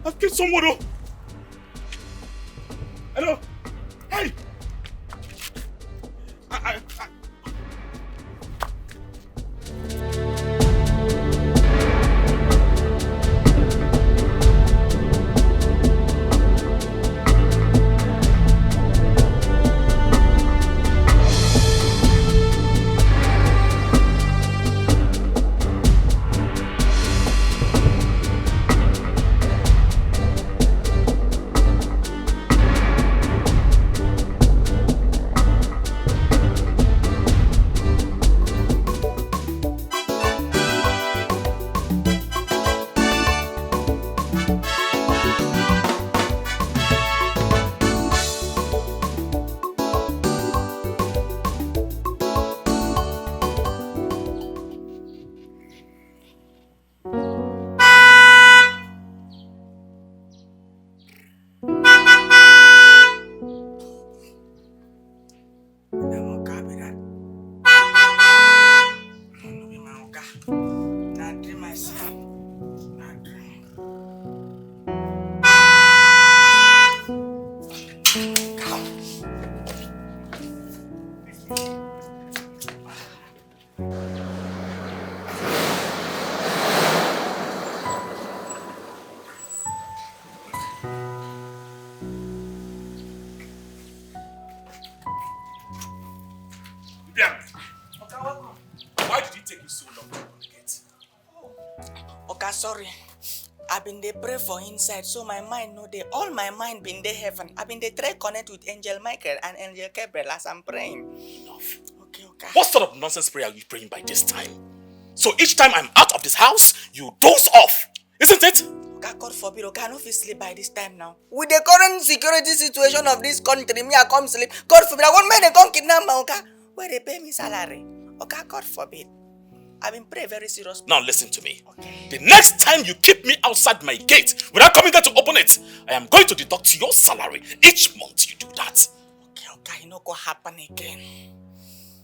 I've killed someone. Oh. Hello? Hey! I... Sorry, I've been there pray for inside, so my mind no dey. All my mind been there heaven. I've been there try connect with Angel Michael and Angel Gabriel as I'm praying. Enough. Okay. What sort of nonsense prayer are you praying by this time? So each time I'm out of this house, you doze off, isn't it? God forbid, I no fit sleep by this time now. With the current security situation of this country, me I come sleep. God forbid, I want me to come kidnap me, where they pay me salary. God forbid. I've been praying very serious. Now listen to me. Okay. The next time you keep me outside my gate without coming there to open it, I am going to deduct your salary. Each month you do that. Okay, it no go happen again.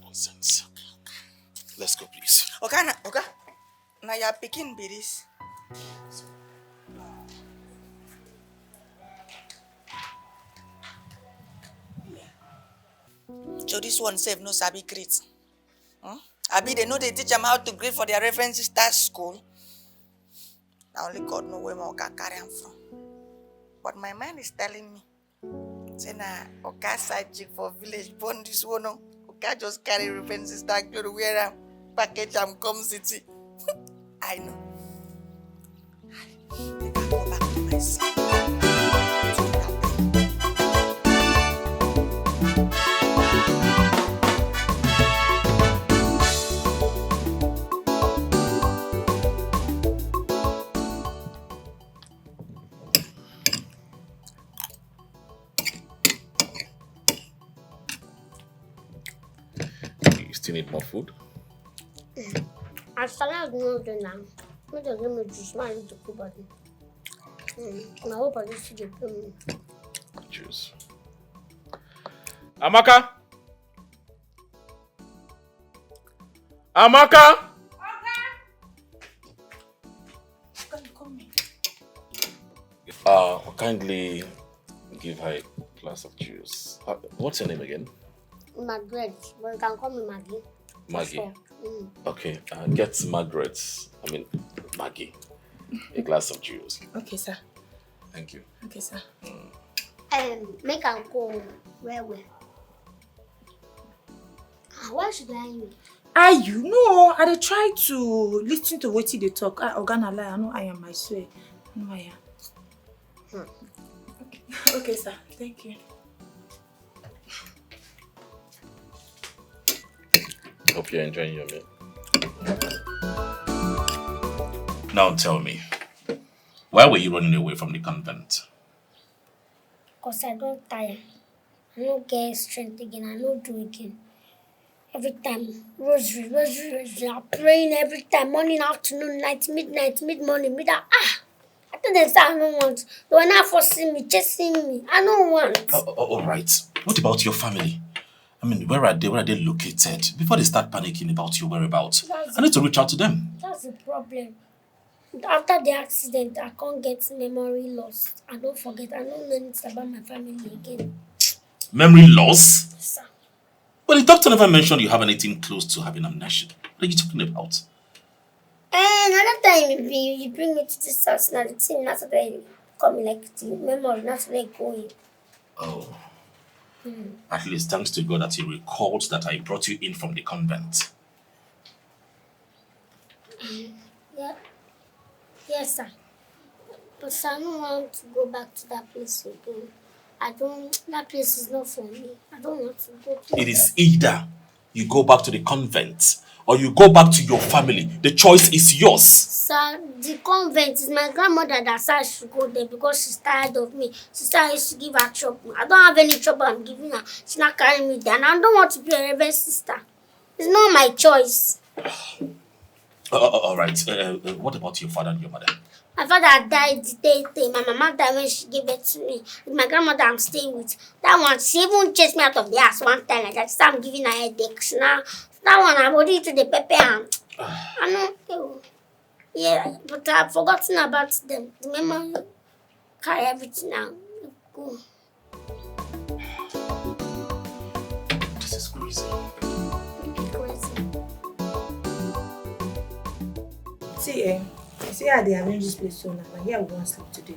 Nonsense. Okay. Let's go, please. Okay. Now you're picking be this. So this one save no sabi greet. Abi they know they teach them how to greet for their reference start school. Now only God know where my Oka carry am from. But my mind is telling me, say na Oka side chick for village born this one. Oka just carry reference start to wear am, package am come city. I know. I can go back to my seat. Still need more food? I salad no do now. Me just give me juice, man, need to cook body. I hope I just see the Juice. Amaka? Kindly give her a glass of juice. What's your name again? Margaret, but you can call me Maggie. Maggie. Okay, get Maggie, a glass of juice. Okay, sir. Thank you. Okay, sir. Make her go where? Why should I you? You know, I dey try to listen to what they talk. Organa lie, I know I am, I swear. I know I am. Okay, sir. Thank you. Hope you're enjoying your meal. Now tell me, why were you running away from the convent? Because I don't tire. I don't get strength again. I don't do again. Every time, rosary. I'm praying every time, morning, afternoon, night, midnight, mid-morning, midnight. I told them I don't want. They were not forcing me, chasing me. I don't want. All right. What about your family? I mean, where are they located? Before they start panicking about your whereabouts, I need to reach out to them. That's the problem. After the accident, I can't get memory loss. I don't forget. I don't know anything about my family again. Memory loss? Yes, sir. But the doctor never mentioned you have anything close to having amnesia. What are you talking about? And another time you bring me to this house now, the thing not they coming like the memory, not they going. Oh. At least thanks to God that he recalled that I brought you in from the convent. Yeah. Yes, sir. But sir, I don't want to go back to that place again. That place is not for me. I don't want to go to It is either you go back to the convent or you go back to your family. The choice is yours. Sir, the convent is my grandmother that said I should go there because she's tired of me. She said I used to give her trouble. I don't have any trouble I'm giving her. She's not carrying me there. And I don't want to be a reverend sister. It's not my choice. All right. What about your father and your mother? My father died the day. My mama died when she gave birth to me. With my grandmother I'm staying with. That one, she even chased me out of the house one time like that. She said I'm giving her headaches. Now, that one I body to the pepper and I know. Yeah, but I've forgotten about them. The memory carry everything now. Go. This is crazy. Crazy. See how they arrange this place so now. And here we won't sleep today.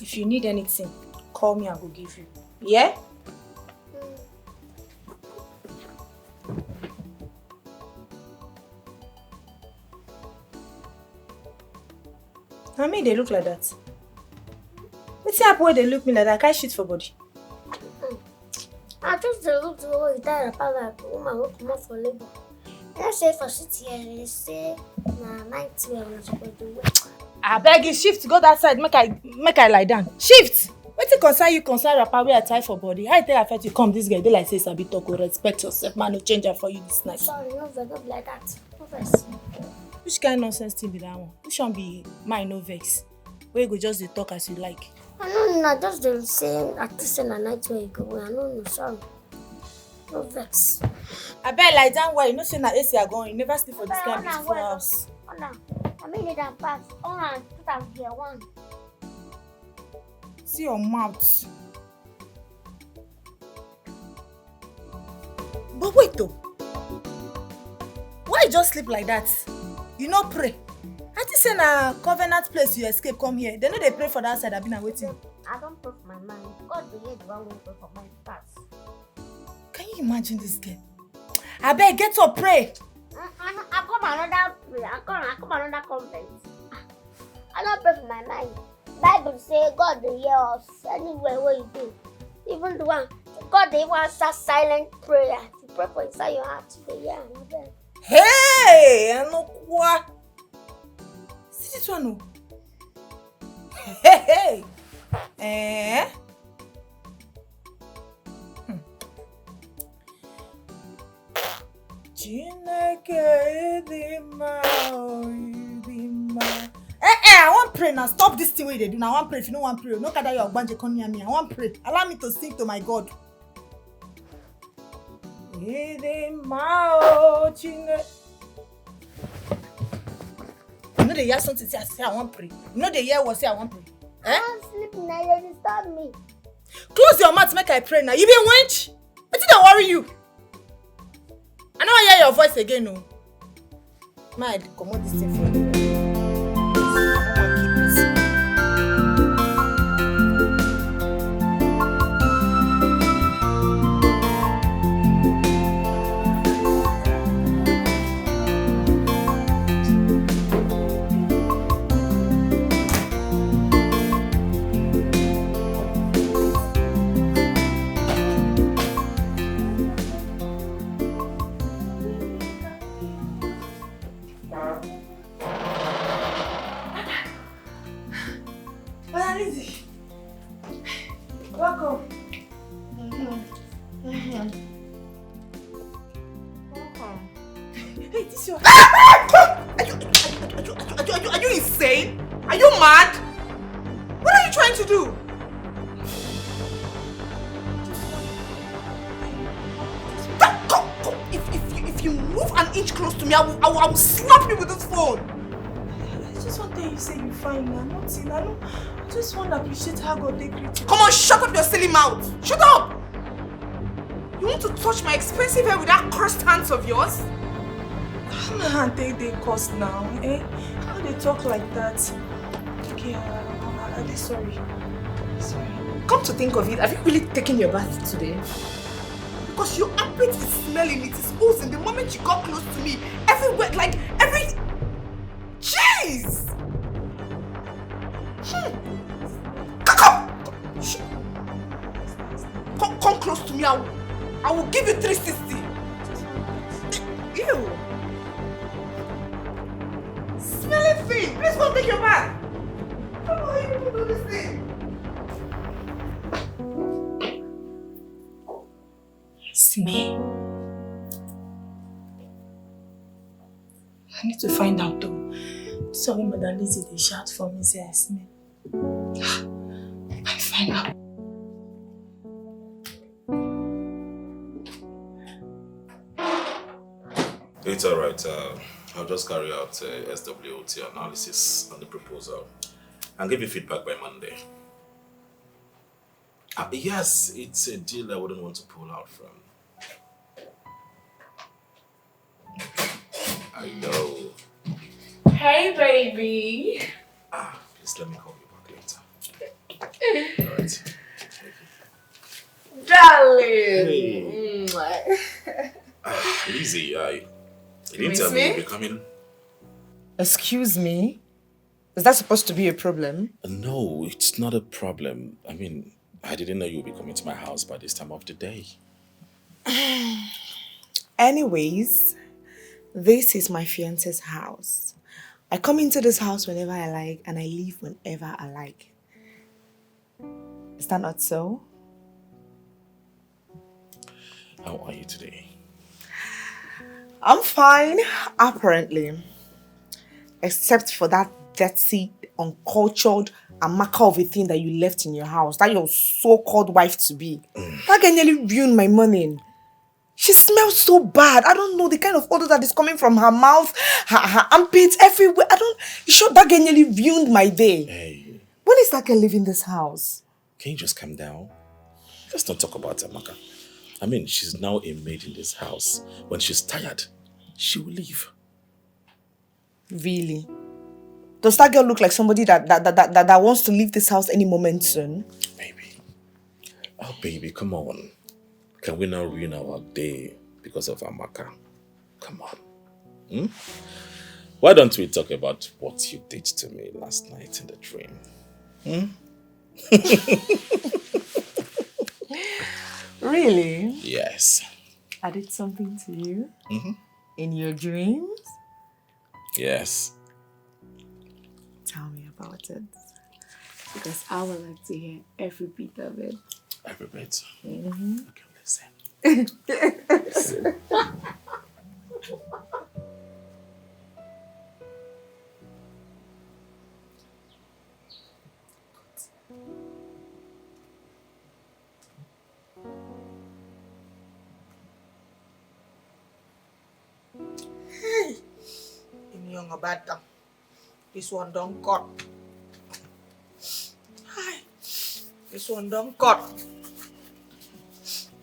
If you need anything, call me, I will give you. Yeah? I mean, they look like that. What's the where they look me like that? I can't shit for body. I just look to go with that like the woman who come out for labor. I say for city here, they say na 90 we are supposed to work. I beg you, shift, go that side, make I lie down. Shift! Wetin concern you concern rapper wey I tie for body? How you take affect you come this girl? They like say sabi talk or respect yourself, man, no change am for you this night. Sorry, no vex, don't be like that. No vex. Which kind nonsense thing be that one? Which one be mine no vex? Where you go just dey talk as you like? I know na just the same at least na night where you go. I know no sorry. No vex. I bet lie down well. You know say na AC I going. You never sleep for this kind of beautiful house. I mean it and pass. And put am here one. See your mouth. But wait though. Why you just sleep like that? You no pray. I think say na covenant place you escape come here. They know they pray for that side. I've been waiting. I don't pray for my mind. God will hear the one way pray for my pass. Can you imagine this girl? I beg, get up, pray. I come another prayer. I come another convent. I don't pray for my mind. Bible say God will hear us anywhere where you do. Even the one God they want a silent prayer. To pray for inside your heart to hear another. Hey, I know what. See this one, no? Hey. Eh? I want pray now. Stop this thing where they do now. I want pray. If you don't want pray, no kada your banje come near me. I want pray. Allow me to sing to my God. You know they hear something say I want pray. You know they hear what say I want pray. Eh? I'm sleeping now. They disturb me. Close your mouth, make I pray now. You be wench? What did I worry you? I don't hear your voice again, no. My, come on, this thing for you. Welcome. Hey, this your... Are you insane? Are you mad? What are you trying to do? Go. If you move an inch close to me, I will slap you with this phone. just want to tell you say you fine now. Nothing. I just want to appreciate how God they greet you. Come on, shut up your silly mouth. Shut up. You want to touch my expensive hair with that cursed hands of yours? How my hand they cost now, eh? How they talk like that? Okay, I'm sorry. Sorry. Come to think of it, have you really taken your bath today? Because your armpit is smelling, it is oozing the moment you got close to me. Everywhere, like every... Jeez! Come close to me, I will give you 360. Ew! Smelling thing! Please go take your bath! How are you people do this thing? Sime. I need to find out though. Sorry, Madam Lizzie, they shout for me, say Sime. I find out. It's alright. I'll just carry out SWOT analysis on the proposal and give you feedback by Monday. Yes, it's a deal I wouldn't want to pull out from. I know. Hey, baby. Please let me call you back later. Alright. Darling. Hey. Lizzie, you didn't tell me you'll be coming. Excuse me? Is that supposed to be a problem? No, it's not a problem. I mean, I didn't know you would be coming to my house by this time of the day. Anyways, this is my fiance's house. I come into this house whenever I like and I leave whenever I like. Is that not so? How are you today? I'm fine, apparently. Except for that dirty, uncultured amaka of a thing that you left in your house. That your so-called wife-to-be. That guy nearly ruined my morning. She smells so bad. I don't know the kind of odor that is coming from her mouth, her armpits, everywhere. You sure that girl nearly ruined my day? Hey. When is that girl leaving this house? Can you just calm down? Let's not talk about Amaka. I mean, she's now a maid in this house. When she's tired, she will leave. Really? Does that girl look like somebody that wants to leave this house any moment soon? Baby. Oh, baby, come on. Can we not ruin our day because of Amaka? Come on. Why don't we talk about what you did to me last night in the dream? Really? Yes. I did something to you? In your dreams? Yes. Tell me about it. Because I would like to hear every bit of it. Every bit. Mm-hmm. Okay, listen. Hey! In young about them. This one don't cut. Hi. This one don't cut.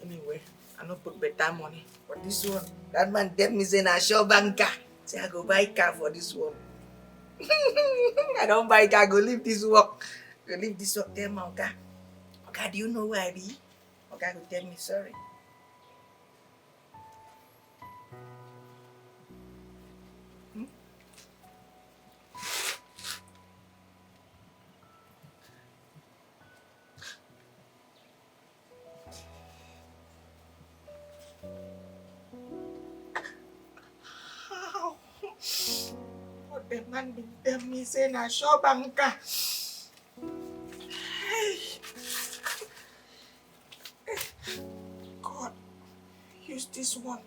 Anyway, I don't put better money for this one. That man dead me saying I show banker. Say I go buy car for this one. I don't buy car, go leave this work. Go leave this work, tell my Oga. Oga, do you know where I be? Oga go tell me sorry. What the man be tell me saying I show banker. Hey. God, use this one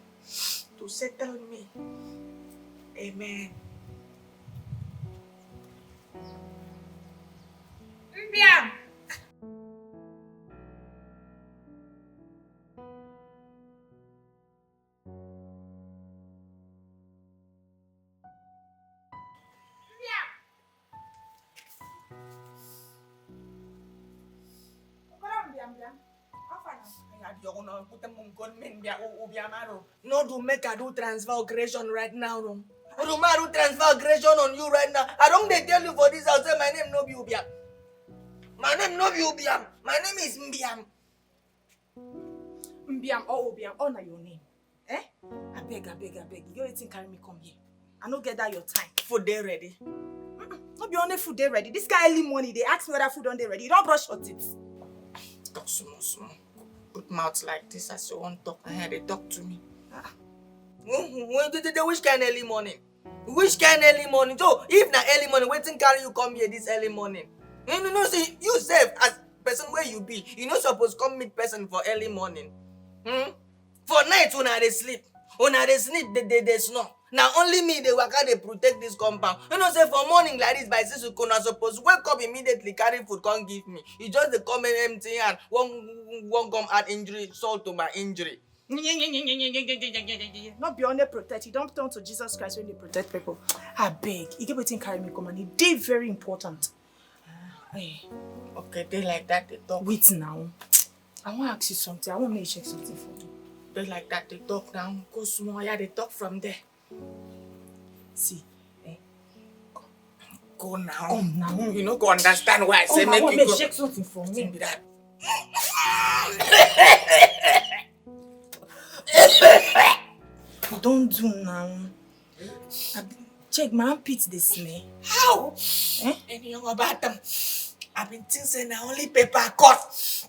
to settle me. Amen. Yeah. No do make I do transfer creation right now. No. Do I do transfer creation on you right now? I don't they tell you for this. I'll say my name no be Ubiam. My name no be Ubiam. My name is Mbiam. Mbiam or Obiam, all na your name. Eh? I beg. You go waiting carry me come here. I no get that your time. Food day ready. Not be only food they ready. This guy early morning, they ask me whether food on they ready. You don't brush your teeth. Talk small. Put mouth like this as you want talk. They talk to me. Which kind of early morning? Which kind of early morning? So if na early morning, waiting carry you come here this early morning. You see, you self as person where you be, you not supposed come meet person for early morning. For night when they sleep, they snore. Now only me they work they protect this compound. You know say for morning like this by 6 o'clock not supposed wake up immediately carry food can't give me. You just they come in empty and won't come add injury salt to my injury. Not be only protect. You don't turn to Jesus Christ when they protect people. I beg. You get waiting carry me come and it dey very important. Okay, they like that they talk. Wait now. I want to ask you something. I want me to check something for you. They like that they talk now. Go small, yeah, they talk from there. See, go now. Come now. You know, go understand why I say make you go. Check something for me. Be that. Don't do now. Check my armpit the smell. How? Any young about them? I've been thinking now only paper cut.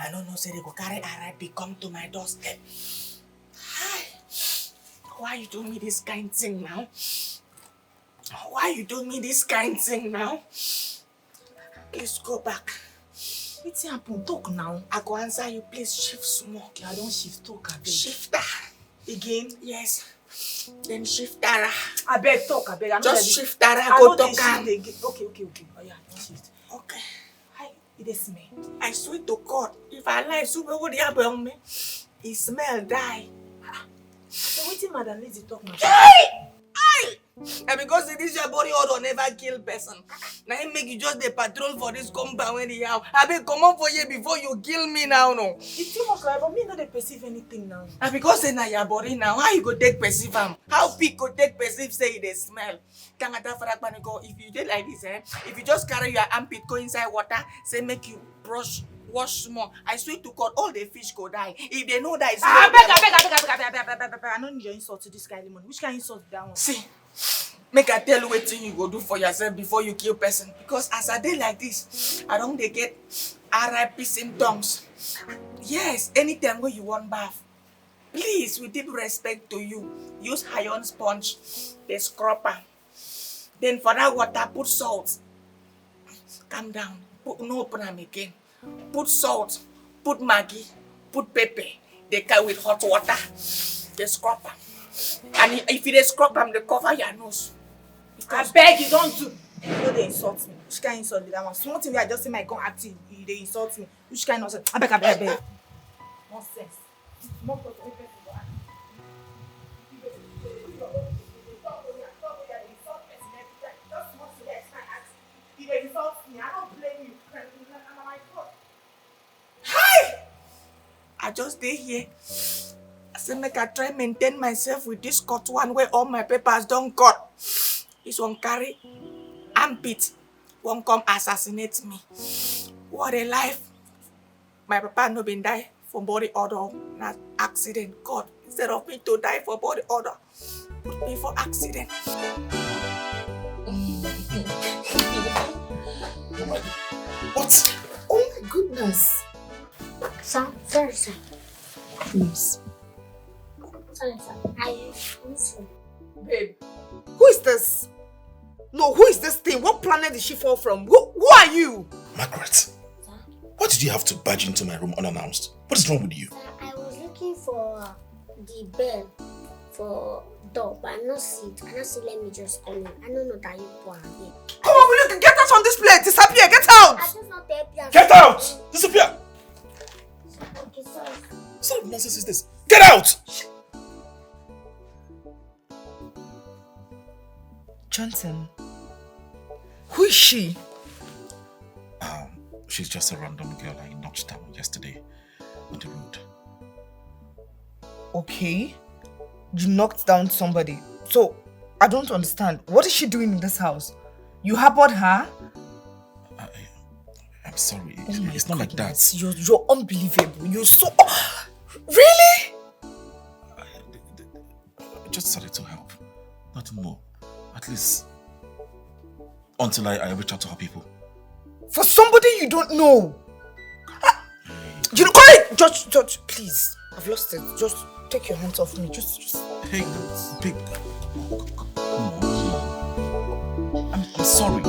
I don't know, say they go carry RIP come to my doorstep. Hi. Why you doing me this kind thing now? Why you doing me this kind thing now? Please go back. What's happened? Talk now. I go answer you. Please shift small. Okay, I don't shift. Talk, I beg. Shifter. Again? Yes. Then shifter. I beg, talk, I beg. Just shifter. Go talk. Okay. Oh yeah, don't shift. Okay. Hi, it smell. I swear to God, if I lie, super what happen me? It smell die. So waiting, Madam Lizzie talk now. And because it is your body odor never kill person. Now it make you just the patrol for this compound when you have. I be come up for you before you kill me now, no. It's too much like but me not they perceive anything now. And because it's not your body now, how you go take perceive am? How pig go take perceive say they smell? If you did like this, if you just carry your armpit go inside water, say make you wash small. I swear to God, all the fish go die. If they know that it's I beg. I don't need your insult to this guy lemon. Which kind of insult that one? See, make I tell you what thing you go do for yourself before you kill person. Because as a day like this, I don't they get RIP symptoms. Yes, anytime when you want bath, please, with deep respect to you, use iron sponge, the scrubber. Then for that water, put salt. Calm down. No open them again. Put salt, put Maggi, put pepper. They can with hot water. They scrub them. And if they scrub them, they cover your nose. I beg you, don't do. You know they insult me. Which kind of insult that one? Small thing where I just say my gun active, they insult me. Which kind of insult? I beg. Nonsense. More for the people to act. If they insult me, I don't blame you. I'm my fault. Hi! I just stay here. I said make I try maintain myself with this cut one where all my papers don't cut. This one carry armpit. Won't come assassinate me. What a life. My papa no been die for body odor, not accident. God, instead of me to die for body odor, put me for accident. What? Oh my goodness. Sir, sorry, sir. Please. Sorry, sir. I listen. Babe, who is this? No, who is this thing? What planet did she fall from? Who are you? Margaret, Sir? why did you have to barge into my room unannounced? What is wrong with you? Sir, I was looking for the bell for door, but I not see it. I not see, let me just come in. I don't know that you are here. Come on, will you get out from this place? Disappear, get out! I just not help you. Get out! Disappear! Okay, sorry. What sort of nonsense is this? Get out! Johnson, who is she? She's just a random girl I knocked down yesterday on the road. Okay. You knocked down somebody. So, I don't understand. What is she doing in this house? You harbored her? I'm sorry. It's not like that. You're unbelievable. You're so... Really? I just decided to help. Nothing more. At least until I reach out to her people. For somebody you don't know. You know, correct! Judge, please. I've lost it. Just take your hands off me. Just. Hey, babe. Come on. I'm sorry.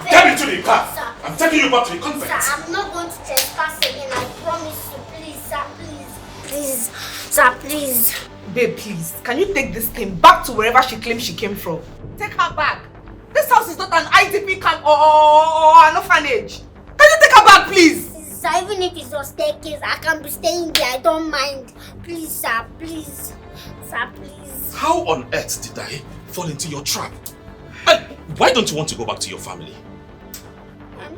Get me to the car. Sir. I'm taking you back to the convent. Sir, I'm not going to trespass again. I promise you. Please, sir, please. Please, sir, please. Babe, please. Can you take this thing back to wherever she claims she came from? Take her back. This house is not an IDP camp or an orphanage. Can you take her back, please? Sir, even if it's a staircase, I can be staying there. I don't mind. Please, sir, please. Sir, please. How on earth did I fall into your trap? And why don't you want to go back to your family?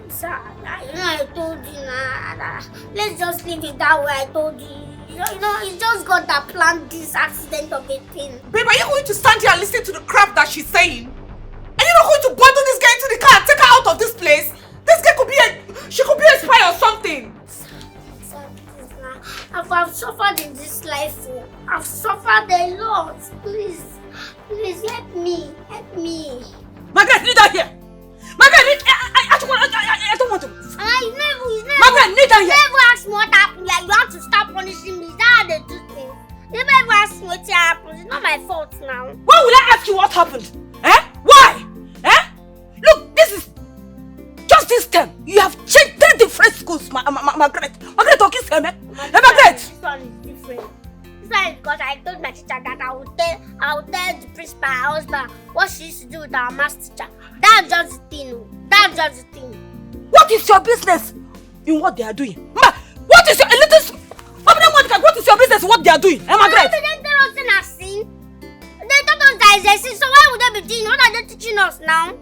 Sir, I told you now. Let's just leave it that way. I told you. It's just God that planned this accident of a thing. Babe, are you going to stand here and listen to the crap that she's saying? Are you not going to bundle this girl into the car and take her out of this place? This girl she could be a spy or something. Sir, please, I've suffered in this life. I've suffered a lot. Please, help me. Margaret, leave her here. Margaret, I don't want to. Margaret, leave her here. You never asked me what happened. Like, you have to stop punishing me. Is that how they do things? You never asked me what happened. It's not my fault now. Why will I ask you what happened? Why? Look, this is just this term. You have changed 3 different schools, Margaret. Margaret, okay, sir, Margaret. This one is different. This one is because I told my teacher that I would tell the principal, my husband, what she used to do with our math teacher. That's just the thing. What is your business in what they are doing? What is your business in what they are doing? Margaret? They tell us in a sin. They taught us that is a sin, so why would they be doing? What are they teaching us now?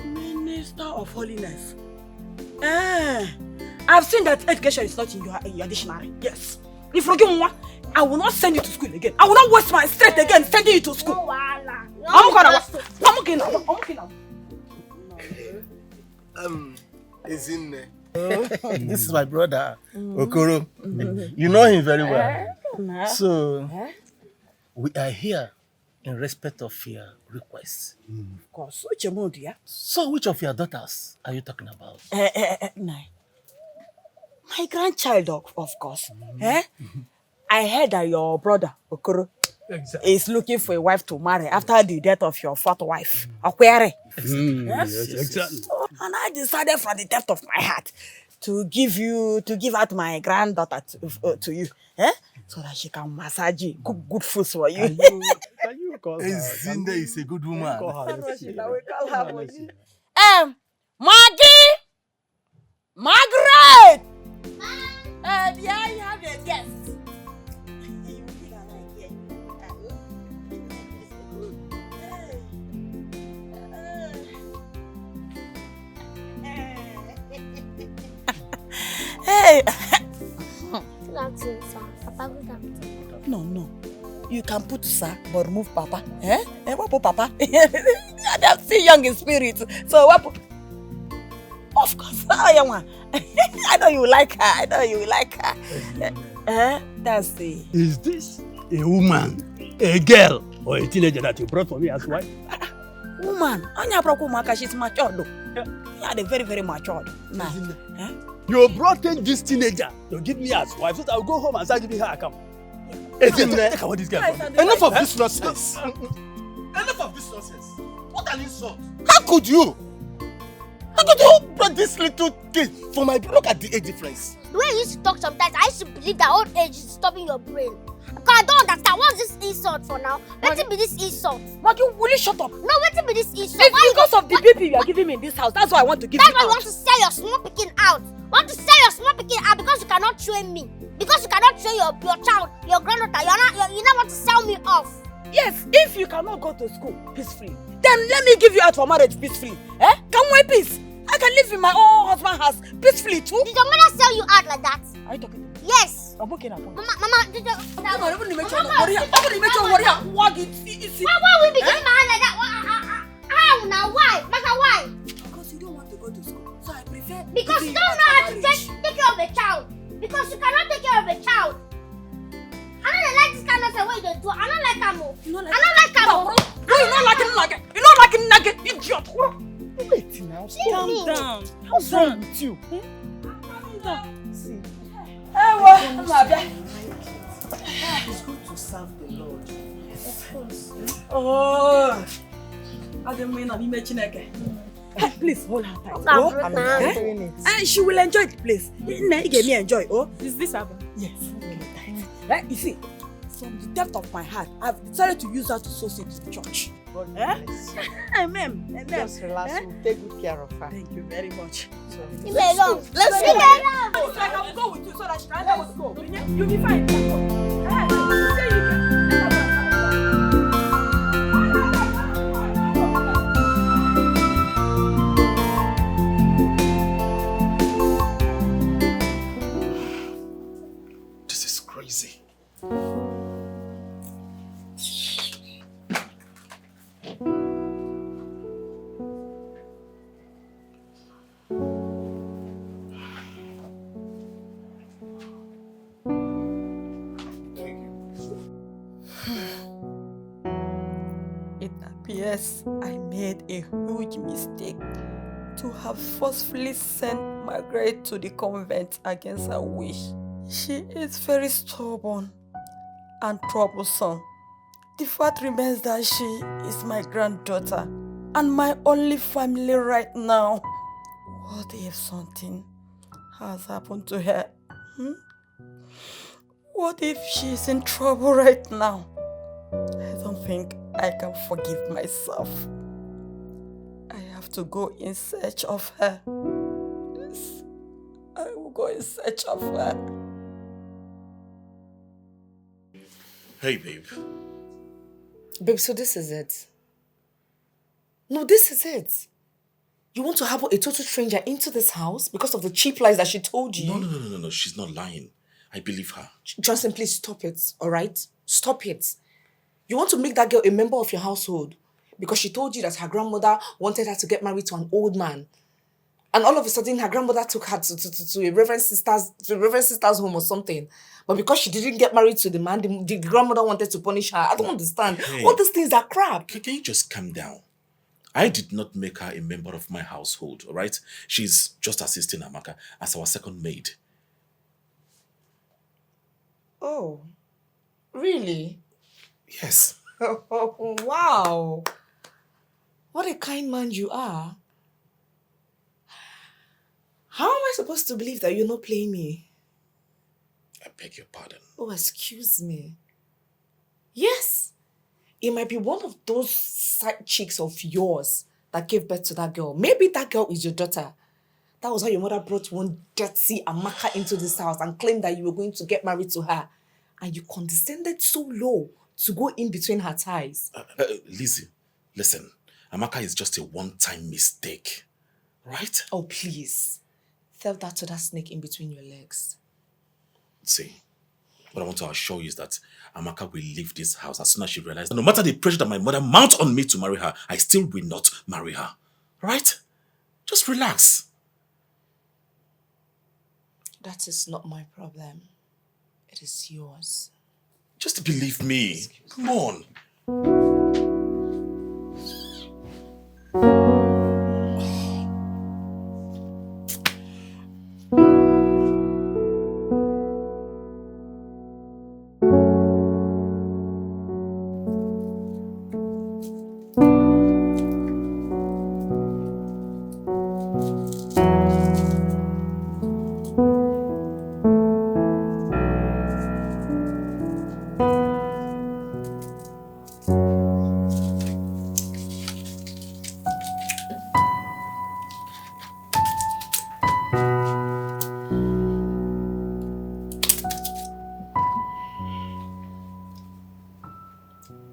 Minister of Holiness. I've seen that education is not in your dictionary. Yes. If you give me one, I will not send you to school again. I will not waste my strength again sending you to school. No, Wala. I'm okay now. Is in there. This is my brother, Okoro. You know him very well. So, we are here in respect of your request. Of course. Which amount, yeah? So, which of your daughters are you talking about? My grandchild, of course. I heard that your brother, Okoro, is looking for a wife to marry after the death of your 4th wife, Okwere. Yes, exactly. And I decided from the depth of my heart to give out my granddaughter to you, so that she can massage you, cook good food for you. Can you call her? Zinda is a good woman. Maggie! Margaret! Yeah, you have a guest. Hey! No. You can put sir, but remove papa. What put papa? I'm still young in spirit. So what put? Of course, I know you like her. That's the... Is this a woman, a girl, or a teenager that you brought for me as wife? Woman, she's matured though. Yeah, they're very, very matured. Nah. You brought in this teenager to give me as wife, so that I'll go home and start giving her account. Take away this girl from me. Enough of this nonsense. Enough of this nonsense. What an insult. How could you bring this little kid for my... Look at the age difference. The way you used to talk sometimes, I used to believe that old age is stopping your brain. Because I don't understand. What's this insult for now? Let it be this insult. But you will you shut up? No, let it be this insult. It's because of the baby you are giving me in this house. That's why I want to give you out. That's why you want to sell your small picking out. You want to sell your small picking out because you cannot train me. Because you cannot train your child, your granddaughter, you now want to sell me off. Yes, if you cannot go to school peacefully, then let me give you out for marriage peacefully. Eh? Come my peace. I can live in my own husband's house peacefully too. Did your mother sell you out like that? Are you talking to me? Yes. I'm okay now. Mama, did you... Why Why will we be giving my hand like that? How now? Why? Mother, why? Because you don't want to go to school. So I prefer... Because you don't know how to take care of a child. Because you cannot take care of a child. I don't like this kind of thing. What you do? I don't like Camo. I don't like Camo. No, you don't like it. You don't like it, nugget, idiot. Wait now, Calm down. What's wrong with you? Calm down. See. Hey, what? It's good to serve the Lord. Of course. Oh. I don't mean I'm Chineke. Please hold her tight. Oh, I'm doing it. And she will enjoy the place. You gave me enjoy. Oh, Is this Abba? yes. Right? You see, from the depth of my heart, I've decided to use her to sow seed to the church. God Eh? bless you. Amen. Just relax. Eh? We'll take good care of her. Thank you very much. Leave me alone. Let's Leave go. me alone. It's like I will go with you so that she can let us go. You'll be fine. Let's go. This is crazy. It appears I made a huge mistake to have forcefully sent Margaret to the convent against her wish. She is very stubborn and troublesome. The fact remains that she is my granddaughter and my only family right now. What if something has happened to her? What if she's in trouble right now? I don't think I can forgive myself. I have to go in search of her. Yes, I will go in search of her. Hey, babe. Babe, so this is it. No, this is it. You want to harbor a total stranger into this house because of the cheap lies that she told you? No. She's not lying. I believe her. Johnson, please stop it, all right? Stop it. You want to make that girl a member of your household because she told you that her grandmother wanted her to get married to an old man. And all of a sudden, her grandmother took her to a reverend sister's home or something. But because she didn't get married to the man, the grandmother wanted to punish her. I don't understand. Hey. All these things are crap. Can you just calm down? I did not make her a member of my household, all right? She's just assisting Amaka as our second maid. Oh, really? Yes. Oh, wow. What a kind man you are. How am I supposed to believe that you're not playing me? I beg your pardon. Oh, excuse me. Yes, it might be one of those side chicks of yours that gave birth to that girl. Maybe that girl is your daughter. That was how your mother brought one dirty Amaka into this house and claimed that you were going to get married to her. And you condescended so low to go in between her thighs. Lizzie, listen. Amaka is just a one-time mistake, right? Oh, please. Tell that to that snake in between your legs. See, what I want to assure you is that Amaka will leave this house as soon as she realizes that no matter the pressure that my mother mounts on me to marry her, I still will not marry her. Right? Just relax. That is not my problem. It is yours. Just believe me. Come on.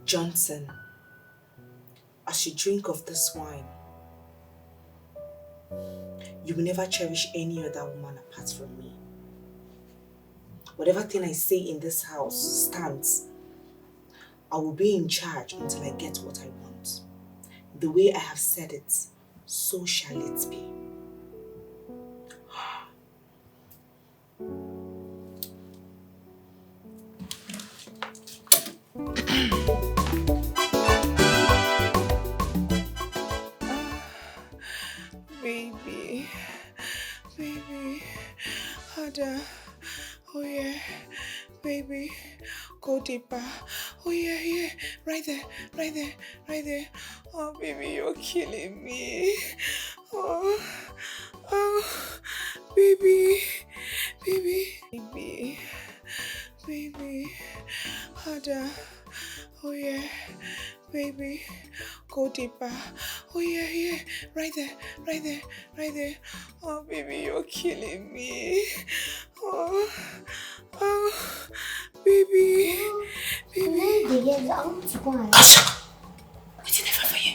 Johnson, as you drink of this wine, you will never cherish any other woman apart from me. Whatever thing I say in this house stands. I will be in charge until I get what I want. The way I have said it, so shall it be. Baby, harder. Oh yeah, baby, go deeper. Oh yeah, right there. Oh baby, you're killing me. Oh, baby, harder. Oh yeah, baby, go deeper. Oh yeah, right there. Oh baby, you're killing me. Oh, baby. I want to go and What's in the for you?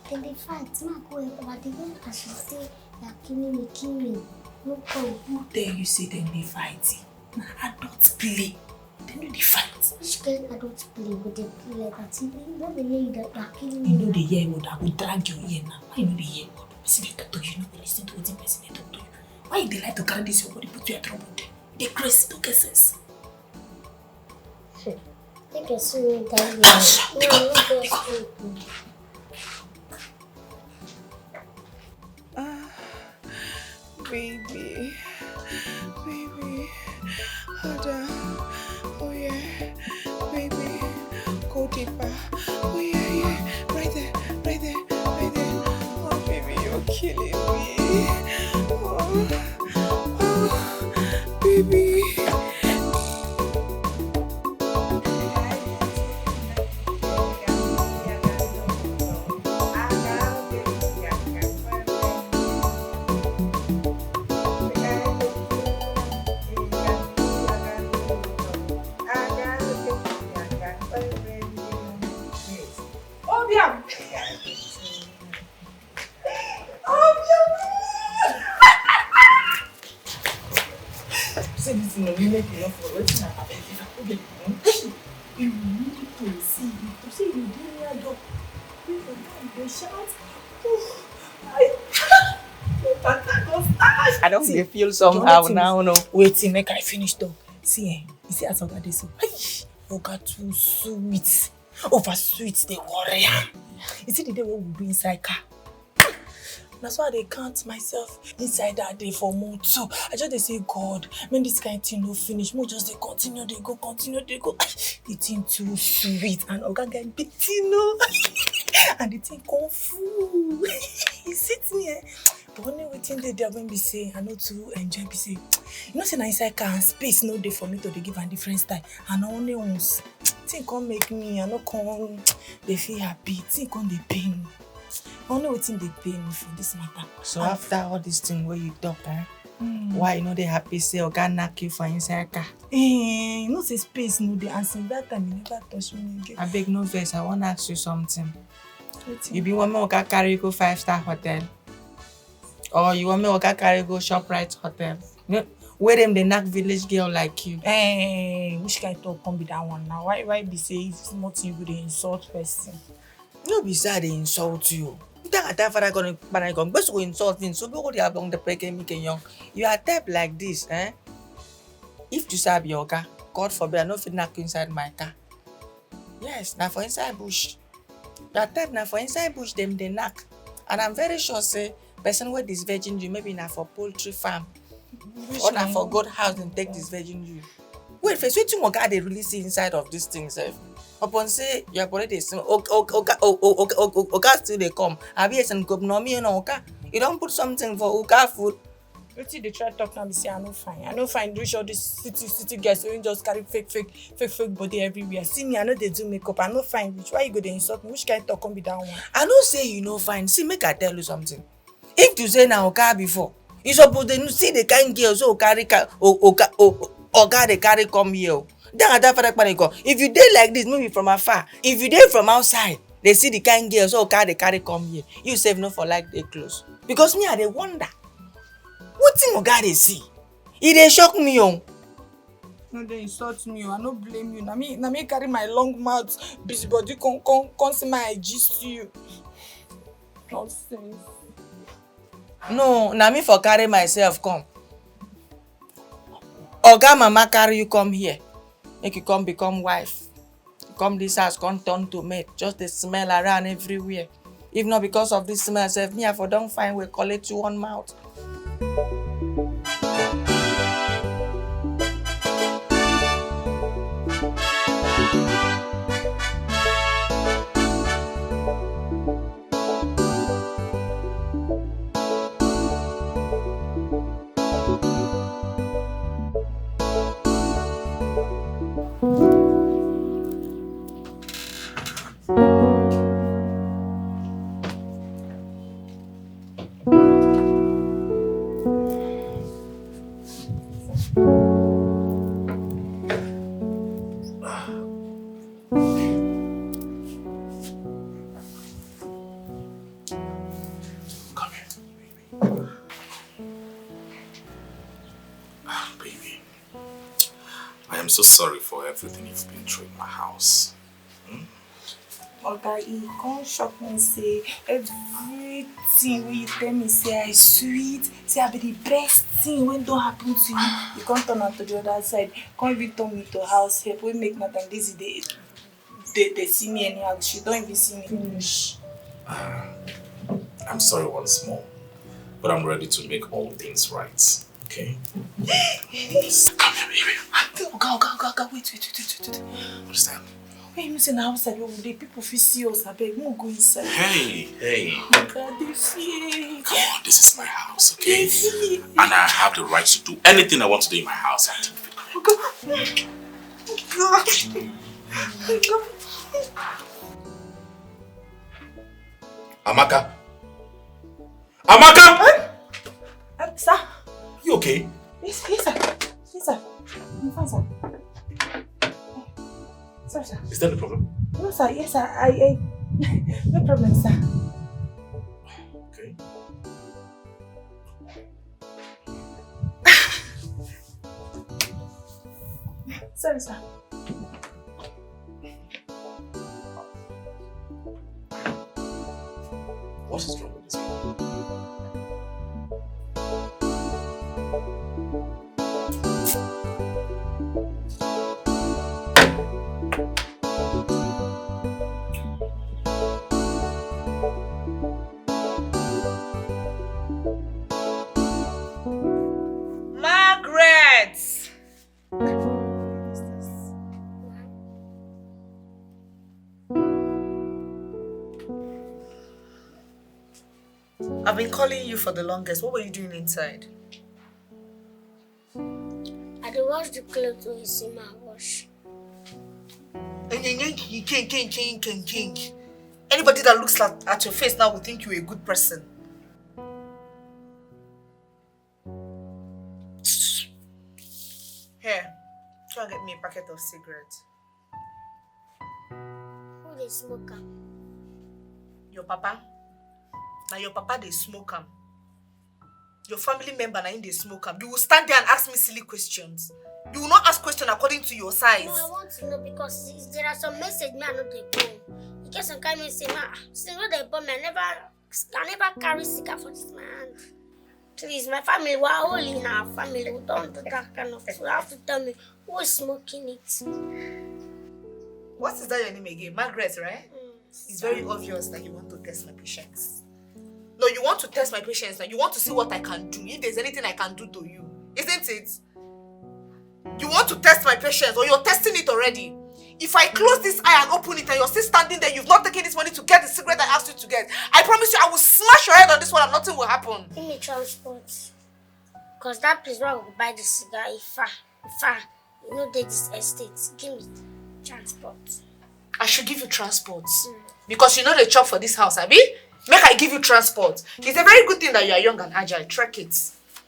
then they fight. Ma go but the girl as she say, you're killing me. No come. Who dare you say them they fighting? Nah, adults play. They know they fight. Which kind adults play with the play like that? You know the way that you're killing me. You know the year word, I will drag your ear now. Why you know the year word? Person they talk to you, you know go listen to what the person they talk to you. Why they like to carry this your body, put you in trouble there? They crazy, don't get sense. I can see me that way. No, not just Baby, harder. Oh yeah, baby, go deeper. Oh yeah, right there. Oh baby, you're killing me. Oh, baby. I don't feel somehow now, no. Wait till make I finish though. See, you see as Oga dey so. Oga too sweet. Over sweet, they worry. You see the day when we be inside car. That's why they count myself inside that day for more too. I just they say, God, when this kind of thing no finish, more just they continue, they go. The thing too sweet and Oga get beating, no. And the thing come full. He sits here. But only waiting there when we say, I know to enjoy, we say, you know, say na inside car and space no day for me to give a different style. And only once, thing can't make me, I know come, they feel happy, thing can't they pain me. Only waiting they pay me for this matter. So after all this thing where you talk, why you know they happy say Oga knock you for inside car? You know say space no dey, and since that time you never touch me again. I beg no vex, I want to ask you something. You be want me Oga carry go 5-star hotel? Or you want me Oga carry go ShopRite hotel? Where them they knock village girl like you? Which kind of talk come be that one now? Why be say if nothing you go dey insult person? No be say they insult you. You think that father gonna go best go insult me? So go dey abong the peke me young. You are type like this, eh? If you sabi your car, God forbid I no fit knock you inside my car. Yes, now for inside bush. That type now for inside bush them they knock. And I'm very sure say person with this virgin you maybe now for poultry farm. Or now for goat house and take this virgin you. Wait, first wait till Oga they really see inside of these things, eh? Upon say your body they say Oga still they come. Abi yes and go no me no Oga. You don't put something for Oga food. What they try to talk now? Be say I no fine. Reach all this city guys so you just carry fake body everywhere. See me, I know they do makeup. I no fine. Which why you go they insult me? Which kind of talk come be that one? I no say you no fine. See, make I tell you something. If you say na Oga before, you suppose they see the kind girls who carry Oga they carry come here. If you dey like this, maybe from afar. If you dey from outside, they see the kind girls so they carry come here. You sef no for like they close. Because me, I dey wonder. Wetin oga dey see? E dey shock me on. No, they insult me. I no blame you. Na me carry my long mouth, busybody come see my gist you. Nonsense. No, na me for carry myself come. Oga mama carry you come here. Make you come become wife. You come this house, come turn to maid. Just the smell around everywhere. If not because of this smell, sef me I for don't find way collect you one mouth. So sorry for everything you've been through in my house. Oga, e can't shock me say everything wey you tell me say I sweet, say I be the best thing when don't happen to you. You can't turn out to the other side. Can't even turn me to house help. We make nothing this they see me anyhow. She don't even see me finish. I'm sorry once more, but I'm ready to make all things right. Okay? Yes. Come here, baby. Oga, wait. Understand? Wait, you say now outside the people feel see us. I beg, go inside. Hey. Oga, they fear. Come on, this is my house, okay? And I have the right to do anything I want to do in my house. Amaka? Sir? You okay? Yes, sir. I'm fine, sir. Sorry, sir. Is that the problem? No, sir. Yes, sir. I no problem, sir. Okay. Sorry, sir. What is wrong with this man? I've been calling you for the longest. What were you doing inside? I dey wash the clothes wey you see my wash. King. Anybody that looks at your face now will think you're a good person. Here, try and get me a packet of cigarettes. Who dey smoke am? Your papa? Now your papa they smoke am. Your family member na him they smoke am. You will stand there and ask me silly questions. You will not ask questions according to your size. No, I want to know because there are some messages me I know they go. In case some kind of say, since when they born me, I never carry cigar for this my hand. Please, my family, we're all in our family. We don't do that kind of thing. You have to tell me who is smoking it. What is that your name again? Margaret, right? It's very obvious that you want to test my patience. No, you want to test my patience now. You want to see what I can do. If there's anything I can do to you. Isn't it? You want to test my patience or you're testing it already. If I close this eye and open it and you're still standing there, you've not taken this money to get the cigarette I asked you to get. I promise you I will smash your head on this one and nothing will happen. Give me transport. Because that place where I will buy the cigar is far. You know they this estate. Give me transport. I should give you transport. Because you know the chop for this house, Abi? Make I give you transport. It's a very good thing that you are young and agile. Track it.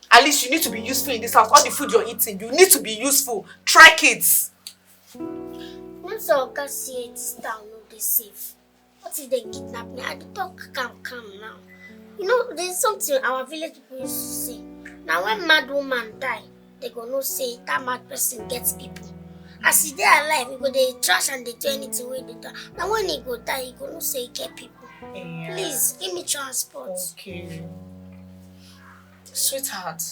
At least you need to be useful in this house. All the food you're eating, you need to be useful. Try kids. So Oga say this town no dey safe. What if they kidnap me? I dey talk calm now. You know, there's something our village people used to say. Now when mad woman die, they go no say that mad person gets people. As he dey alive, he go dey trash and dey do anything wey they do. Now when he go die, he go no say he get people. Yeah. Please give me transport. Okay. Sweetheart,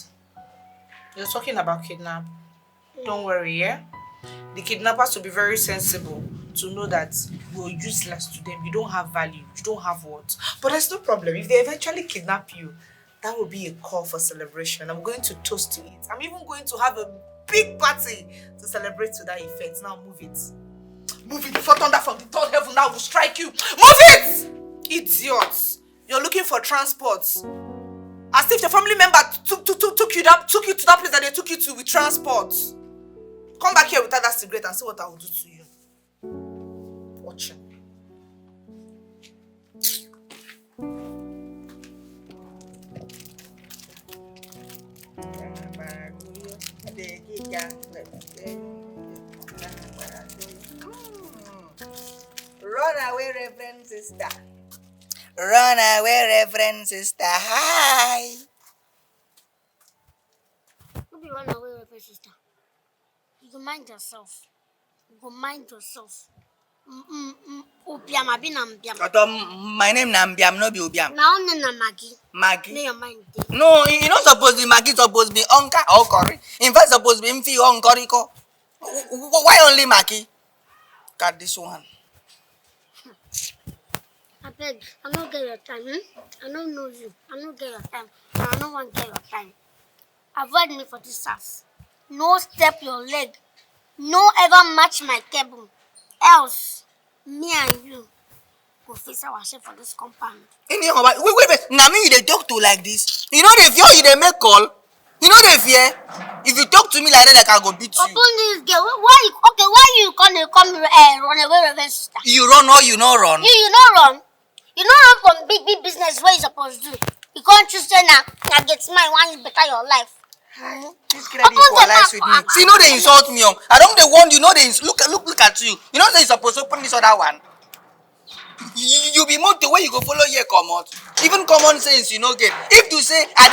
you're talking about kidnap. Don't worry, yeah? The kidnappers will be very sensible to know that you're useless to them. You don't have value. You don't have worth. But there's no problem. If they eventually kidnap you, that will be a call for celebration. I'm going to toast to it. I'm even going to have a big party to celebrate to that effect. Now move it. Move it before thunder from the third heaven now will strike you. Move it! Idiots. You're looking for transport. As if your family member took you to that place that they took you to with transport. Come back here without that cigarette and see what I will do to you. Watch him. Run away, Reverend Sister. Run away, Reverend Sister. Hi. Don't be run away with your sister. You go mind yourself. Obiam, I been Ambiam. My name na Mbiam, no be Obiam. Now only na Maggie. Maggie. May your mind dey. No, you not supposed to be Maggie, supposed to be Onka or Curry. In fact, supposed to be Mfi or Nkoriko. Why only Maggie? Got this one. I beg, I don't get your time, I don't know you. I don't get your time. And I don't want to get your time. Avoid me for this house. No step your leg. No ever match my cable. Else, me and you go face ourselves for this compound. Wait. Now me you dey talk to like this. You know the fear you dey make call. You know the fear. If you talk to me like that, like I go beat you. Upon this girl, why you come run away, Reverend Sister? You run or you no run? You no run. You no run from big business where you supposed to do. You can't choose now get mine one is better your life. This credit equalize with me. See, no, they insult me. I don't they want you know they look at you. You know they supposed to open this other one. You be more the way you go follow here come out. Even common sense you know get. If you say are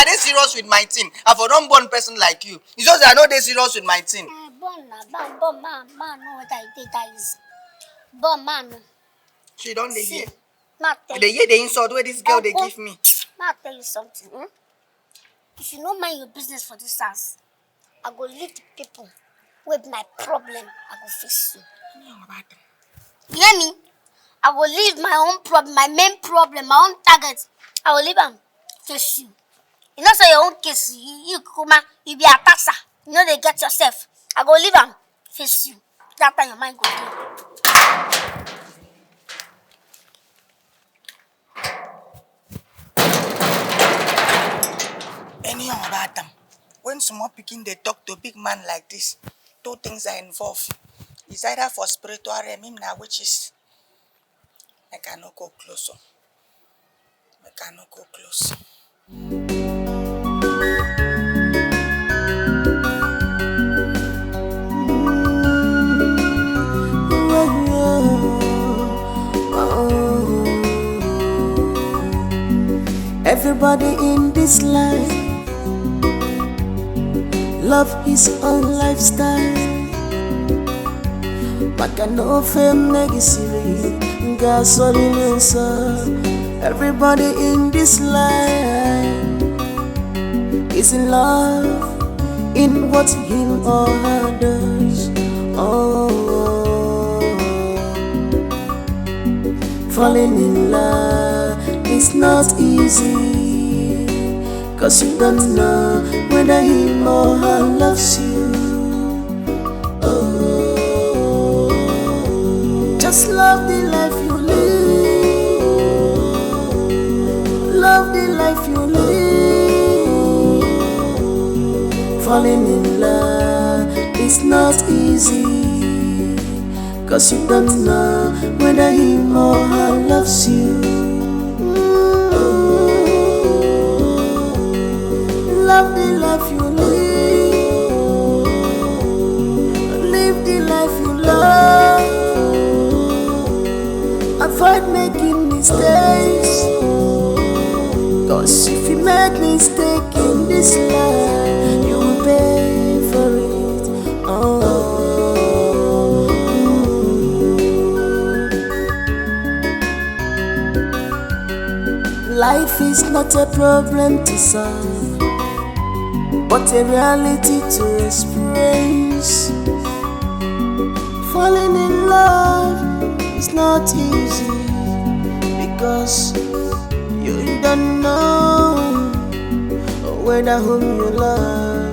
they serious with my team, I for don't born person like you. It's just that I know they serious with my team. Born man, know what I did that is. Born man. She don't they hear. They hear the insult where this girl they give me. I'll tell you something. If you don't mind your business for this house, I go leave the people with my problem. I go face you. You hear me? I will leave my own problem, my main problem, my own target. I will leave them face you. You know, so your own case, you be a taxa. You know they get yourself. I go leave them face you. That time your mind go clear. Anyhow about them. When small picking they talk to big man like this, two things are involved. It's either for spiritual realm now, which is I cannot go closer. Everybody in this life love his own lifestyle. Makano fame negisiri gasolinesa. Everybody in this life is in love in what him or her does. Oh, falling in love is not easy, 'cause you don't know whether him or her loves you. Oh, just love the life you live. Love the life you live. Falling in love is not easy, 'cause you don't know whether him or her loves you. Love the life you live. Live the life you love. making mistakes. Cause if you make mistake in this life, you will pay for it. Life is not a problem to solve, but a reality to experience. Falling in love is not easy, because you don't know whether whom you love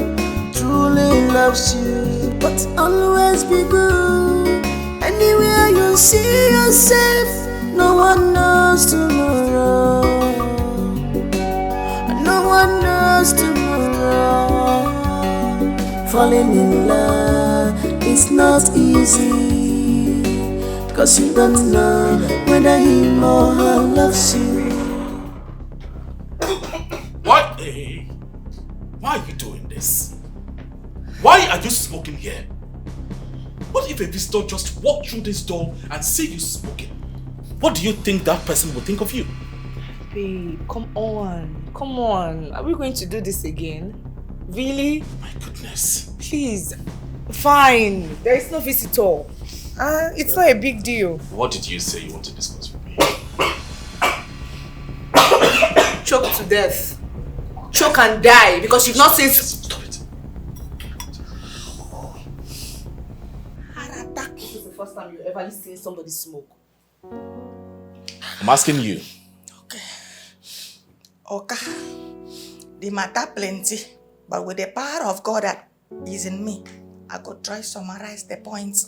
truly loves you. But always be good. Anywhere you see yourself, no one knows tomorrow. No one knows tomorrow. Falling in love is not easy, cause you don't know whether him or her loves you. What? Why are you doing this? Why are you smoking here? What if a visitor just walked through this door and see you smoking? What do you think that person would think of you? Babe, come on. Come on. Are we going to do this again? Really? My goodness. Please. Fine. There is no visitor. It's not a big deal. What did you say you want to discuss with me? Choke to death. Choke and die because you've not seen... Stop it. This is the first time you've ever seen somebody smoke. I'm asking you. Okay. The matter plenty, but with the power of God that is in me, I could try summarize the points.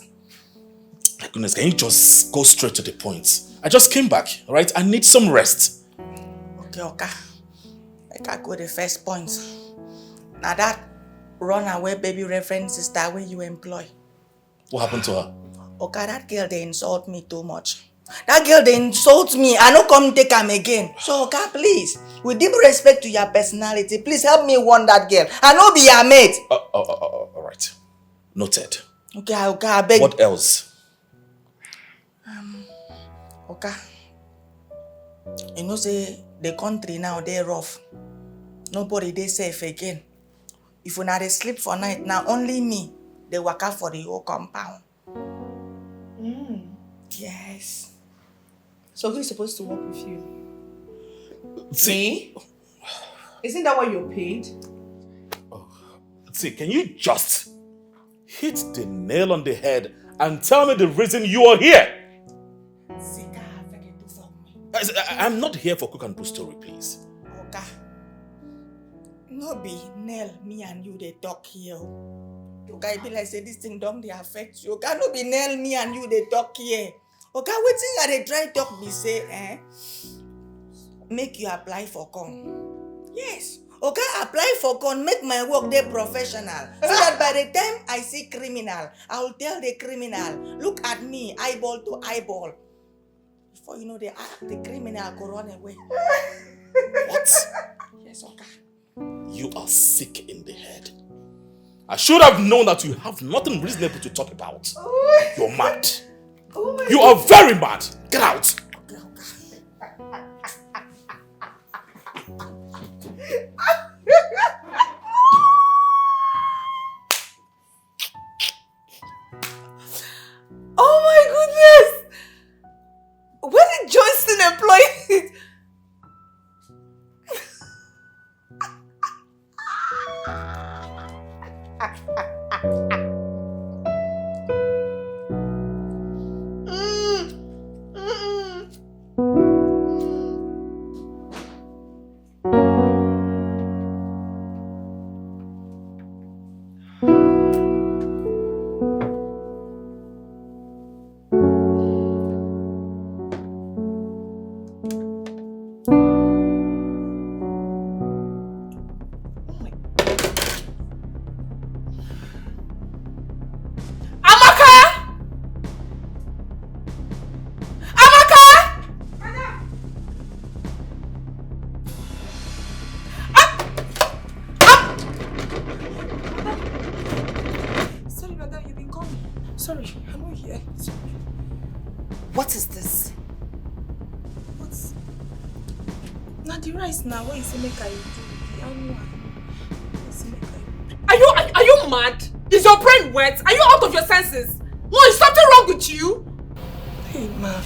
My goodness, can you just go straight to the point? I just came back, right? I need some rest. Okay. Like I go the first point. Now that runaway baby reference sister where you employ. What happened to her? Okay, that girl, they insult me too much. That girl, they insult me. I no come take him again. So, okay, please, with deep respect to your personality, please help me warn that girl. I no be your mate. All right. Noted. Okay, I beg. What else? Okay. You know, say the country now, they rough. Nobody they safe again. If you not sleep for night, now only me, they work out for the whole compound. Yes. So who's supposed to work with you? Me? Isn't that what you're paid? See, can you just hit the nail on the head and tell me the reason you are here? I'm not here for cook and put story, please. Okay. No be nail me and you they talk here. Okay, be like say this thing don't they affect you. Okay, no be nail me and you they talk here. Okay, waiting at the dry talk be say, make you apply for con. Yes. Okay, apply for con, make my work there professional. So that by the time I see criminal, I will tell the criminal, look at me, eyeball to eyeball. Before you know the criminal go run away. What? Yes, okay. You are sick in the head. I should have known that you have nothing reasonable to talk about. You're mad. You are very mad. Get out. Oh my goodness! Where did Johnson employ it? Sorry, I'm not here. Sorry. What is this? Now the rice now, what you say make I do? I know. Are you mad? Is your brain wet? Are you out of your senses? No, is something wrong with you? Hey, ma.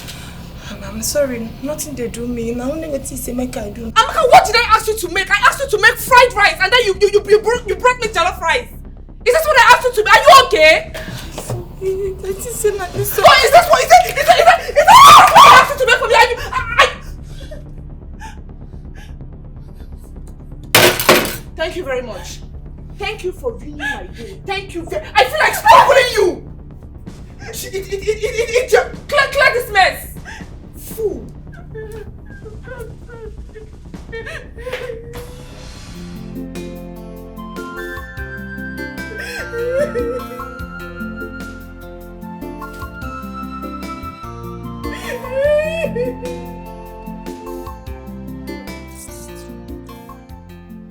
I'm sorry. Nothing they do me. Now only what you say make I do. Amaka, what did I ask you to make? I asked you to make fried rice and then you brought me jollof rice. Is this what I asked you to make? Are you okay? I just said like this. Is that what I asked you to make for me? Thank you very much. Thank you for ruining my day. Thank you very. I feel like strangling you. Clear this mess. Fool.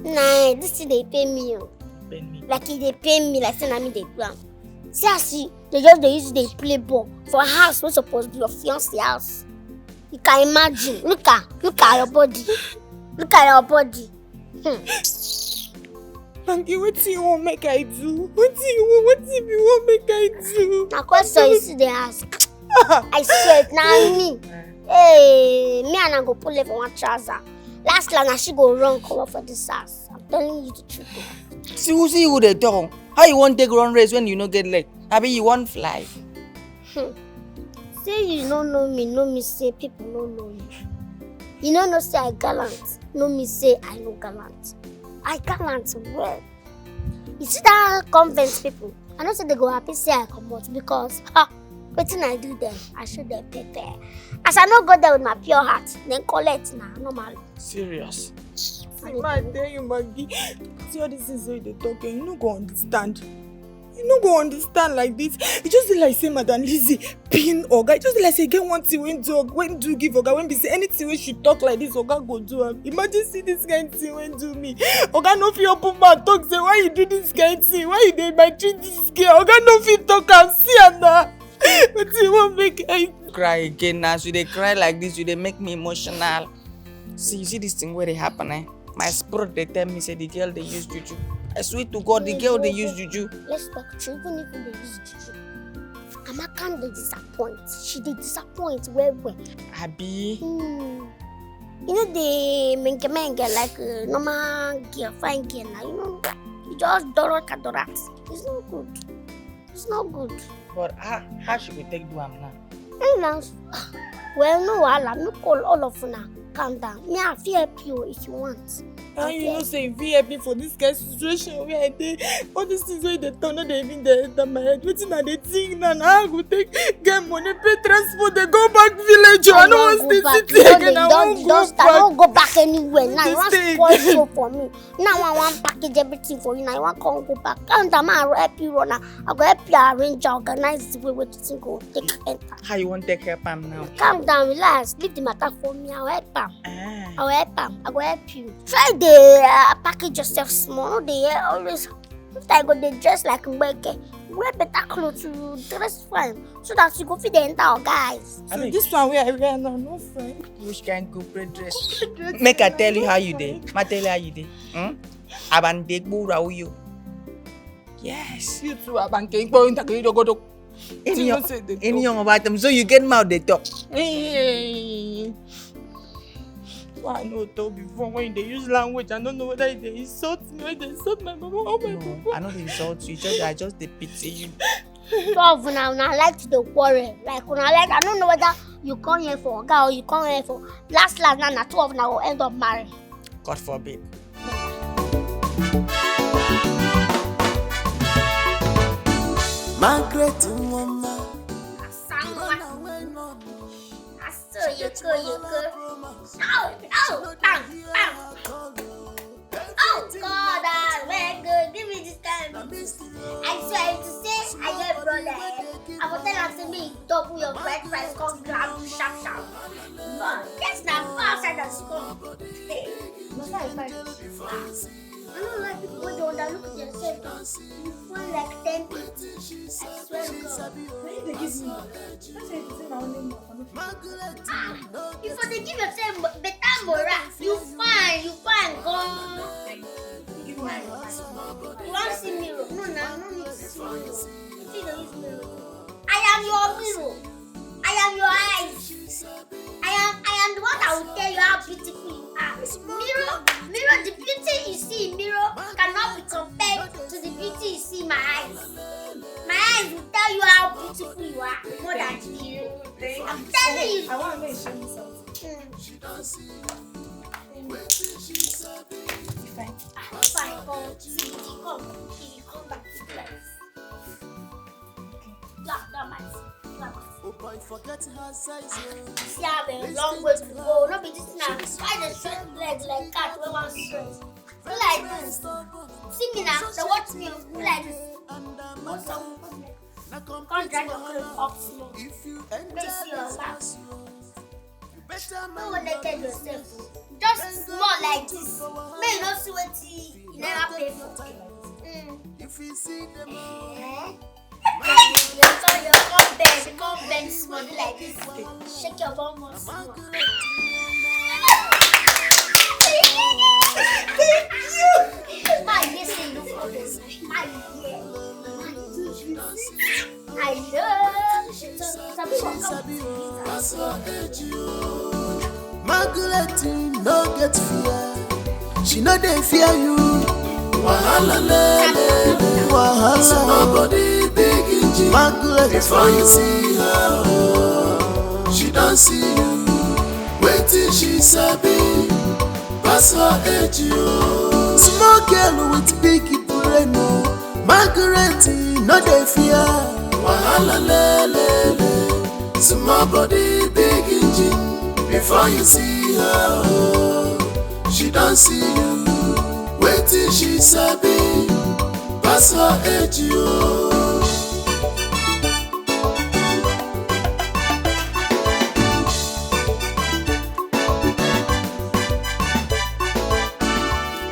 Nah, this thing they pay me. Like if they pay me, like say I mean they do. See, I see, they use they play ball for a house what's supposed to be your fiancé house. You can imagine. Look at your body. Look at your body. Banky, what do you want make I do? What do you want make I do? Now question you see they ask. I swear now me. Hey, me and I go pull it for one trouser. Last now she go run cover for this house. I'm telling you the truth. See who they talk. How you want take run race when you no get leg? Maybe you want fly. Say you don't know me say people don't know you. You don't know say I gallant. No me say I no gallant. I gallant well. You see that convent people, I know say they go happy say I come out because wetin I do them, I show them pepper. As I no go there with my pure heart, then collect now normal. Serious. I tell you, Maggie, see all these things they talking, you no go understand. You no go understand like this. It just like say Madam Lizzie pin Oga. It just like say get one thing when do give Oga when be say anything when she talk like this Oga go do am. Imagine see this kind of thing when do me. Oga no fit open mouth talk say why you do this kind of thing? Why you dey maltreat this girl? Oga no fit talk am see am na. But you won't make I cry again now. So they cry like this, you they make me emotional. See, you see this thing where they happen, eh? My spirit they tell me say the girl they use juju. I swear to God, the girl they use juju. Let's talk true, even if they use juju. Amaka they disappoint. She dey disappoint well. Abi. You know the menge like normal girl, fine girl now. You know, you just dorat. It's not good. It's not good. But how should we take do am now? Well, no, I'll call all of you now. Calm down. Me, I feel help you if you want. And you know, say if you help me for this kind of situation where I did, all these things where they turn on, they even they enter my head. Waiting at the thing now, I go take get money, pay transport, they go back village. I don't want to stay city again. I won't go back. I don't go back anywhere. Now you want to spoil show for me. Now I want package everything for you. Now you want to go back. Calm down, I'll help you run. I'll go help you arrange, organize the way to think go take enter. How you want to take help am now? Calm down, relax. Leave the matter for me. I'll help am. I'll help am. I will help you. Try the package yourself small. No, they always. If I go, they dress like Mbeke. Wear better clothes to dress fine, so that you go fit the entire guys. So this one where I wear now, no fine. Which kind of good dress? Make I tell you how you did. I tell you how you did. Abandegbu Rauyo. Yes. You too, Abankegbu Intakiri. Any young about them, so you get mouth they talk. Well, I know though before when they use language, I don't know whether they insult me or they insult my mama or my papa. I know they insult you, I just they pity you. So when I like to quarrel, like when I don't know whether you come here for a girl or you come here for last now two of them will end up married. God forbid. Margaret Mama. You go. Bang. Oh God, very good. Give me this kind of I swear to say, I get brother. I will tell her to me, double your bread price, come grab you sharp. But let's not go outside the school. Hey, I don't like people when they look at themselves. You feel like 10 people. I swear to God. Why they give me? That's why you say my own name. If they give yourself better moral, you fine, gone. Give me my You want to see mirror? No, no need to see mirror. You see the use mirror. I am your mirror. I am your eyes. I am the one that will tell you how beautiful you are. Mirror, the beauty you see in mirror cannot be compared to the beauty you see in my eyes. My eyes will tell you how beautiful you are more than the mirror. I'm telling you. I want to make show me something. Fine. Fine, come back to class. That might. See, I have a long way to go. Not be this now. Why the straight legs like cat when one straight? Be like this. See me now. So watch me. Be like this. Can't drag your clothes up slow. Make your back. No one let yourself. Just small like this. May not see what you never pay for. If you see them. Come bend small like this. Shake your bum more small. Thank you. My yes, look for this. My yes. I love. Margaret no get fear. She no dey fear you. Wahala lele, wahala. So nobody big engine. Margaret before you see her, she don't see you. Wait till she sabi, pass her age you. Small girl with big brain, Margaret no dey fear. Wahala lele, small body big engine. Before you see her, she don't see you. Wait till she sabi, pass her age you.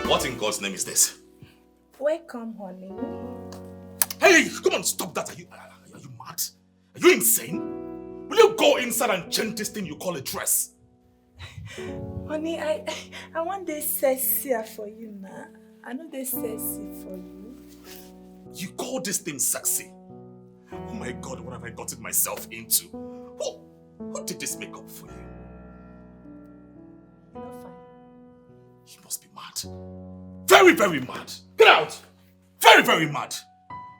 What in God's name is this? Welcome, honey. Hey, come on, stop that. Are you mad? Are you insane? Will you go inside and change this thing you call a dress? Honey, I want this sexy for you now. I know this sexy for you. You call this thing sexy? Oh my God, what have I gotten myself into? Who did this makeup for you? You're not fine. You must be mad. Very, very mad. Get out. Very, very mad.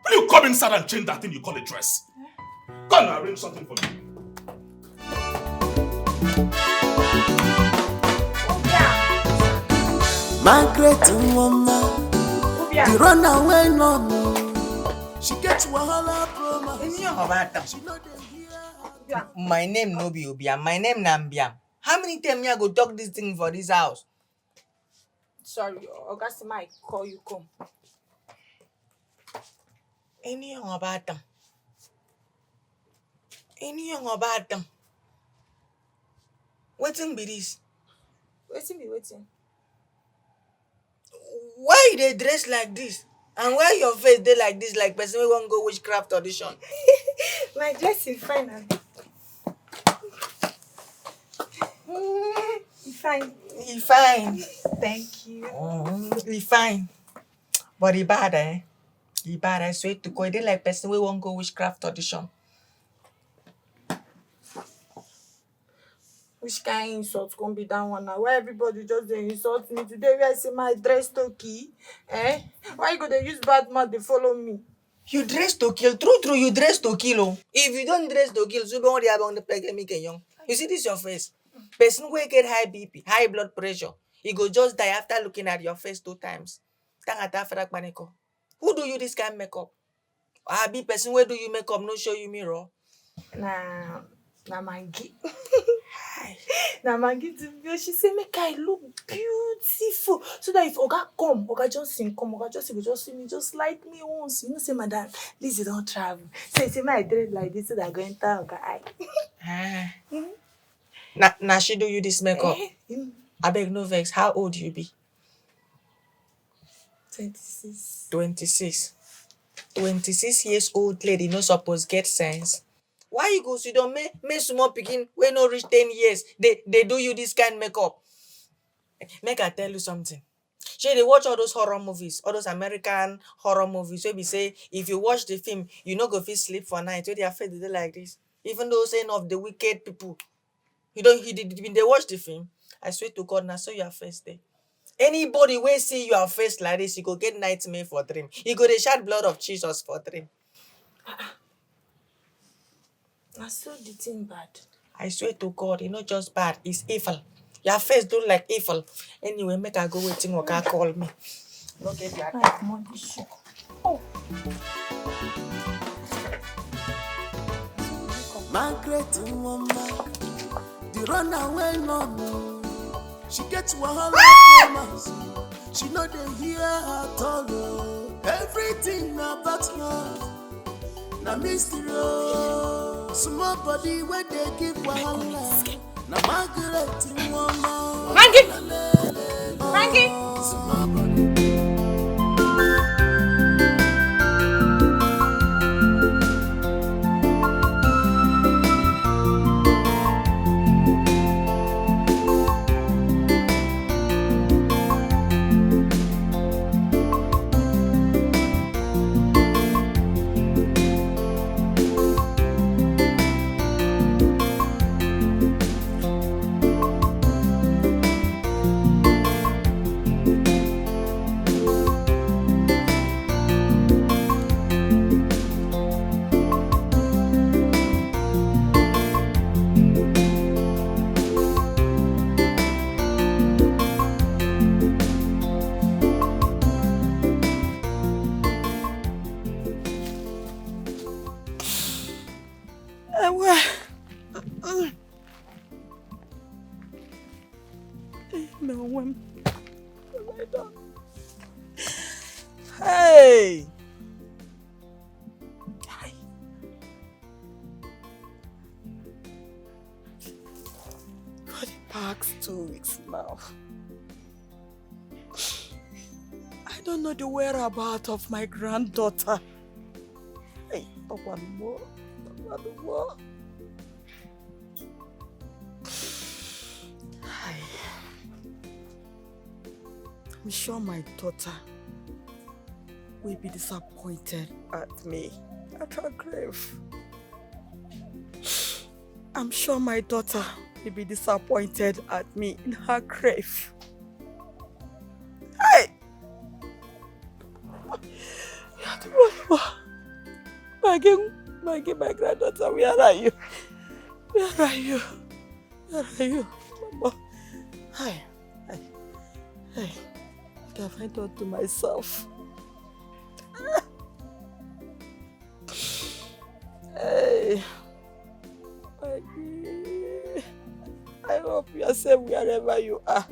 Will you come inside and change that thing you call a dress? Go and arrange something for me. Margaret Mama, the runaway no. She gets wahala promo. My name no be Obiam. My name Nambiam. How many times I go talk this thing for this house? Sorry, August might call you come. Any young about them. Any young about them. Waiting be this. Waiting. Why they dress like this? And why your face they like this, like person we won't go witchcraft audition? My dress is fine. Fine. He fine. Thank you. He fine. But he bad, eh? He bad, I swear to God. They like person we won't go witchcraft audition. Which kind of insult can be that one now? Why everybody just dey insult me today? Where I see my dress to kill? Eh? Why you go dey use bad mouth dey follow me? You dress to kill. True, you dress to kill. Oh. If you don't dress to kill, you don't have on the pandemic young. You see this your face? Person who get high BP, high blood pressure, he go just die after looking at your face 2 times. Who do you this kind of makeup? Abi person where do you makeup no show you mirror? Nah, Maggie. Now Maggie, she say make I look beautiful, so that if Oga come, Oga Johnson come, Oga Johnson will just see me, just like me once. You know, say madam, Lizzie don't travel. Say my dread like this, so that I go enter Oga eye. Now she do you this makeup. I beg no vex. How old you be? 26. 26. 26 years old lady no suppose get sense. Why you go sit down make small pikin wey no reach 10 years they do you this kind makeup? Make I tell you something. Shey dey watch all those horror movies, all those American horror movies wey be say if you watch the film you no go fit sleep for night wey their face dey like this. Even though saying of the wicked people, you been dey watch the film. I swear to God, na so your face dey. Anybody wey see your face like this, you go get nightmare for dream. You go dey shout blood of Jesus for dream. I saw the thing bad. I swear to God, it's not just bad, it's evil. Your face look like evil. Anyway, make I go waiting Oga call me. No get your time. Margaret Mama, the runaway mama. She gets wahala mamas. She know they hear her all. Everything about love, na mystery. Small body where they give wahala. Na Margaret Mama. Frankie! Small body. Hey! For the past 2 weeks now, I don't know the whereabouts of my granddaughter. Hey, talk one more. I'm sure my daughter will be disappointed at me at her grave. I'm sure my daughter will be disappointed at me in her grave. Hey! My granddaughter, where are you? Where are you? Where are you? Mama. Hey. I find out to myself. Hey. I hope you are safe wherever you are.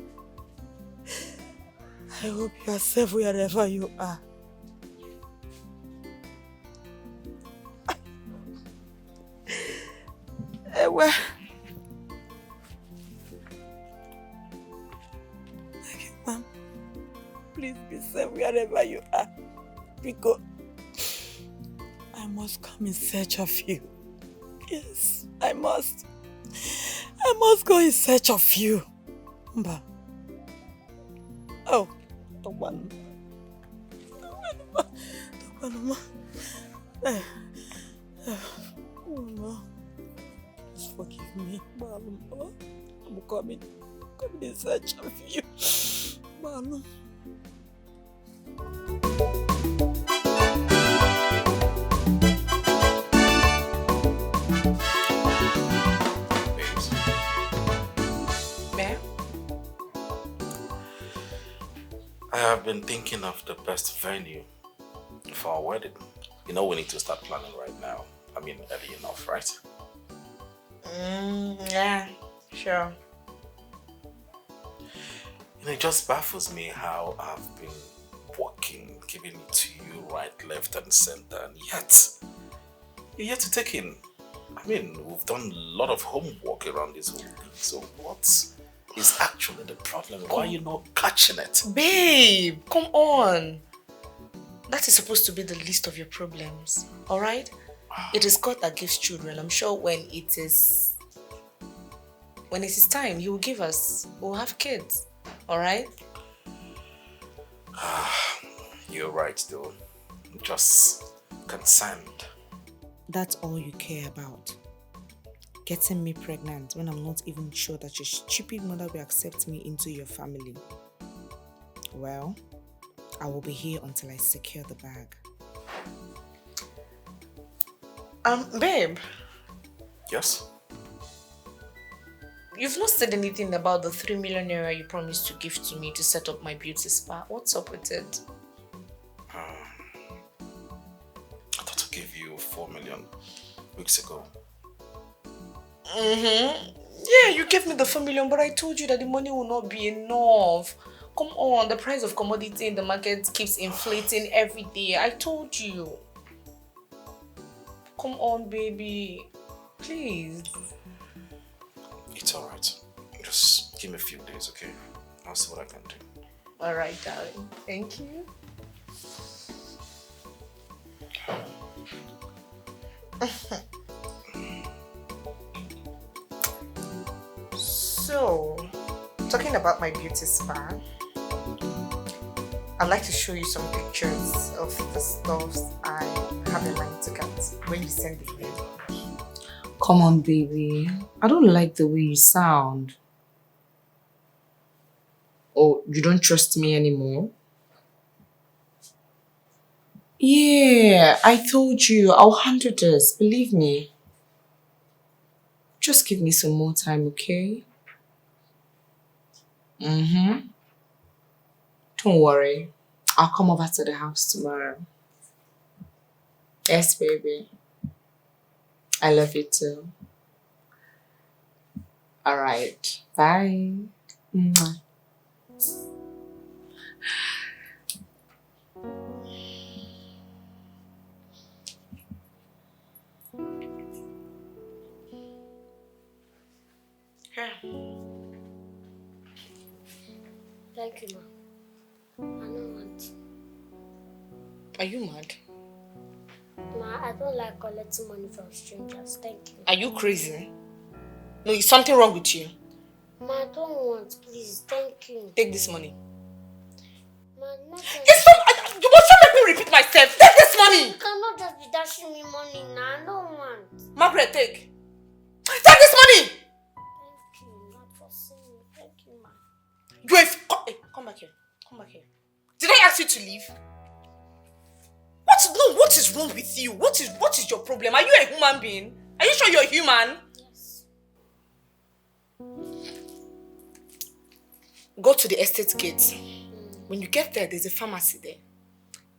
I hope you are safe wherever you are. Well, okay, Mom, please be safe wherever you are, because I must come in search of you. Yes, I must. I must go in search of you. Mba. Oh, the one. Mama. Forgive me, Malum. I'm coming in search of you, Malum. Babes. Ma'am? I have been thinking of the best venue for our wedding. You know, we need to start planning right now. I mean, early enough, right? Yeah, sure. You know, it just baffles me how I've been working, giving it to you right, left, and center, and yet you're yet to take in. I mean, we've done a lot of homework around this whole thing. So what is actually the problem? Why are you not catching it? Babe, come on. That is supposed to be the least of your problems, alright? It is God that gives children. I'm sure when it is time, He will give us. We'll have kids, alright? You're right though. I'm just concerned. That's all you care about. Getting me pregnant when I'm not even sure that your stupid mother will accept me into your family. Well, I will be here until I secure the bag. Babe. Yes? You've not said anything about the 3 million naira you promised to give to me to set up my beauty spa. What's up with it? I thought to give you 4 million weeks ago. Yeah, you gave me the 4 million, but I told you that the money will not be enough. Come on, the price of commodity in the market keeps inflating every day. I told you. Come on, baby. Please. It's alright. Just give me a few days, okay? I'll see what I can do. Alright, darling. Thank you. So, talking about my beauty spa, I'd like to show you some pictures of the stuff I have in mind to get when you send it in. Come on, baby. I don't like the way you sound. Oh, you don't trust me anymore? Yeah, I told you. I'll handle this. Believe me. Just give me some more time, okay? Don't worry. I'll come over to the house tomorrow. Yes, baby. I love you too. Alright. Bye. Mwah. Thank you, Ma. I don't want. Are you mad? Ma, I don't like collecting money from strangers. Thank you. Are you crazy? No, is something wrong with you? Ma, I don't want. Please, thank you. Take this money. Ma, not It's not. You must not let me repeat myself. Take this money. You cannot just be dashing me money now. I don't want. Margaret, take. Take this money. Thank you, not for seeing me. Thank you, Ma. You have come back here. Come back here. Did I ask you to leave? What is wrong with you? What is your problem? Are you a human being? Are you sure you're human? Yes. Go to the estate gate. When you get there, there's a pharmacy there.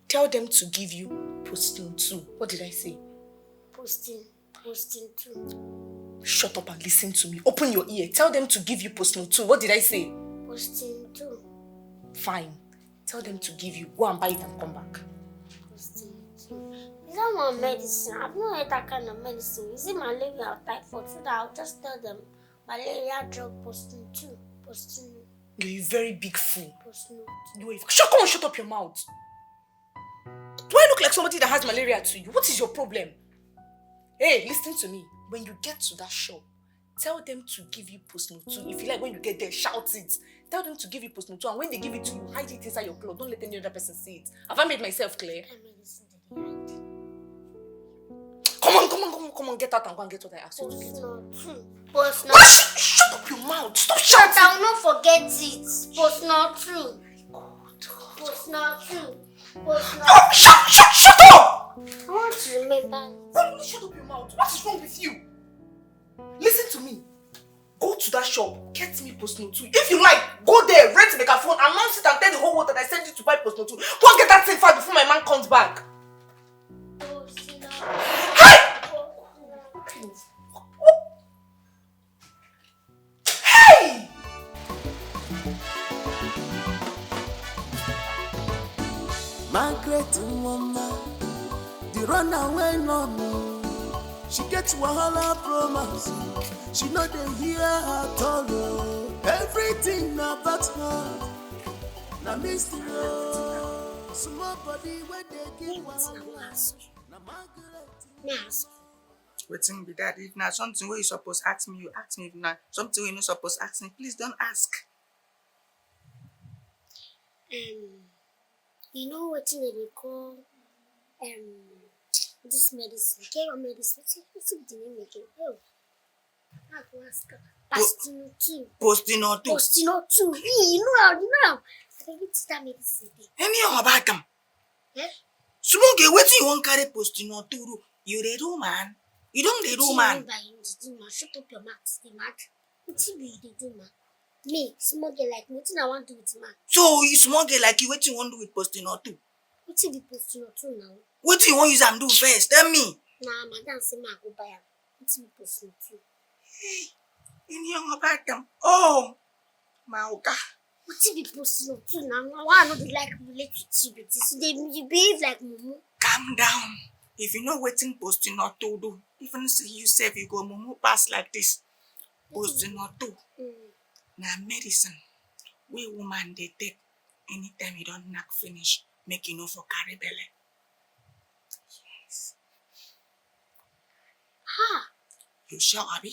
Tell them to give you Postin 2. What did I say? Postin 2. Shut up and listen to me. Open your ear. Tell them to give you Postin 2. What did I say? Postin 2. Fine. Tell them to give you. Go and buy it and come back. Postin 2. Is that one medicine? I've not had that kind of medicine. Is it malaria or typhoid? So that I'll just tell them malaria drug Postin 2. Postin. You're a very big fool. Postin 2. Shut up your mouth. Do I look like somebody that has malaria to you? What is your problem? Hey, listen to me. When you get to that shop, tell them to give you Postin 2. If you like, when you get there, shout it. Tell them to give you Postin 2, and when they give it to you, hide it inside your clothes. Don't let any other person see it. Have I made myself clear? Come on, get out and go and get what I asked you to get. Postin 2. Shut up your mouth. Stop shouting. I will not forget it. Postin 2. Postin 2. Shut up! I want to remember. Don't shut up your mouth. What is wrong with you? Listen to me. Go to that shop, get me Postin 2. If you like, go there, rent the phone, announce it and tell the whole world that I sent you to buy Postin 2. Go and get that thing fast before my man comes back. Hey! Margaret Mama, the runaway mommy. She gets wahala from us. She know they hear her all. Everything about her, na mystery. Small body where they give Waiting be that. If now something where you supposed ask me, you ask me. If now something you not supposed ask me, please don't ask. You know what they call this medicine? Care medicine. What's the name again? Oh, I go ask her. Pastino 2. Postino 2. Pastino 2. You know. I think it's that medicine. Any about them. Eh? Small girl, waiting you won't carry Postino 2. You the do man. You don't the do man. Shut up your mouth, the mad. What you do, man? Me, small girl like me, I want to do with man. So you small girl like you, what you want to do with Postino 2? What you be Postino 2 now? What you want use and do first? Tell me. Nah, madam say I go buy am. What you be Postino 2? Hey, any about them. Oh, my God. What you be Postino 2 now? Why not like relate with you? So you behave like mumu. Calm down. If you know waiting Postino 2 do, even see you say you go mumu pass like this. Postino 2. Now medicine. We woman they take anytime you don't knock finish, make you know for carry belly. Yes. Ha! You shock, Abby?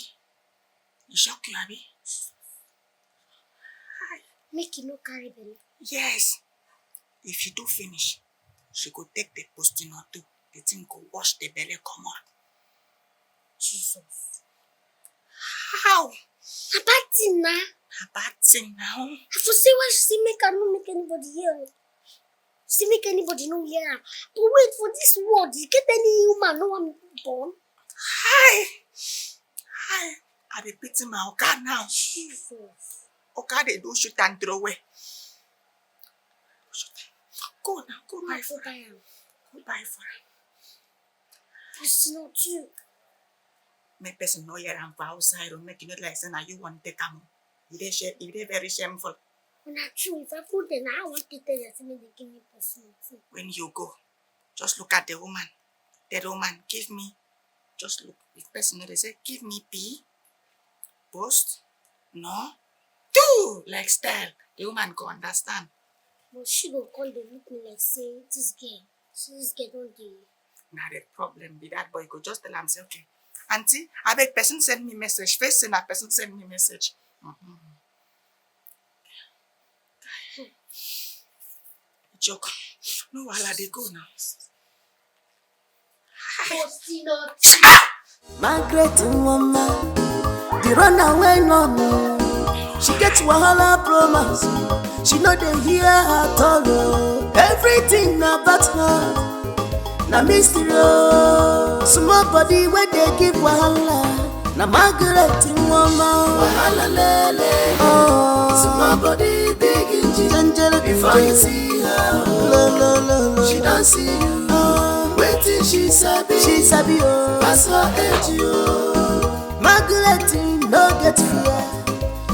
You shock you, Abby? Make you no carry belly. Yes. If you do finish, she go take the Postino 2. The thing go wash the belly come on. Jesus. How? A bad thing now. A bad thing now. I for say why she make her not make anybody hear. She make anybody know hear. But wait for this word. You get any human no one born? Hi. I be beating my Oka now. Jesus. Oka they do shoot and throw away. Go now, go buy for her. Go buy for her. It's not you. Make person know you're on outside or make you not like saying now you want to come. You they very shameful. Not true. If I put them, I want to tell you something they give me personal too. When you go, just look at the woman. The woman, give me. Just look. If person they say, give me P. Post. No. Do like style. The woman go understand. But she go call the look me like say this girl don't do. Now the problem be that boy go just tell him say okay. Auntie, I beg person send me message. First send that person send me message. Joke. No while they go now. Margaret woman, the runaway no more. She gets wahala promise. She know they hear her talk. Everything about her, na mystery. Small body where they give wahala. Na Margaret woman, wahala lele. Small body big ginger before you see her. She don't see you. Waiting she sabi oh. Pass her age oh. Margaret no get fear.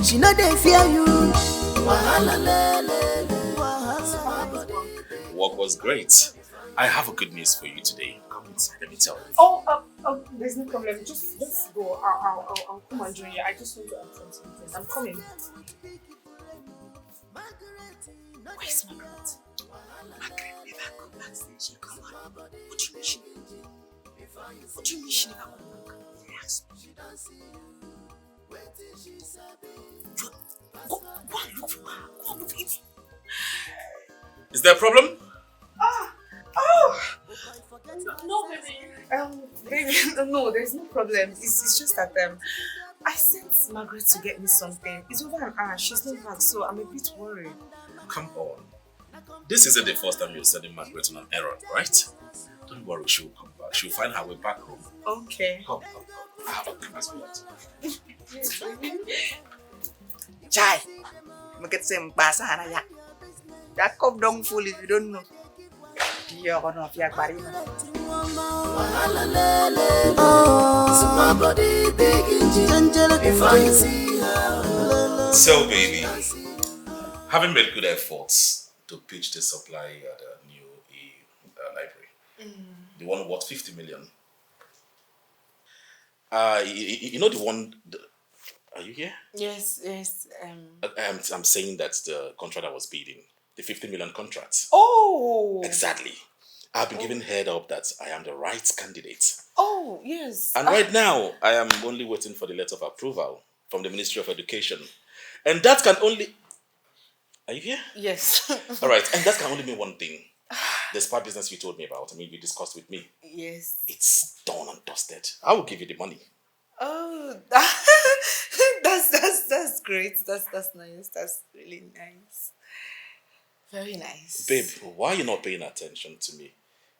She know they fear you. Wahala lele. Work was great. I have a good news for you today. Come inside, let me tell you. Oh, there's no problem. Just go. I'll come and join you. I just want to ask something. I'm coming. Where's Margaret? Margaret never come back since she come on. What do you mean she never come back? Yes. Go and look for her. Go and look for it. Is there a problem? No, baby. No, there's no problem. It's just that I sent Margaret to get me something. It's over an hour. She's not back, so I'm a bit worried. Come on. This isn't the first time you're sending Margaret on an errand, right? Don't worry, she'll come back. She'll find her way back home. Okay. Come. I have a class with Chai. Make it same basa na ya. That cup don't full if you don't know. You're gonna be a barina. Wahala lele. Small body big ginger before you see her. So, baby, having made good efforts to pitch the supply at the new library, the one worth 50 million. You know the one. Are you here? Yes. I'm saying that's the contract I was bidding. The 50 million contract. Oh. Exactly. I've been given head up that I am the right candidate. Oh, yes. And right now, I am only waiting for the letter of approval from the Ministry of Education. And that can only... Are you here? Yes. All right, and that can only mean one thing. The spa business you told me about, you discussed with me. Yes. It's done and dusted. I will give you the money. Oh, that's great. That's nice. That's really nice. Very nice. Babe, why are you not paying attention to me?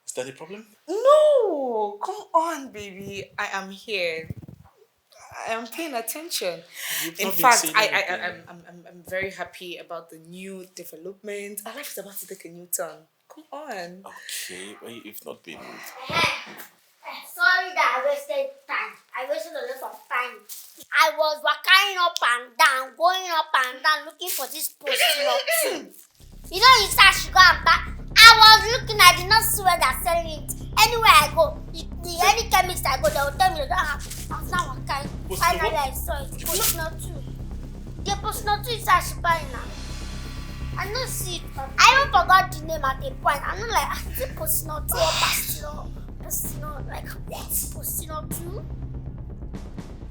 Is that a problem? No, come on, baby. I am here. I am paying attention. In fact, I'm very happy about the new development. Our life is about to take a new turn. Come on. Okay, well, if not, baby. Sorry that I wasted time. I wasted a lot of time. I was walking up and down, going up and down, looking for this post. You know, you start to go and back. I was looking, I did not see where they're selling it. Anywhere I go, any chemist I go, they will tell me they don't have. I was not walking. Finally, I saw it. Post not two. The post not two is actually buying now. I don't see it. I even forgot the name at a point. I'm not like, is it post not two or pastino? Pastino, like, what? Post not two?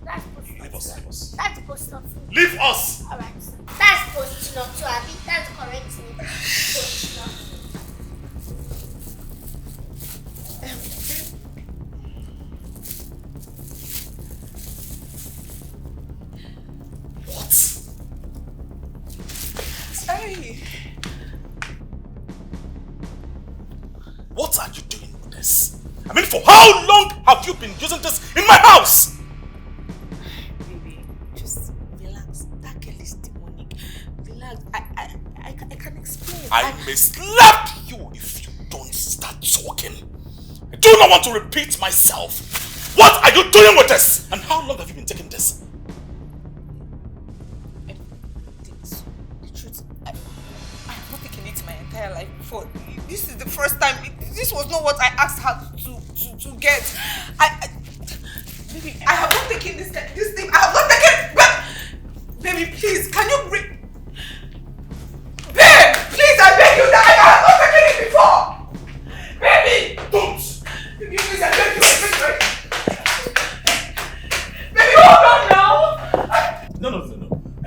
That's post not two. Leave us. That's post not two. Leave us! Alright. That's post not two. I think that's the correct name. Post not two. What? Hey. What are you doing with this? I mean, for how long have you been using this in my house? Baby, just relax. That girl is demonic. Relax. I can explain. I may slap you if you don't start talking. I do not want to repeat myself. What are you doing with this? And how long have you been taking this? The truth, I have not taken it my entire life before. This is the first time. This was not what I asked her to get. Baby, I have not taken this thing. I have not taken. But, baby, please, can you bring? Babe, please, I beg you that I have not taken it before. Baby, Don't! baby, please, I beg you. Baby, hold on now. No.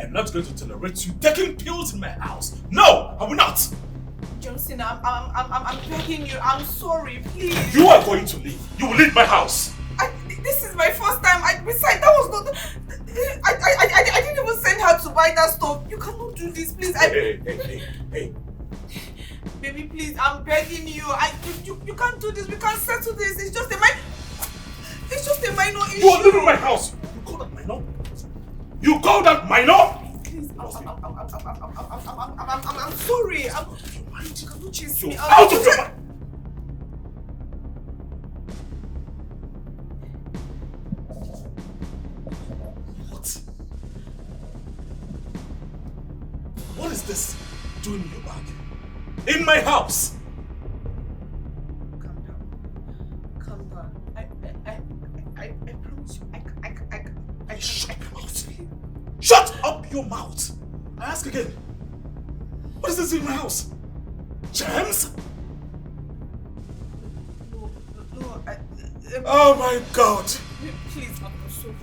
I'm not going to tolerate you taking pills in my house. No, I will not. Johnson, I'm begging you. I'm sorry, please. You are going to leave. You will leave my house. This is my first time. Besides, that was not. I didn't even send her to buy that stuff. You cannot do this, please. Hey. Baby, please, I'm begging you. You can't do this. We can't settle this. It's just a minor issue. You are leaving my house. You call that minor? You call that minor? Please, I'm sorry. You cannot chase me. Out of your mind. What is this doing in your bag? In my house! Calm down. I promise you, I Shut your mouth. Shut up your mouth! I ask again. What is this in my house? Gems? No, Oh my God! please, I'm sorry.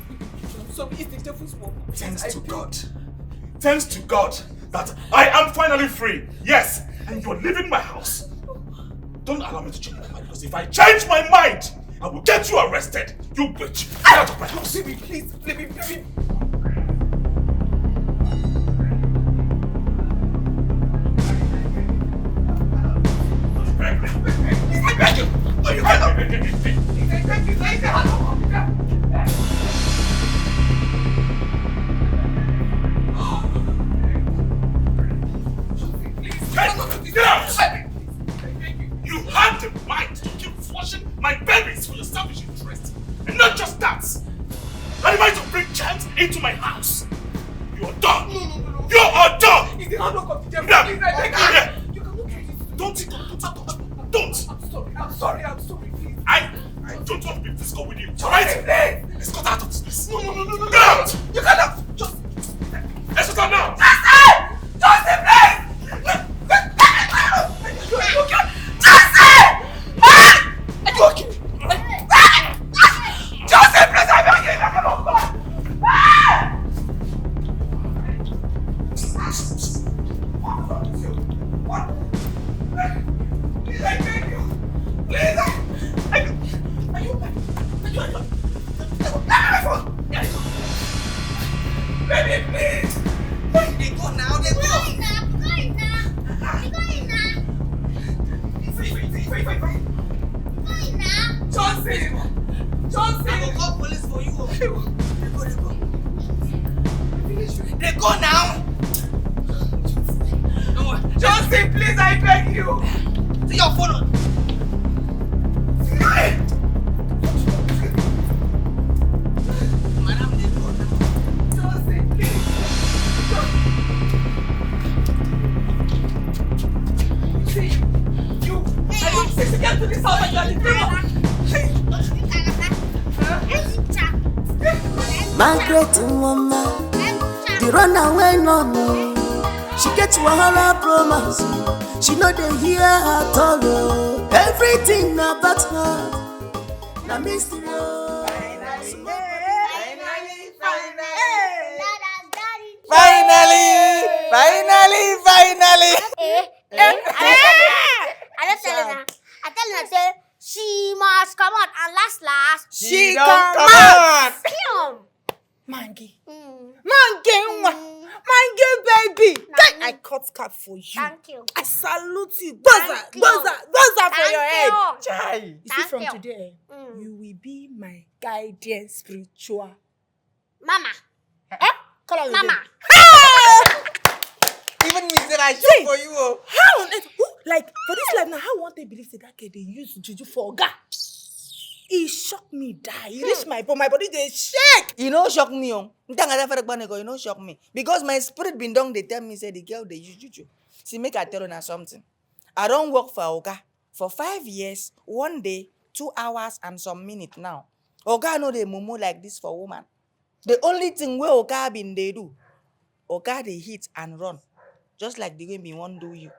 I'm sorry. It's the devil's work. Thanks to God that I am finally free. Yes, and you're leaving my house. Don't allow me to change my mind, because if I change my mind, I will get you arrested. You bitch! Get out of my house! Baby, please, baby. I beg you! Oh, you cannot! Get out! You had the mind to keep flushing my babies for your selfish interest. And not just that. And mind to bring James into my house. You are done. No. You are done. It's the handle of the devil. Yeah. Please, I beg you. Yeah. You cannot do this. Don't. I'm sorry, please. I don't want to be physical with you. Alright? Let's get out of this place. No. Get out. You cannot. Just. Let's get out now. Justin, please. Baby, please. They go now. They go. Johnson! I will call police for you. They go now. No, Johnson, please, I beg you. See your phone. Madam, they go now. Johnson, please. See, you. I don't say to get to this house and you are the devil. Margaret woman, the runaway no me. She gets wahala promise. She know they hear her all. Everything about her, na mystery. Finally. I tell you, say she must come out, and last She don't come out. Mangi. Mangi, baby. I cut cap for you. Thank you. I salute you. Boza for your head. Chai. You see, from today, you will be my guardian spiritual. Mama. Call her Mama. Even me said I show for you. How on earth? Like, for this life now, how won't they believe that girl they use juju for Oga? He shocked me, die. He reached my body, they shake. You know, shock me, you know, shock me. Because my spirit been down, they tell me, say, the girl, they use juju. See, make I tell you now something. I don't work for Oga for 5 years, 1 day, 2 hours, and some minutes now. Oga know they mumu like this for woman. The only thing where Oga been they do, Oga they hit and run. Just like the way me won't do you.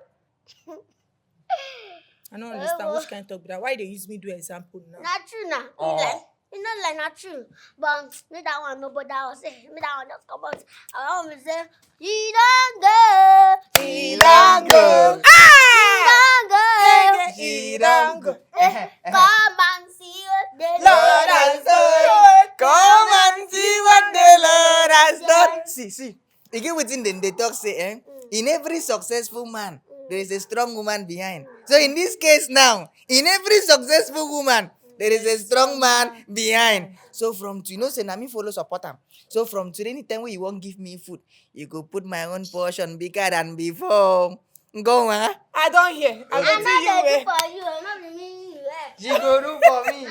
I don't understand which kind of talk, but why they use me do example now? Not true now. You know, like not true. But me that one, nobody else say. Me that one just come out. I want to say, he don't go. He don't go. Come and see what the Lord has done. Come and see what the Lord has done. See. Again within them, they talk say, in every successful man, there is a strong woman behind. So in this case now, in every successful woman, there is a strong man behind. So from you know, say na me follow support am. So from today, anytime when you won't give me food, you go put my own portion bigger than before. Go, huh? I don't hear. I'm not ready for you. I'm not mean you. She go do for me.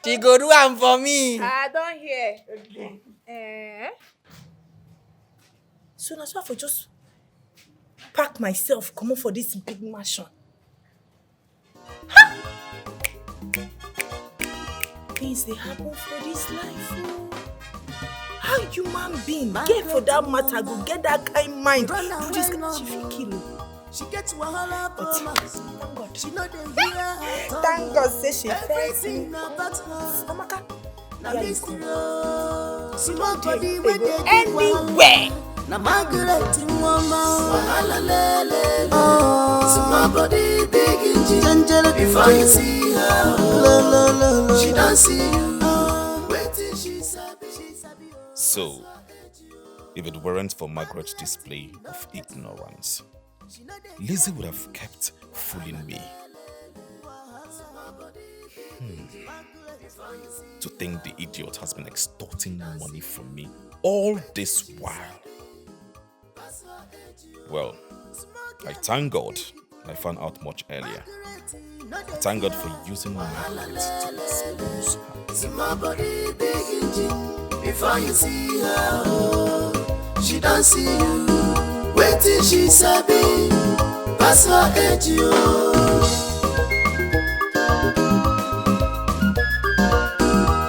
She go do am for me. I don't hear. Okay. So that's why I just pack myself, come on for this big mansion. Things they happen for this life. Oh. How human being get for that matter go get that kind mind? Do this she fit kill. She gets wahala promise. Thank God. She know they hear her. Thank God say she first. Everything about her. Amaka. Na Yeah, you mystery. go. Small body They where go they give anywhere. na Margaret mama. Wahala lele. Small body big inji. Before you see her, she don't see you. Waiting she sabi. So, if it weren't for Margaret's display of ignorance, Lizzie would have kept fooling me. To think the idiot has been extorting money from me all this while. Well, I thank God I found out much earlier. I thank God for using Margaret to expose her. Small body big engine. Before you see her, she don't see you. Waiting she sabi. Pass her edge you.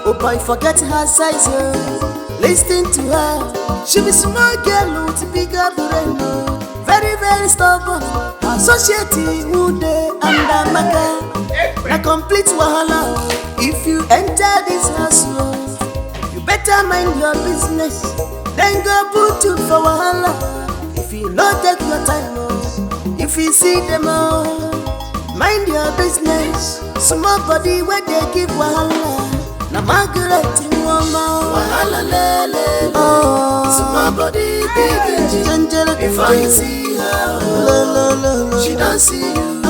Oh boy, forget her size, listen to her. She be small girl with bigger brain, very very stubborn. Associate who dey under maka, na complete wahala. If you enter this house, you better mind your business. Then go put you for wahala. If you not take your time, if you see them all, mind your business. Small body where they give wahala. Na Margaret mama. Wahala lele. Small Small body, big engine. Before you see her, she don't see you.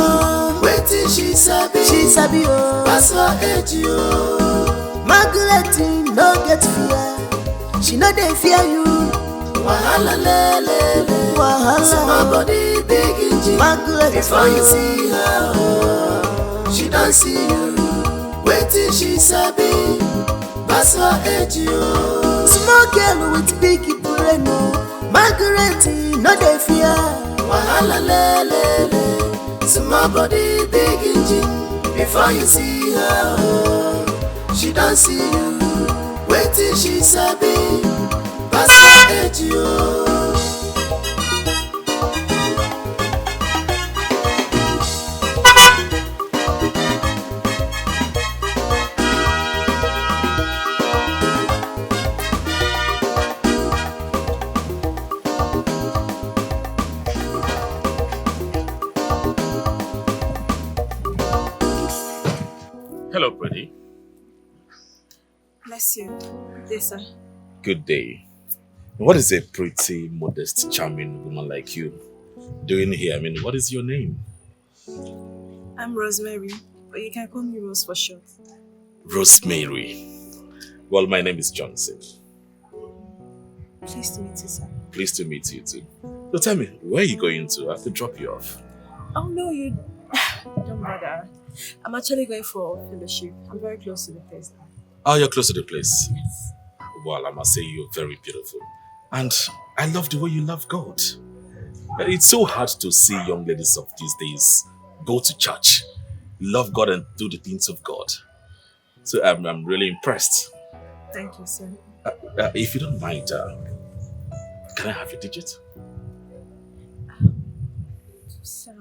Wait till she sabi, oh. Pass her age, yo. Margaret, no get fear. She no dey fear you. Wahala lele, wahala. Small body, big engine. Margaret, before you see her, she don't see you. Wait till she sabi, pass her age, yo. Small girl with big brain, Margaret, no dey fear. Wahala lele, small body, big engine. Before you see her, she don't see you. Wait till she sabi, pass her age, yo. Hello, pretty. Bless you. Yes, sir. Good day. What is a pretty, modest, charming woman like you doing here? I mean, what is your name? I'm Rosemary, but you can call me Rose for short. Rosemary. Well, my name is Johnson. Pleased to meet you, sir. Pleased to meet you too. So tell me, where are you going to? I have to drop you off. Oh, no, you... Don't bother. I'm actually going for a fellowship. I'm very close to the place now. Oh, you're close to the place? Yes. Well, I must say you're very beautiful. And I love the way you love God. It's so hard to see young ladies of these days go to church, love God and do the things of God. So I'm really impressed. Thank you, sir. If you don't mind, can I have your digit? Sir.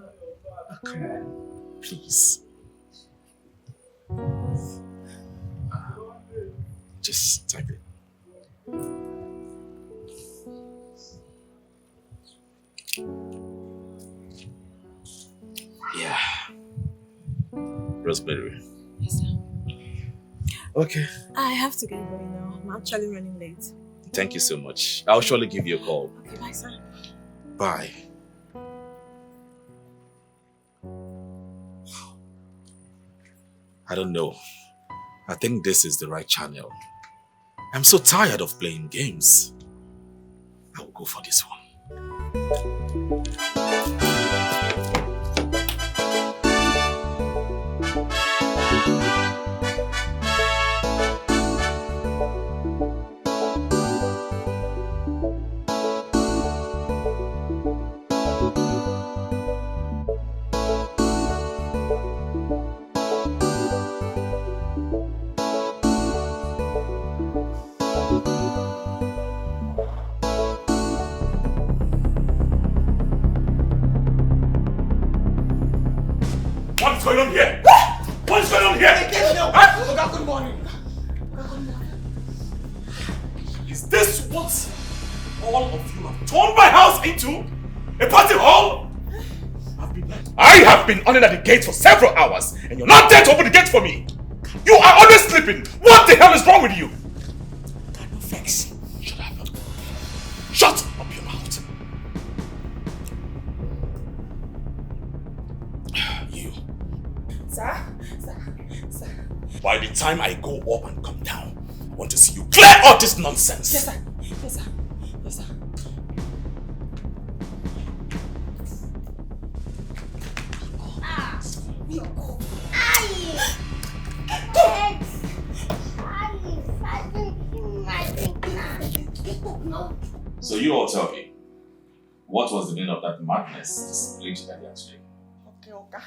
Come on, please. Just type it. Yeah. Rosemary. Yes, sir. Okay. I have to get going now. I'm actually running late. Thank you so much. I'll surely give you a call. Okay, bye, sir. Bye. I don't know. I think this is the right channel. I'm so tired of playing games. I will go for this one. What's going on here? What's going on here? Good morning. Is this what all of you have turned my house into? A party hall? I have been under the gate for several hours and you're not there to open the gate for me. You are always sleeping. What the hell is wrong with you? God, no vex. Shut up. Shut up your mouth. You. Sir? By the time I go up and come down, I want to see you clear all this nonsense. Yes, sir. Yes, sir. Yes, sir. So you all tell me, what was the meaning of that madness displayed earlier today? Okay.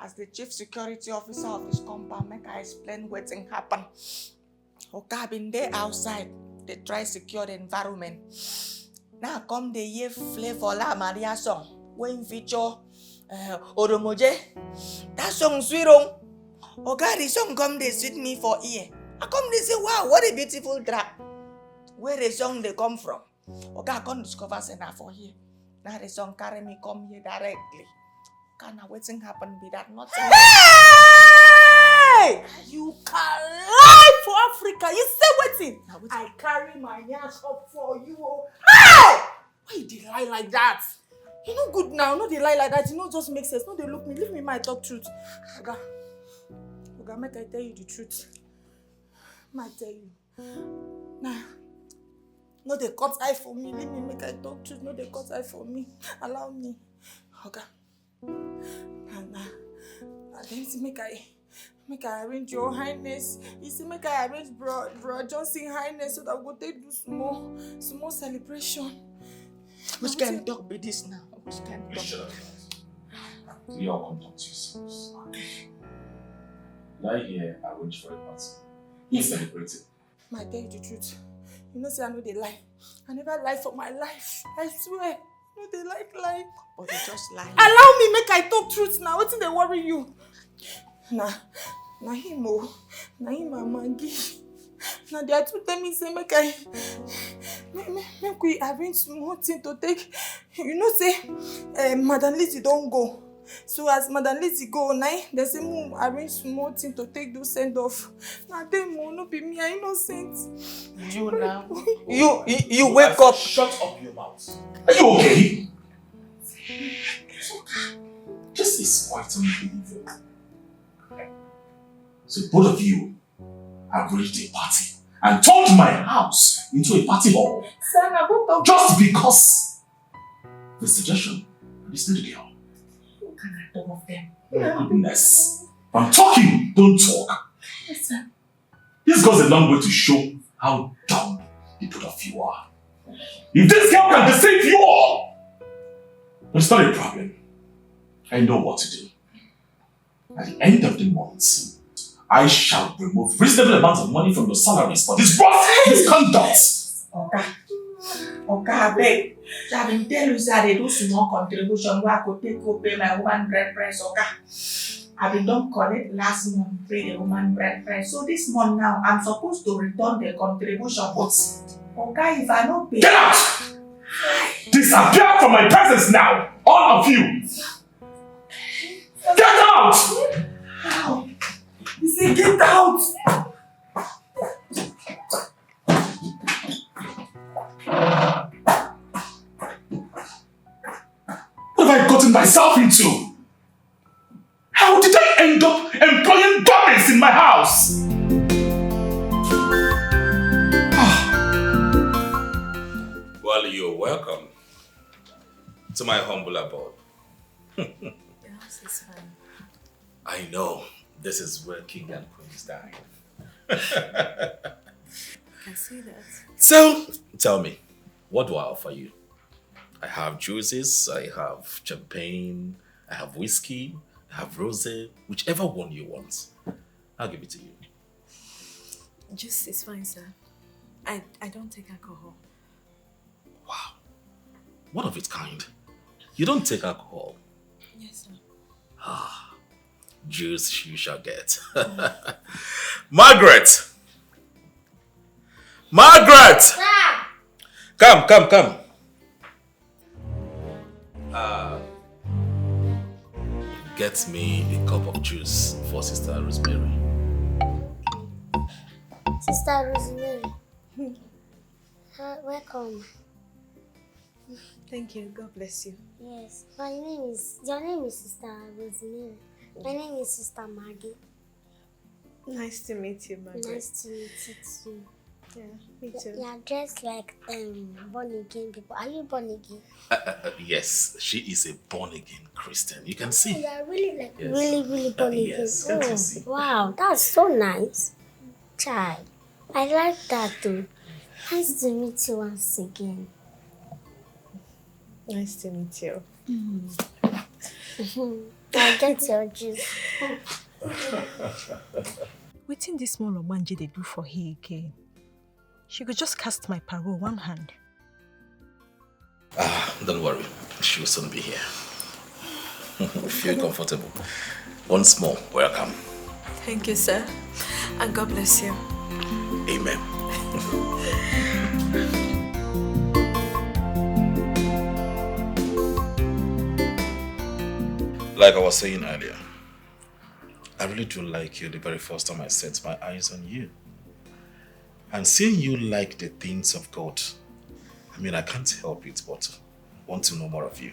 As the chief security officer of this compound, make I explain what's happen. Okay, been there outside. They try secure the environment. Now come the year flavor la Maria song. When feature Oromoje. That song sweet on. Okay, the song come they sweet me for ear. I come they say, wow, what a beautiful track. Where the song they come from. Okay, I can't discover Sena for here. Now the song carry me come here directly. Can waiting happen be that nothing? Hey! You can lie for Africa. You say wetin? I carry my nyash up for you. Hey! Why you dey lie like that? You no good now. No dey lie like that. You no just make sense. No dey look me. Leave me my talk truth. Oga, make I tell you the truth. I tell you. Nah. No dey cut eye for me. Leave me make I talk truth. No dey cut eye for me. Allow me. Oga. Nah. Then see make I arrange your highness. You see make I arrange bro Johnson highness so that we go take do small celebration. Which kind of talk be this now? Which kind of talk? Shut up. We all come talk to yourselves. Lie here, arrange for a party. He celebrated. I tell you the truth. You know, say I know they lie. I never lie for my life. I swear. No, they lie. But they just lie. Allow me, make I talk truth now. What's they worry you? Nah, him and Maggie. Now they are to tell me say make we arrange small thing to take. You know, say Madam Lizzie don't go. So as Madam Lizzie go now, they say move arrange small thing to take do send off. Now them no be me, I innocent. You now. You wake up. Shut up your mouth. Are you okay? This is quite unbelievable. So both of you have arranged a party and turned my house into a party hall. Just because the suggestion of this little girl. What can I do of them? Goodness. I'm talking, don't talk. Yes, sir. This goes a long way to show how dumb the both of you are. If this girl can deceive you all, it's not a problem. I know what to do. At the end of the month, I shall remove reasonable amounts of money from your salaries for this rough misconduct. Okay, I beg. I've been telling you that they do small contribution where I could take to pay my woman bread price. Okay. I've been done collect last month pay the woman bread price. So this month now, I'm supposed to return the contribution. But okay, if I don't pay. Get out! Disappear from my presence now! All of you! Get out! How? You say get out! What have I gotten myself into? How did I end up employing dummies in my house? Well, you're welcome to my humble abode. The house is fine. I know this is where king and queens dine. I can see that. So, tell me, what do I offer you? I have juices, I have champagne, I have whiskey, I have rosé, whichever one you want. I'll give it to you. Juice is fine, sir. I don't take alcohol. Wow. One of its kind. You don't take alcohol. Yes, sir. Juice you shall get. Margaret! Margaret! Come. Get me a cup of juice for Sister Rosemary. Sister Rosemary. Welcome. Thank you. God bless you. Yes. Your name is Sister Rosemary. My name is Sister Maggie. Nice to meet you, Margaret. Nice to meet you too. Yeah, me too. You are dressed like born again people. Are you born again? Yes, she is a born again Christian. You can see. You are really like Yes. really born again. Yes, can't you see? Wow, that's so nice. Child, I like that too. Nice to meet you once again. Nice to meet you. I'll get your juice. Wetin this small Ogbanje they do for her again? She could just cast my parole one hand. Don't worry. She will soon be here. Feel comfortable. Once more, welcome. Thank you, sir. And God bless you. Amen. Like I was saying earlier, arrange really do like you the very first time I set my eyes on you. And seeing you like the things of God, I mean, I can't help it but want to know more of you.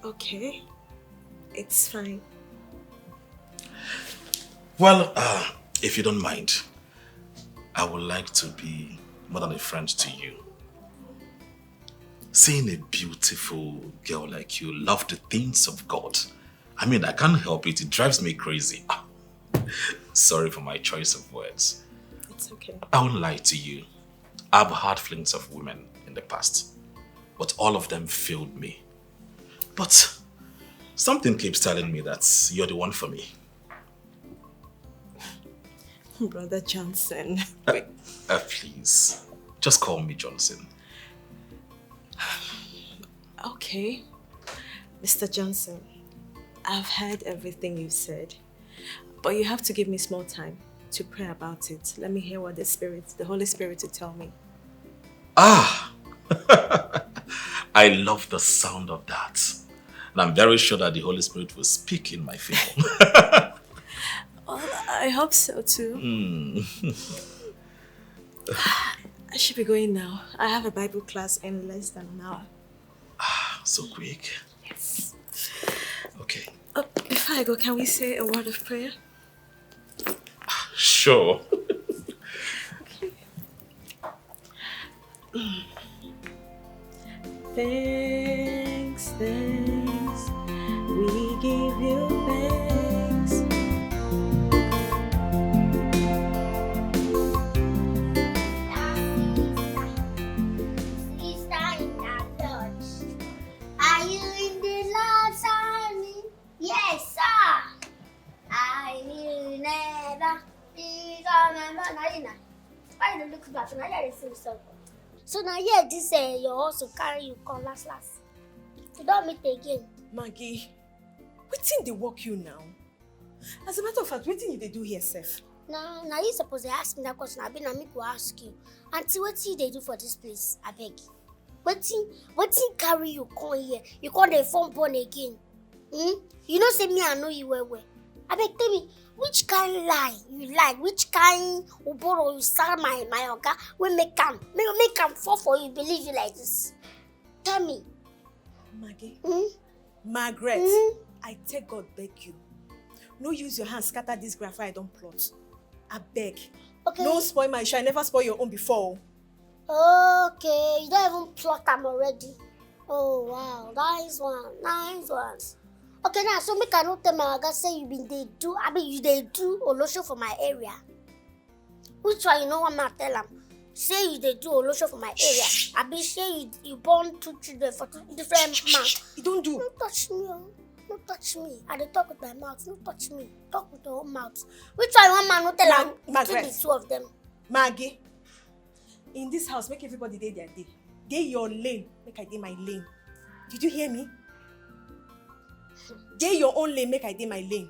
Okay. It's fine. Well, if you don't mind, I would like to be more than a friend to you. Seeing a beautiful girl like you love the things of God, I mean, I can't help it. It drives me crazy. Sorry for my choice of words. It's okay. I won't lie to you. I've had flings of women in the past, but all of them failed me. But something keeps telling me that you're the one for me. Brother Johnson. Please, just call me Johnson. Okay. Mr. Johnson, I've heard everything you've said, but you have to give me small time to pray about it. Let me hear what the Holy Spirit will tell me. Ah! I love the sound of that. And I'm very sure that the Holy Spirit will speak in my favor. I hope so too. I should be going now. I have a Bible class in less than an hour. So quick. Yes. Okay. Before I go, can we say a word of prayer? Sure. Okay. Thanks, we give you thanks. Sister in the church. Are you in the Lord's army? Yes, sir. I will never be Naija. Why you look back? Naija is sing song. So now here this your also carry you come last. You don't meet again. Maggie, wetin dey work you now? As a matter of fact, wetin you dey do here, sef? Now you suppose to ask me that question. I been me go ask you. Auntie, what they do for this place? I beg. Wetin carry you come here? You call the phone born again. You know say me I know you well. I beg, tell me which kind lie you like, which kind uboro you start my oga we make am fall for you believe you like this. Tell me. Maggie. Margaret, I take God beg you. No use your hands scatter this graph I don't plot. I beg. Okay. No spoil my issue. I never spoil your own before. Okay, you don't even plot them already. Oh wow, nice one. Okay, now so make I not tell my oga say you they do olosho for my area. Which one you know what I tell them? Say you they do olosho for my area. I be say you born 2 children for 2 different men. You don't do. Don't touch me, Don't touch me. I dey talk with my mouth. Don't touch me. Talk with your own mouth. Which one one man not tell them between the 2 of them? Maggie, in this house, make everybody day their day. Day your lane, make I day my lane. Did you hear me? Day your own lane, make I day my lane.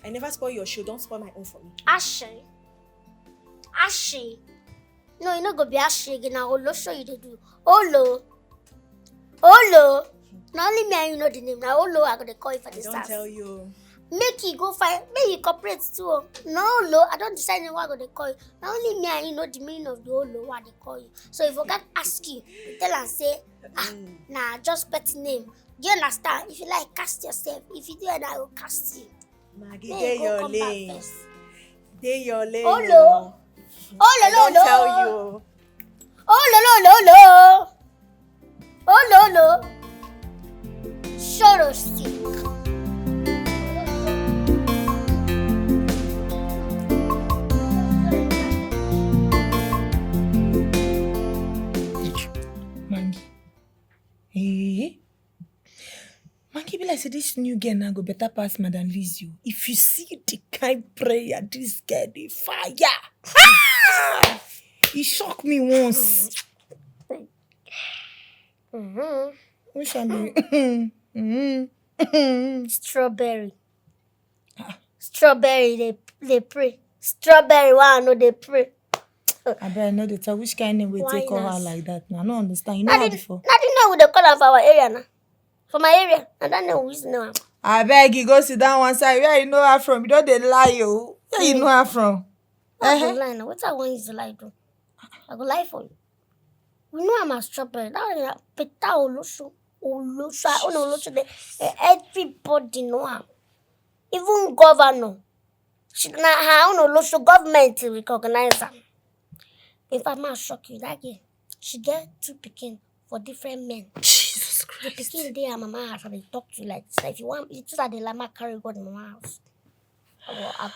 I never spoil your show, don't spoil my own for me. Ashe. No, you no go be Ashe again. I will show you they do. Olo. Not only me and you know the name. Now Olo, I gonna call you for this I house. don't tell you. Make you go find. Make you cooperate too. No Olo, I don't decide what I'm gonna call you. Not only me and you know the meaning of the Olo, what they call you. So if I can ask you, tell and say, nah, just pet name. Do you understand? If you like, cast yourself. If you do, then I will cast you. Maggie, day your lane. Day your lane. Olo. I don't tell you. Olo. Shoro stick. Mangi be like say this new girl now go better pass Madam Liz you. If you see the kind prayer this girl dey fire. He shocked me once. Which one be? Strawberry. Strawberry, they pray. Strawberry, one no they pray. I bet I know they tell which kind name we take call her like that. Now I don't understand. You know her before. Nothing know we they call her for our area now. For my area, I don't know who's know. I beg you, go sit down one side. Where you know her from? You don't dey lie, yo. Where you know her from? I go lie now. What I want is to lie do. I go lie for you. We know I'm a strawberry. That is Peter Olosho. Everybody know her. Even governor. She na her own Olosho government recognize her. In fact, I shock you that girl. She get 2 pikin for different men. Jesus Christ. The pikin dey her mama house and they talk to you like this. If you want, you just the lama carry go to mama house. I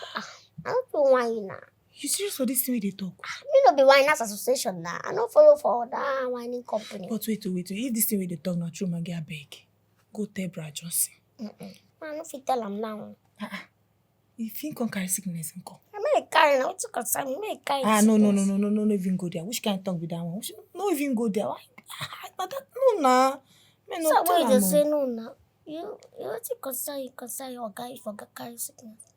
don't feel whining now. You serious for this thing they talk? Me no be whiners association now. I don't follow for that whining company. But wait. If this thing they talk not true, man, get beg. Go tell Bra Johnson. I no fit tell him now. If you can carry sickness and come. I may carry now. What's concern me? May carry. No, even go there. Which can't talk with that one? No, even go there. Why? No. So why you say no now? You what's concern your guy if you carry sickness?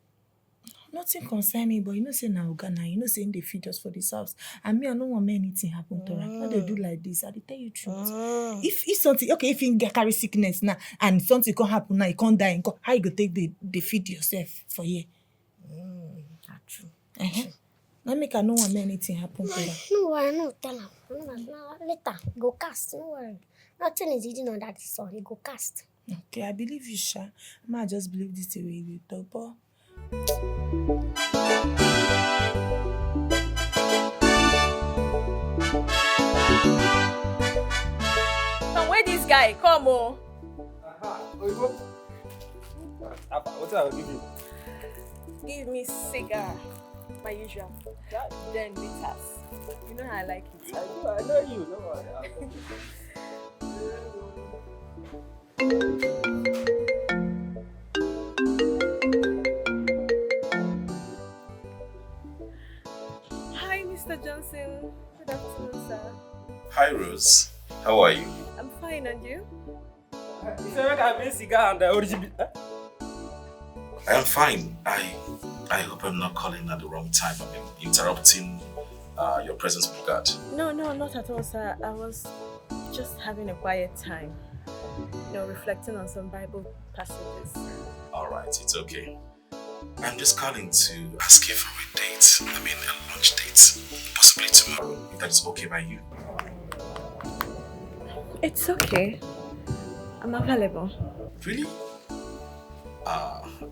Nothing concern me, but you know say na Ghana, you know say they feed us for this house. And me, I don't want me anything happen to her. How they do like this? I dey tell you truth. If something if you get carry sickness now and something can happen now, you can't die. How you go take the feed yourself for here? That's true. Now make I don't want me anything happen to her. No worry, no tell him. Later, go cast. No worry. Nothing is hidden on that story. Go cast. Okay, I believe you, Sha. I just believe this the way you talk, but. Come, where this guy? Come on. What I will give you? Give me cigar, my usual. Then bitters. You know how I like it. I know you. No worry. Hi, Mr. Johnson. Good afternoon, sir. Hi, Rose. How are you? I'm fine, and you? You say I have a cigar and the original. I am fine. I hope I'm not calling at the wrong time. I mean, interrupting your presence with God. No, not at all, sir. I was just having a quiet time. Reflecting on some Bible passages. All right, it's okay. I'm just calling to ask you for a date. I mean, a lunch date. Possibly tomorrow, if that's okay by you. It's okay. I'm available. Really?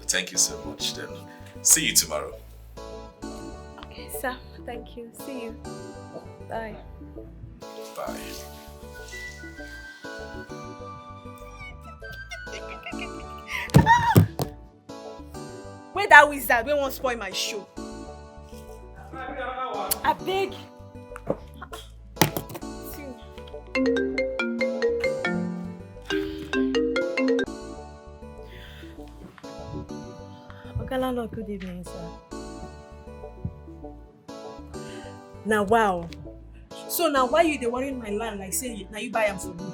Thank you so much then. See you tomorrow. Okay, sir. Thank you. See you. Bye. Bye. Where that wizard? We won't spoil my show. I beg. Ogalalo, good evening, sir. Now, wow. So now why you dey worry my land like say now you buy am for me?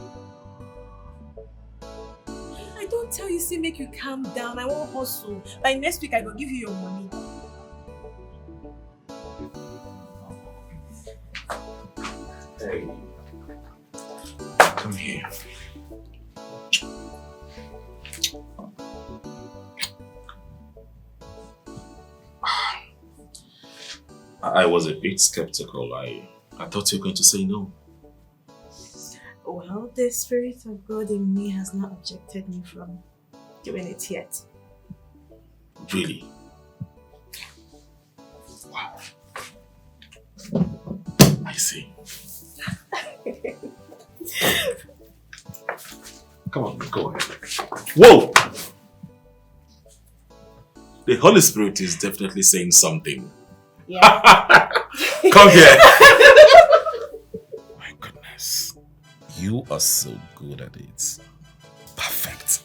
I don't tell you, say make you calm down. I won't hustle. By next week, I go give you your money. Hey. Come here. I was a bit skeptical. I thought you were going to say no. Well, the Spirit of God in me has not objected me from doing it yet. Really? Wow. I see. Come on, go ahead. Whoa! The Holy Spirit is definitely saying something. Yeah. Come here. My goodness. You are so good at it. Perfect.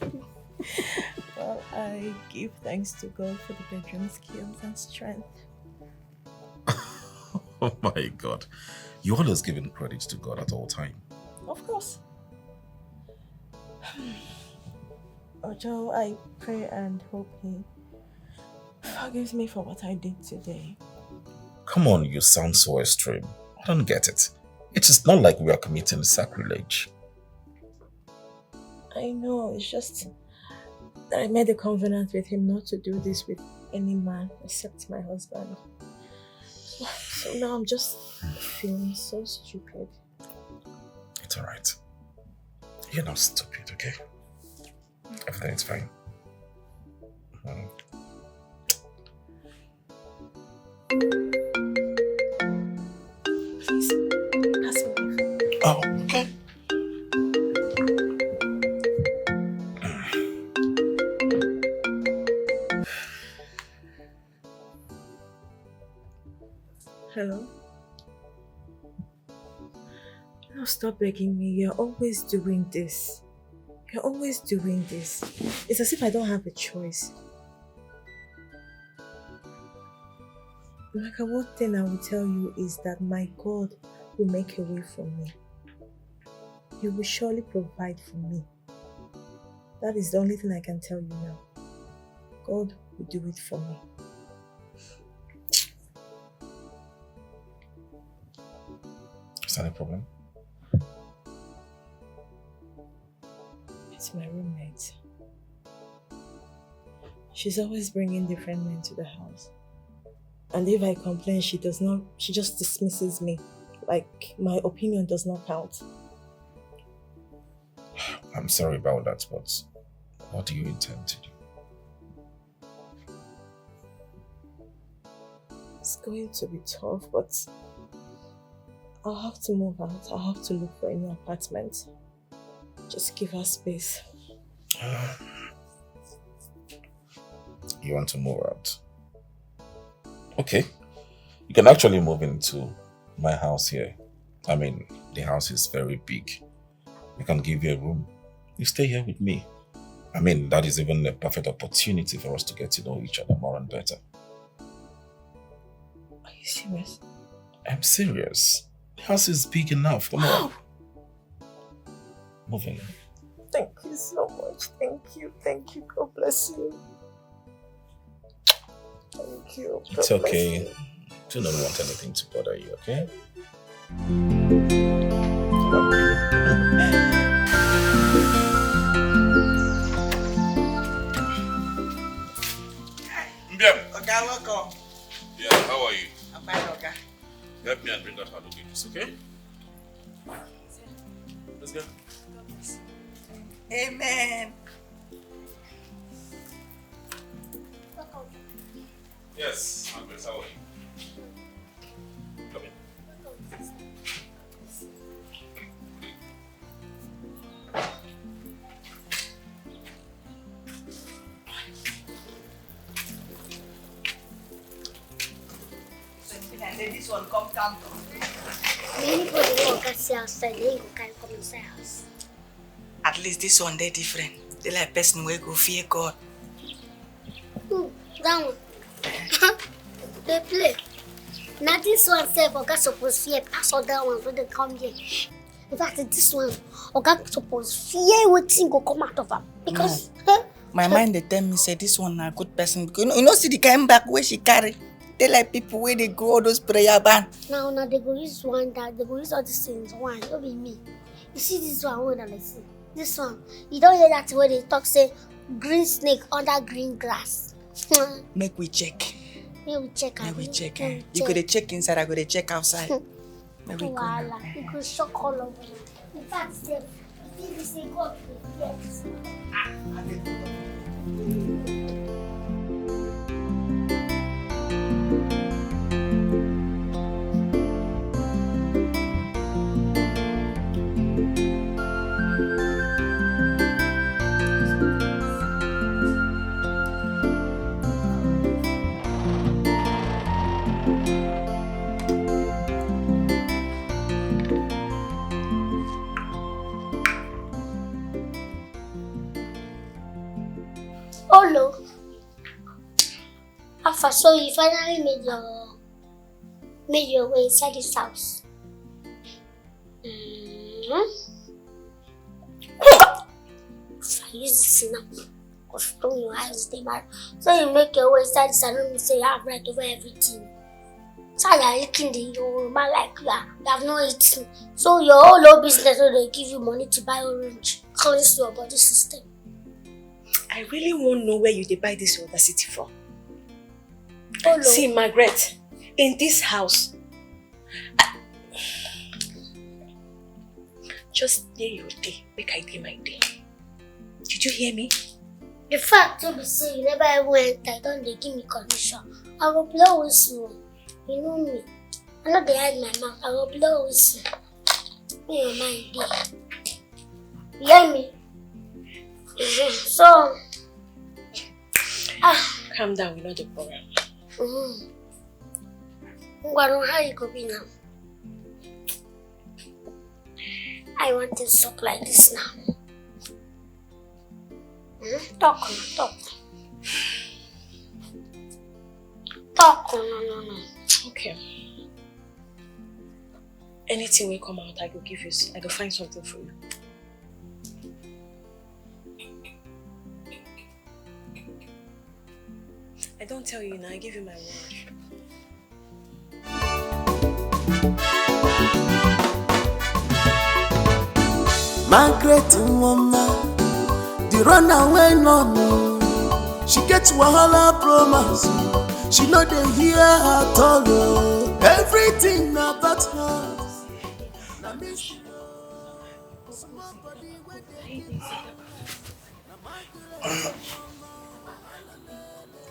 Well, I give thanks to God for the bedroom skills and strength. Oh my God. You always giving credit to God at all time. Of course. Ojo, I pray and hope He forgives me for what I did today. Come on, you sound so extreme. I don't get it. It is not like we are committing sacrilege. I I know, it's just that I made a covenant with him not to do this with any man except my husband. So now I'm just feeling so stupid. It's alright. You're not stupid, okay? Everything's fine. Please, pass me my phone. Oh, okay. Hello? Now stop begging me. You're always doing this. You're always doing this. It's as if I don't have a choice. Like, one thing I will tell you is that my God will make a way for me. He will surely provide for me. That is the only thing I can tell you now. God will do it for me. Is that a problem? It's my roommate. She's always bringing different men to the house. And if I complain, she just dismisses me. Like, my opinion does not count. I'm sorry about that, but what do you intend to do? It's going to be tough, but I'll have to move out. I'll have to look for a new apartment. Just give her space. You want to move out? Okay. You can actually move into my house here. I mean, the house is very big. I can give you a room. You stay here with me. I mean, that is even a perfect opportunity for us to get to know each other more and better. Are you serious? I'm serious. The house is big enough. Come on. Move in. Thank you so much. Thank you. Thank you. God bless you. Thank you. God It's okay. bless you. Do not want anything to bother you, okay? Mbiam. Okay, welcome. Yeah, how are you? I'm fine, okay. Help me and bring out her luggages, okay? Let's go. Amen. Yes, Margaret, how are you? Come in. And then this one come down. Many people don't go see outside, they go carry come inside house. At least this one they different. They like person will go fear God. That one. They play. Now this one say Oga suppose fear pass other ones when they come here. In fact, this one Oga suppose fear wetin go come out of am because My mind they tell me say this one a good person because you know see the kind back where she carry. They like people where they go all those prayer band. now they go use one that they go use all these things one. Don't be me. You see this one wey I see. This one you don't hear that where they talk say green snake under green grass. Make we check. Make we check. Make we check. You go to check inside, I go to check outside. Make we go now. You go shock all of them. In fact, if you say God, yes. Olo, Alpha, so you finally made your way inside this house. If I use this now, I'll stone your eyes, they matter. So you make your way inside this and you say you have right over everything. So you are licking the your man like you have no eating. So your whole business, so they give you money to buy orange. cleanse your body system. I really won't know where you dey buy this audacity for. Oh, no. See, Margaret, in this house, just day your day, make I day my day. Did you hear me? The fact you be say you never ever went, I don't they give me condition. I will blow whistle. You know me. I know they hide my mouth. I will blow whistle. Me your mind there. You hear me? So calm down, we know the problem. How you go be now? I want to stop like this now. Talk. Talk, no. Okay. Anything will come out, I will give you. I will find something for you. I don't tell you now, I give you my word. Margaret woman, the runaway no me. She gets wahala promise. She know they hear her talk. Everything about her.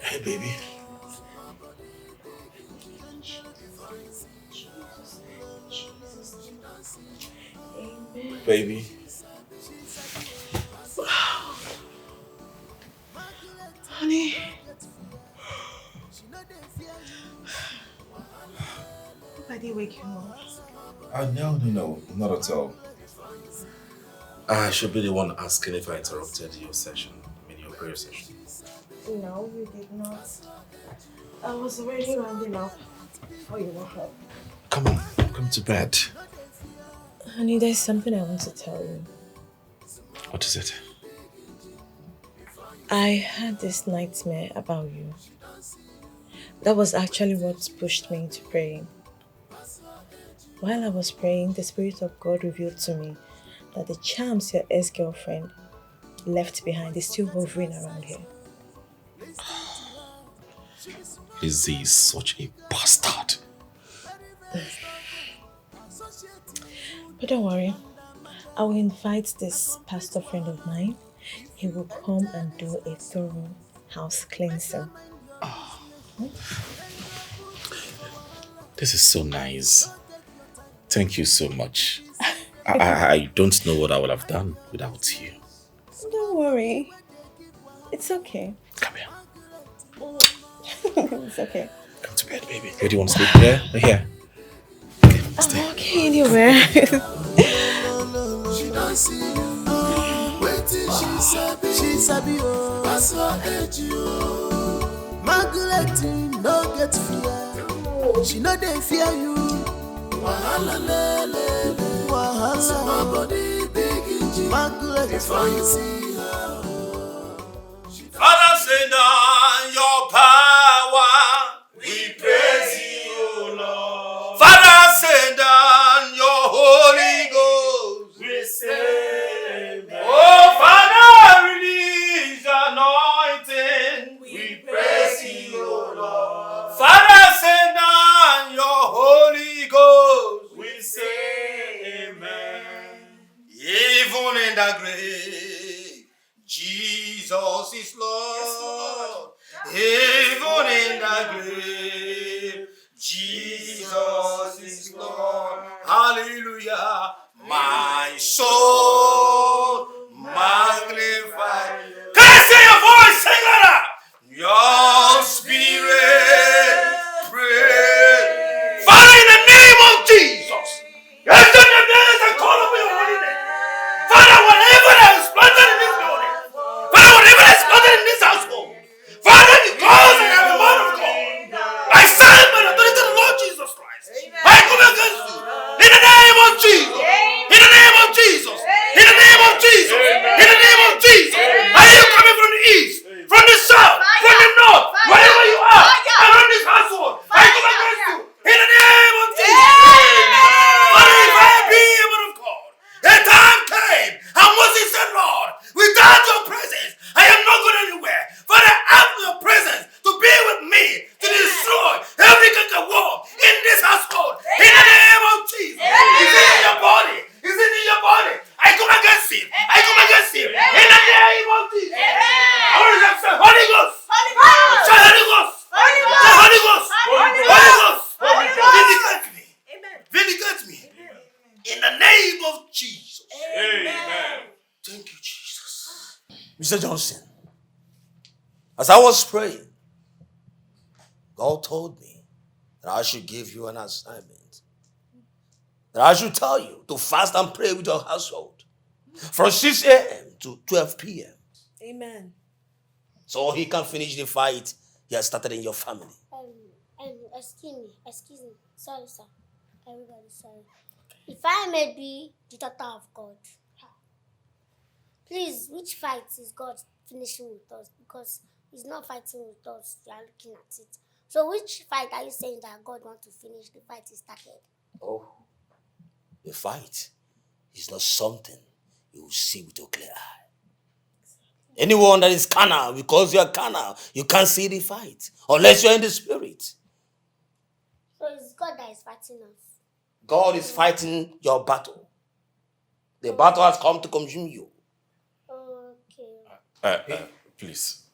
Hey, baby. Baby. Honey. Why did you wake you up? No, not at all. I should be the one asking if I interrupted your session, your prayer session. No, you did not. I was already rounding up before you woke up. Come on, come to bed. Honey, there's something I want to tell you. What is it? I had this nightmare about you. That was actually what pushed me into praying. While I was praying, the Spirit of God revealed to me that the charms your ex-girlfriend left behind is still hovering around here. Is he such a bastard? But don't worry, I will invite this pastor friend of mine. He will come and do a thorough house cleansing. This is so nice. Thank you so much. I don't know what I would have done without you. Don't worry. It's okay. Come here. It's okay. Come to bed, baby. Where do you want to sleep? Here or here? Okay, I'm okay anywhere. She don't see you. Wait till she sabi oh. Pass her edge you. Margaret no get fear. She no dey fear you. Wahala lele. Wahala. Somebody big in Margaret before you see her. Father, send down your power. We praise you, Lord. Father, send down your Holy Ghost. We say amen. Oh, Father, release anointing. We praise you, Lord. Father, send down your Holy Ghost. We say amen. Even in the grave, Jesus is Lord. Even in the grave, Jesus is Lord. Hallelujah. My soul magnify. Can I see your voice? Sing louder. Your spirit pray. Father, in the name of Jesus. Yes, the days I call upon your holy name. Father, whatever that is planted in this building, Father, whatever that is planted in this household, Father, because I am a man of God, I stand by the authority of the Lord Jesus Christ. I come against you in the name of Jesus. In the name of Jesus. Vindicate me. Amen. Vindicate me. In the name of Jesus. Amen. Thank you, Jesus. Mr. Johnson, as I was praying, God told me that I should give you an assignment. That I should tell you to fast and pray with your household from 6 a.m. to 12 p.m. Amen. so he can finish the fight he has started in your family. Excuse me. Sorry, sir. Everybody, sorry. If I may be the daughter of God, please, which fight is God finishing with us? Because He's not fighting with us. We are looking at it. So which fight are you saying that God wants to finish? The fight He started. Oh, the fight is not something you will see with your clear eye. Anyone that is carnal, because you are carnal, you can't see the fight unless you're in the spirit. So it's God that is fighting us. God is fighting your battle. The battle has come to consume you. Okay. Please,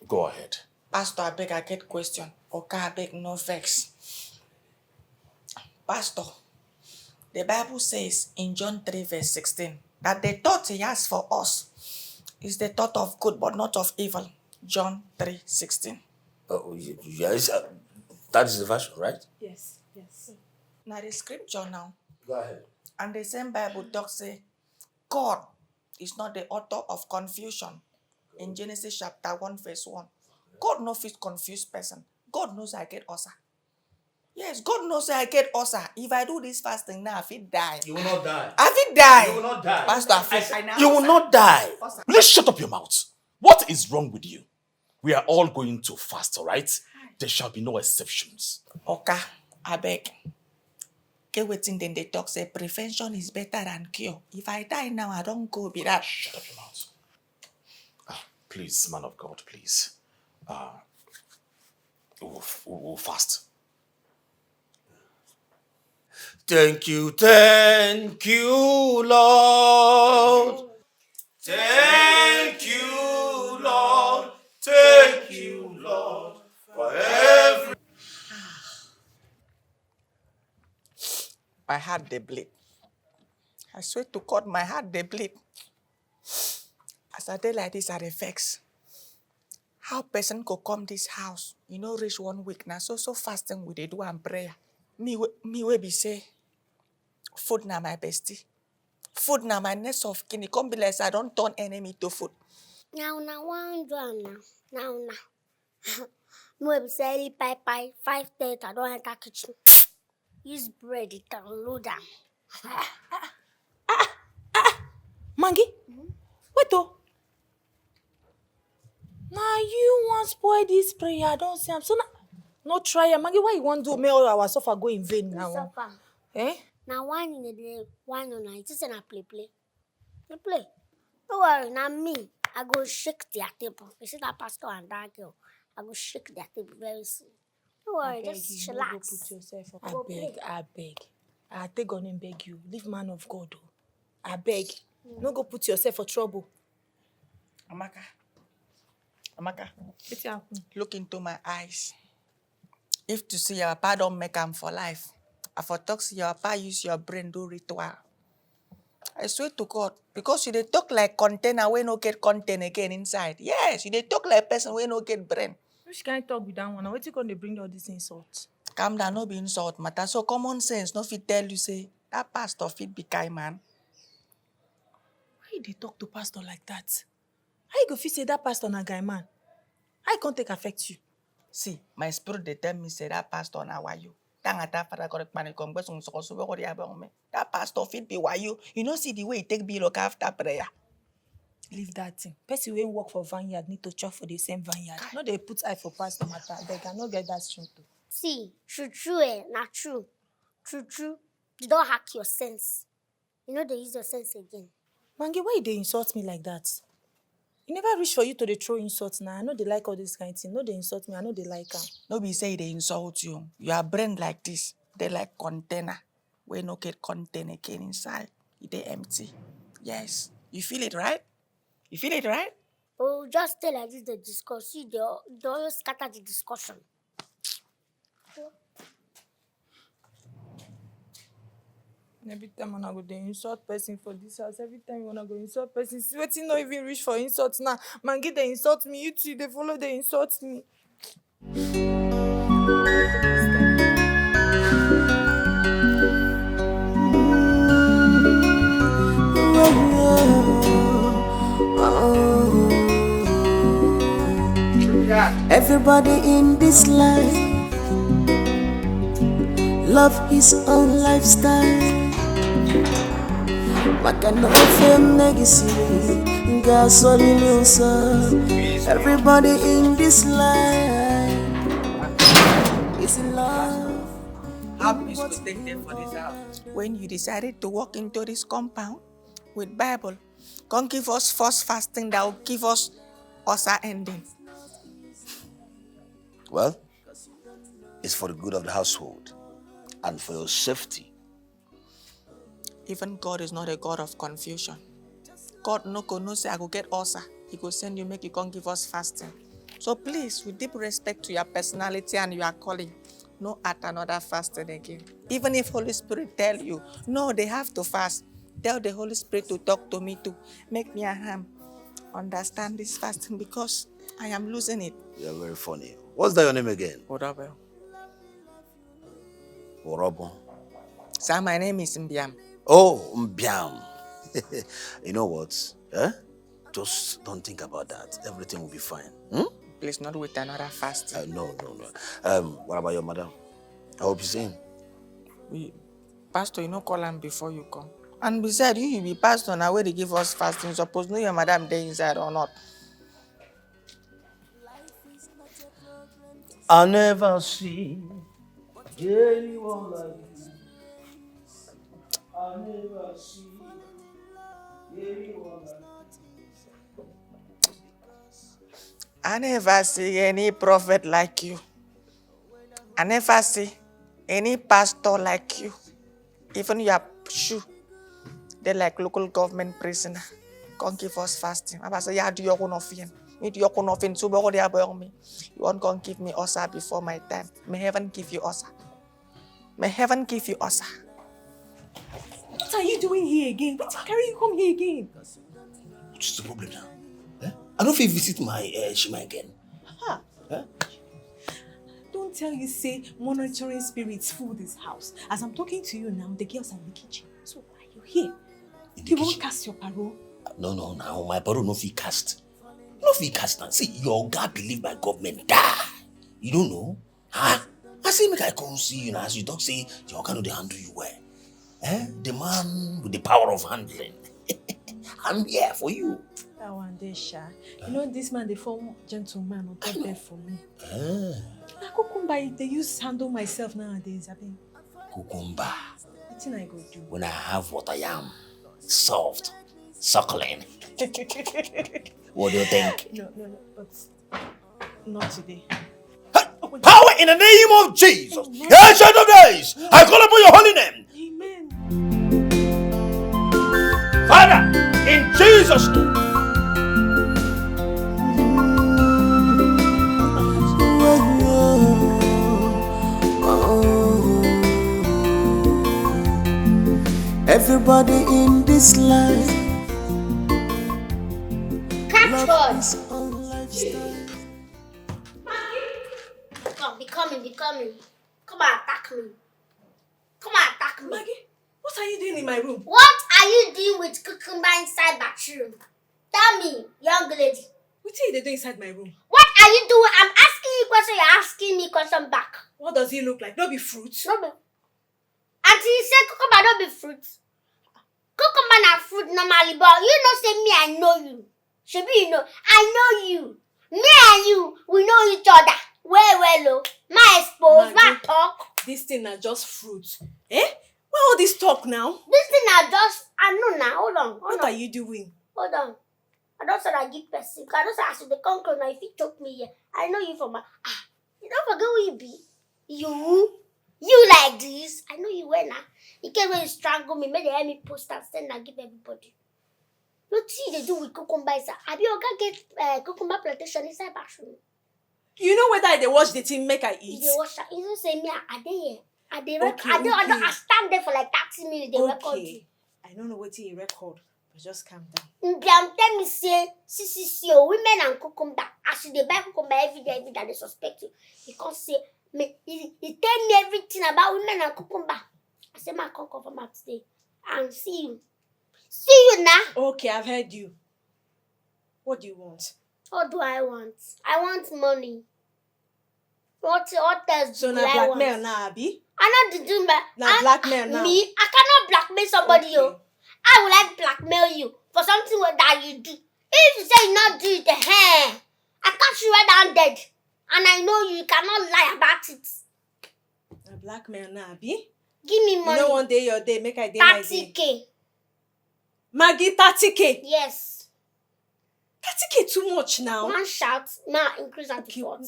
go ahead. Pastor, I beg, I get question. Okay, I beg, no vex. Pastor, the Bible says in John 3 verse 16 that the thought He has for us is the thought of good but not of evil. John 3:16. Oh, yes, that is the version, right? Yes, yes. Now the scripture now. Go ahead. And the same Bible talks say, God is not the author of confusion. In Genesis chapter 1 verse 1. God knows fit confuse person. God knows I get ulcer. Yes, God knows I get ulcer. If I do this fasting now, I fit die. You will not die. I fit die. You will not die. Pastor, I fit die. You will not die. Please shut up your mouth. What is wrong with you? We are all going to fast, all right? There shall be no exceptions. Okay, I beg. Get waiting, then they talk say prevention is better than cure. If I die now, I don't go be that. Shut up your mouth. Please, man of God, please. We'll fast. Thank you, Lord. Thank you, Lord. Thank you, Lord, for every. My heart they bleed. I swear to God, my heart they bleed. As I day like this, I dey vex. How person could come this house? You know, reach 1 week now. So fasting we dey do and prayer. Me we be say, food na my bestie. Food na my next of kin. It come be like I don't turn enemy to food. Now, one drum now. No, be say pie 5:30. I don't enter kitchen. Use bread, it can load them. Mangi, wait oh. Now you want spoil this prayer, I don't see. I'm so no try. Mangi, why you want to make all our suffer go in vain now? Suffer. Eh? Now one in the day, one on night. It's a play. Play. Don't worry, now me. I go shake their table. You see that pastor and that girl? I go shake their table very soon. Don't worry, just relax. Put yourself up. I beg. I take on and beg you. Leave man of God. Oh. I beg. No go put yourself for trouble. Amaka, look into my eyes. If to see your papa don't make them for life, I for talk see your papa use your brain do ritual. I swear to God, because you dey talk like container we no get content again inside. Yes, you dey talk like person we no get brain. Which kind of talk with that one? Now, what you gonna bring all this insult? Calm down, no be insult matter. So common sense no fit tell you say that pastor fit be kind man. Why they talk to pastor like that? How you go fit say that pastor na guy man? How you can't take affect you? See, my spirit they tell me say that pastor na wayo. That pastor fit be wayo. You know see the way he take be look after prayer. Leave that thing. Person wey work for vineyard need to chop for the same vineyard. No, they put eye for pastor matter. They cannot get that strength. See, true, not true. True. You don't hack your sense. You know they use your sense again. Mangi, why they insult me like that? You never reach for you to the throw insults now. I know they like all this kind of thing. No, they insult me. I know they like them. No be say they insult you. Your brain like this. They like container. We no get content again inside. They empty. Yes. You feel it, right? You feel it, right? Oh, just tell like this the discuss. See, they always scatter the discussion. Every time when I go, they insult person for this house. Every time when I go insult person, see wetin not even reach for insult now. Mangi they insult me, you too, they follow, they insult me. Everybody in this life love his own lifestyle. Makana fame legacy, gasoline everybody in this life is in love. How peace will take them for this house? When you decided to walk into this compound with Bible, God give us first fasting that will give us our ending. Well, it's for the good of the household and for your safety. Even God is not a God of confusion. God no say I go get ulcer. He go send you, make you come give us fasting. So please, with deep respect to your personality and your calling, no add another fasting again. Even if Holy Spirit tell you, no, they have to fast. Tell the Holy Spirit to talk to me to make me understand this fasting because I am losing it. You're very funny. What's that your name again? Orobo. Orobo. Sir, my name is Mbiam. Oh, Mbiam. You know what? Just don't think about that. Everything will be fine. Please, not with another fasting. No. What about your madam? I hope you're saying. Pastor, you know, call him before you come. And besides, you be pastor now where they give us fasting. Suppose know your madam there inside or not. I never see anyone like you. I never see anyone like you. I never see any prophet like you. I never see any pastor like you. Even your shoe, they're like local government prisoner. Can't give us fasting. I say, yeah, do your own of him. Me do your own of him. So they are me. You won't go give me ulcer before my time. May heaven give you ulcer. May heaven give you ulcer. What are you doing here again? What carry you come here again? What's the problem now? I don't feel visit my Shima again. Don't tell you say monitoring spirits full this house. As I'm talking to you now, the girls are in the kitchen. So why are you here? You won't cast your parole? No. My parole no fit cast. No fit cast now. See, your God believe my government die. You don't know? I say make I come see you now. As you don't say your God know they handle you well. The man with the power of handling. I'm here for you. That one day, Sha. You know this man, the former gentleman, will top bed for me. Now, Kukumba, they use handle myself nowadays. Kukumba. What thing I go do? When I have what I am, soft, suckling. What do you think? No, but not today. Power in the name of Jesus. Ancient of days, I call upon your holy name. Amen. Father, in Jesus' name. Everybody in this life Catch his own lifestyle. Come, be coming. Come and attack me. Maggie, what are you doing in my room? What are you doing with cucumber inside bathroom? Tell me, young lady. What are you doing inside my room? What are you doing? I'm asking you question, you're asking me question back. What does it look like? No be fruits. No be. Auntie, you say cucumber don't be fruit. Cucumber na fruit normally, but you know say me, I know you. Shebi you know, I know you. Me and you, we know each other. Well, my expose, my talk. This thing are just fruits. Why all this talk now? This thing are just, I know now. Hold on. What are you doing? Hold on. I don't say I give person. I don't say I should come close now. If you choke me here, I know you from my. You don't forget who you be. You like this. I know you well now. You can't really strangle me. Make the enemy post and send and give everybody. What see they do with cucumber? Have you ever get cucumber plantation inside bathroom? You know whether they wash the thing make I eat? They wash. You don't say me. I dey here. I stand there for like 30 minutes, they record you. I don't know what you record, but just calm down. Tell me say, women and cucumber. As they buy cucumber every day, they suspect you. Because say, he tell me everything about women and cucumber. I say, my come from out today and see you. See you now. Okay, I've heard you. What do you want? What do I want? I want money. What else so do now I blackmail want? now, Abi? I'm not doing that. Now blackmail now. Me? I cannot blackmail somebody. Okay. Yo. I will like blackmail you for something that you do. If you say you not do it, I catch you right down dead. And I know you cannot lie about it. Now blackmail now, Abi? Give me money. You know one day your day, make I day my day. 30K. Maggie, 30K? Yes. 30K too much now. One shout, now increase and default.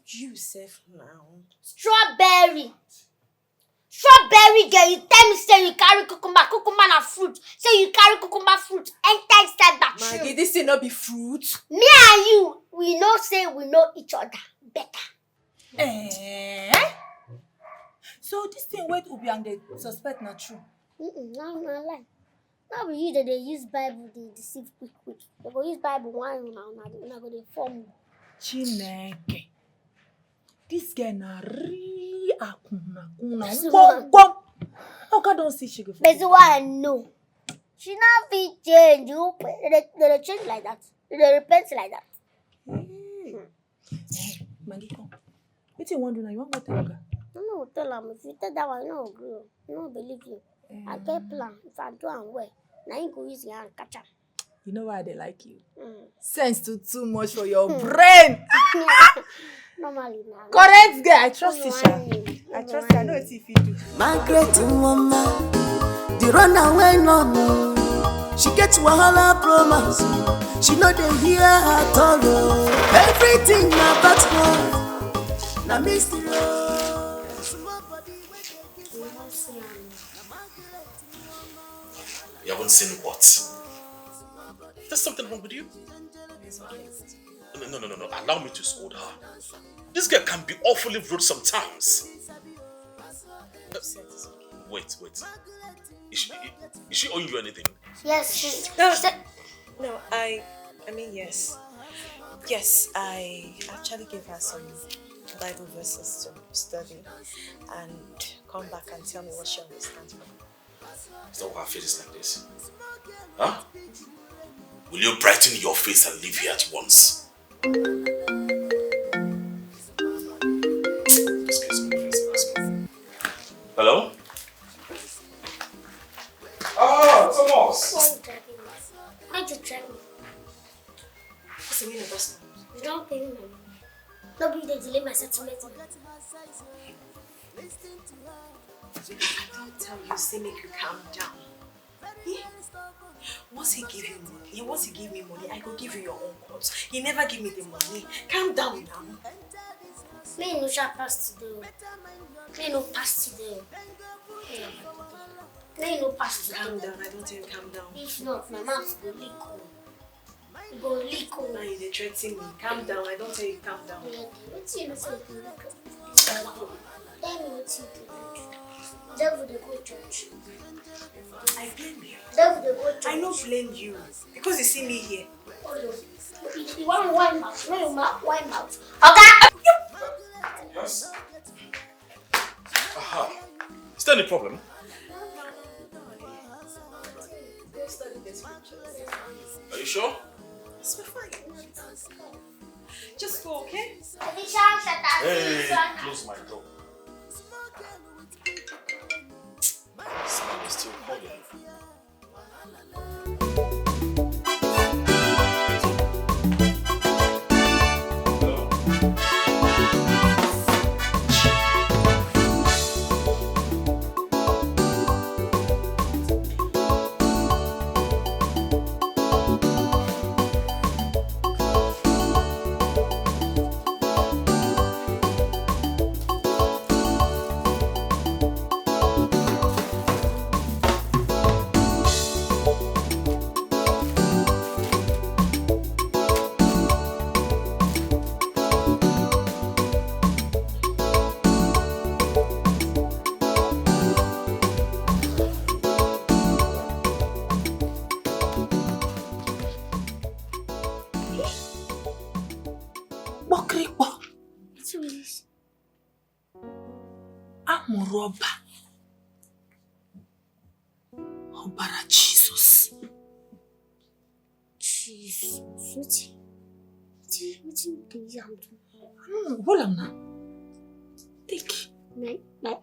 You safe now. Strawberry girl, you tell me say you carry cucumber na fruit. Say you carry cucumber fruit, enter inside that tree. Maggie, this will not be fruit. Me and you, we know say we know each other better. So this thing with Ubi and they suspect not true? No lie. Now we use that they use Bible, they deceive quick. They go use Bible one now go they form. Chineke. This girl na really akuna. How can don't see she go? That's why I know. She not be change. They change like that. They repent like that. Maggie, come. What you want to do now? You want to tell her? No, tell her. If you tell that one, no agree. No believe you. I get plan. If I do am well, now you go use your hand catch am. You know why they like you? Sense too much for your brain. Normally now. Correct girl. I trust you, Sha. I trust you. I know what if you do. Margaret woman, the runaway no me. She gets wahala promise. She know they hear her talk. Everything about her. Na mystery. You haven't seen what? There's something wrong with you? No. Allow me to scold her. This girl can be awfully rude sometimes. Wait. Is she owing you anything? Yes, No, I mean yes. Yes, I actually gave her some Bible verses to study and come back and tell me what she understands from. So her face is like this. Huh? Will you brighten your face and leave here at once? Excuse me, please. Hello? Thomas! Why'd you try me? What's the meaning of that? You don't pay me money. Nobody they delay my settlement. I don't tell you, say make you calm down. Yeah. Once he give you money, once he give me money, I go give you your own court. He never give me the money. Calm down now. Me no shall pass today. Me no pass today. Me no pass today. Calm down, I don't tell you calm down. If not, my mouth will leak. It go leak. Now you're threatening me. Calm down, I don't tell you calm down. What's you say? Tell me what you do. Devil they go church. I blame you. Devil they go church. I don't blame you because you see me here. You want wine mouth? No, you want wine mouth. Okay. Yes. Aha. Is there any problem? Go study the scriptures. Are you sure? It's fine. Just go, okay? Hey, close my door. This man is still calling. robber. Obara Jesus. Jesus. What do you do? Hold on now. Take. My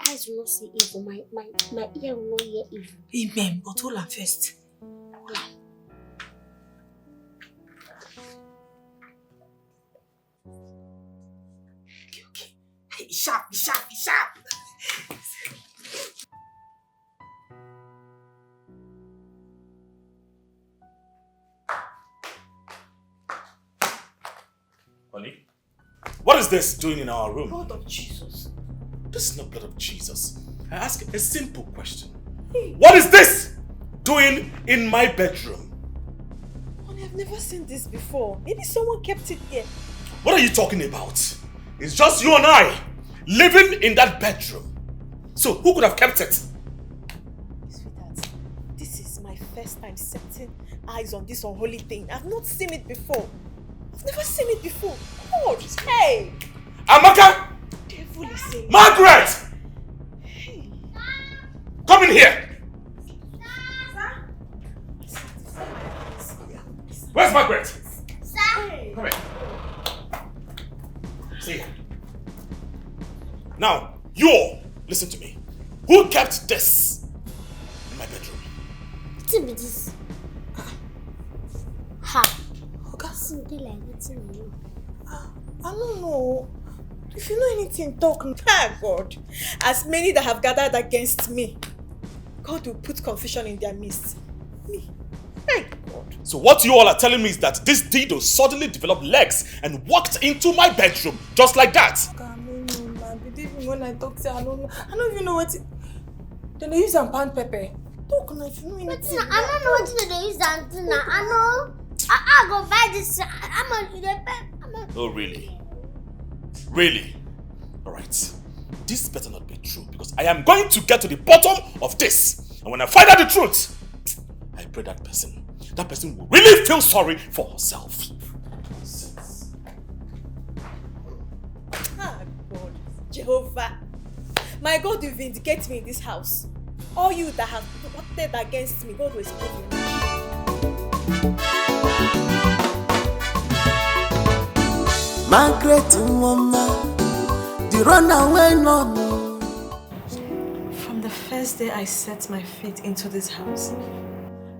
eyes will not see evil. My ear will not hear evil. Amen. But hold on first. Hold on. Okay. Hey, sharp. Honey, what is this doing in our room? Blood of Jesus. This is not blood of Jesus. I ask a simple question. What is this doing in my bedroom? Honey, I've never seen this before. Maybe someone kept it here. What are you talking about? It's just you and I living in that bedroom. So who could have kept it? Sweetheart, this is my first time setting eyes on this unholy thing. I've not seen it before. I've never seen it before. God, hey! Amaka! Devil is saying... Margaret! Hey. Come in here! Where's Margaret? Sir! Come here. See here. Now, you all, listen to me. Who kept this in my bedroom? What's it be this? Ha! Something like what's in my room? I don't know. If you know anything, talk. Thank God. As many that have gathered against me, God will put confusion in their midst. Me. Thank God. So what you all are telling me is that this Dido suddenly developed legs and walked into my bedroom just like that? I don't know, man. Believe me when I talk to you, I don't know. I don't even know what it... Then they use some pan pepper. Talk now if you know anything. I don't know what they use and now. I know. I go buy this. I'm on. Oh, really? Really? Alright. This better not be true because I am going to get to the bottom of this. And when I find out the truth, I pray that person will really feel sorry for herself. Ah, God. Jehovah. My God will vindicate me in this house. All you that have plotted against me, God will expose you. Margaret Mama, the runaway no. From the first day I set my feet into this house,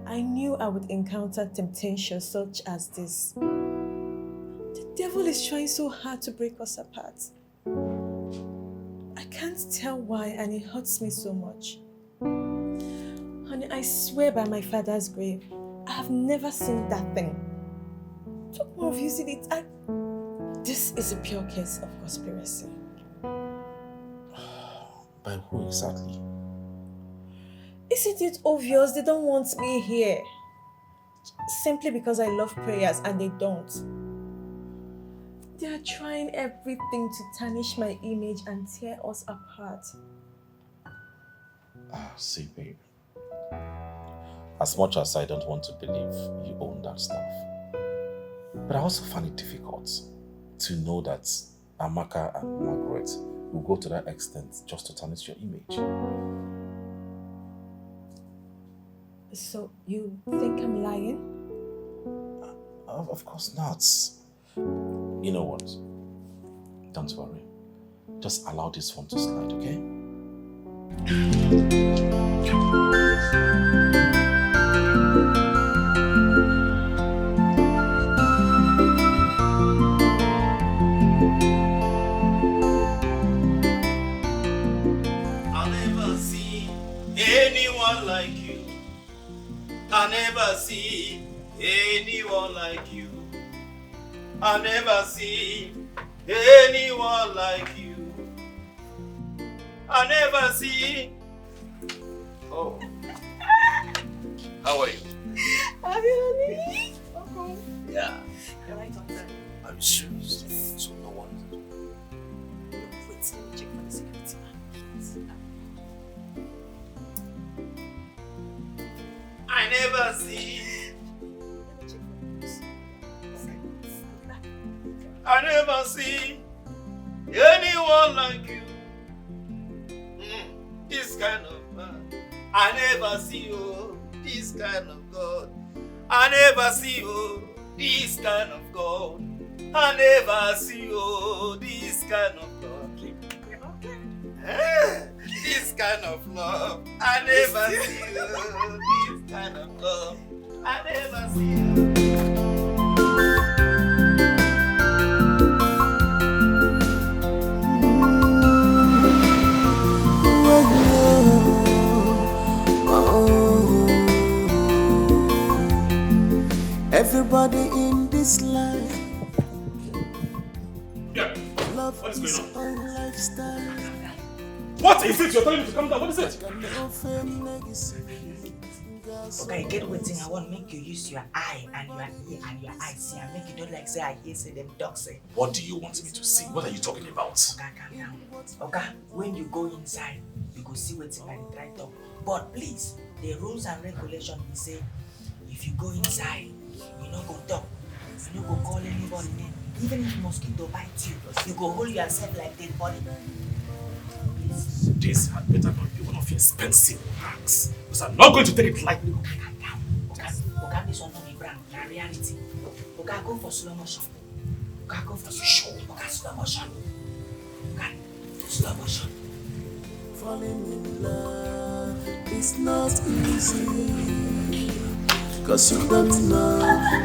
I knew I would encounter temptation such as this. The devil is trying so hard to break us apart. I can't tell why, and it hurts me so much. Honey, I swear by my father's grave, I have never seen that thing. Talk more of using it. This is a pure case of conspiracy. By who exactly? Isn't it obvious they don't want me here? Simply because I love prayers and they don't. They are trying everything to tarnish my image and tear us apart. See, babe. As much as I don't want to believe you own that stuff, but I also find it difficult to know that Amaka and Margaret will go to that extent just to tarnish your image. So, you think I'm lying? Of course not. You know what? Don't worry. Just allow this one to slide, okay? Like you. I never see anyone like you. I never see anyone like you. I never see. Oh. How are you? Are you really? Okay. Yeah. You're right on time. Are you serious? So no one. Wait, let me check for the security man. I never see. I never see anyone like you. this kind of man. I never see you, this kind of God. I never see you, this kind of God. I never see you, this kind of God. This kind of love. I never see you, this kind of love. I never see you. Everybody in this life, love What is going on? own lifestyle. What is it? You're telling me to come down. What is it? Okay, get waiting. I want to make you use your eye and your ear and your eyes. See, I make you don't like say I hear say them dogs say. What do you want me to see? What are you talking about? Okay, calm down. Okay, when you go inside, you go see what's by the try talk. But please, the rules and regulations we say, if you go inside, you no go talk, you no go call anybody name. Even if mosquito bite you, you go hold yourself like dead body. This had better not be one of your expensive hacks. Because I'm not going to take it lightly. Calm down. Okay, this one not be brand, na reality. Okay, go for slow motion. Okay, go for slow motion. Okay, slow motion. Okay, slow motion. Falling in love is not easy, 'cause you don't know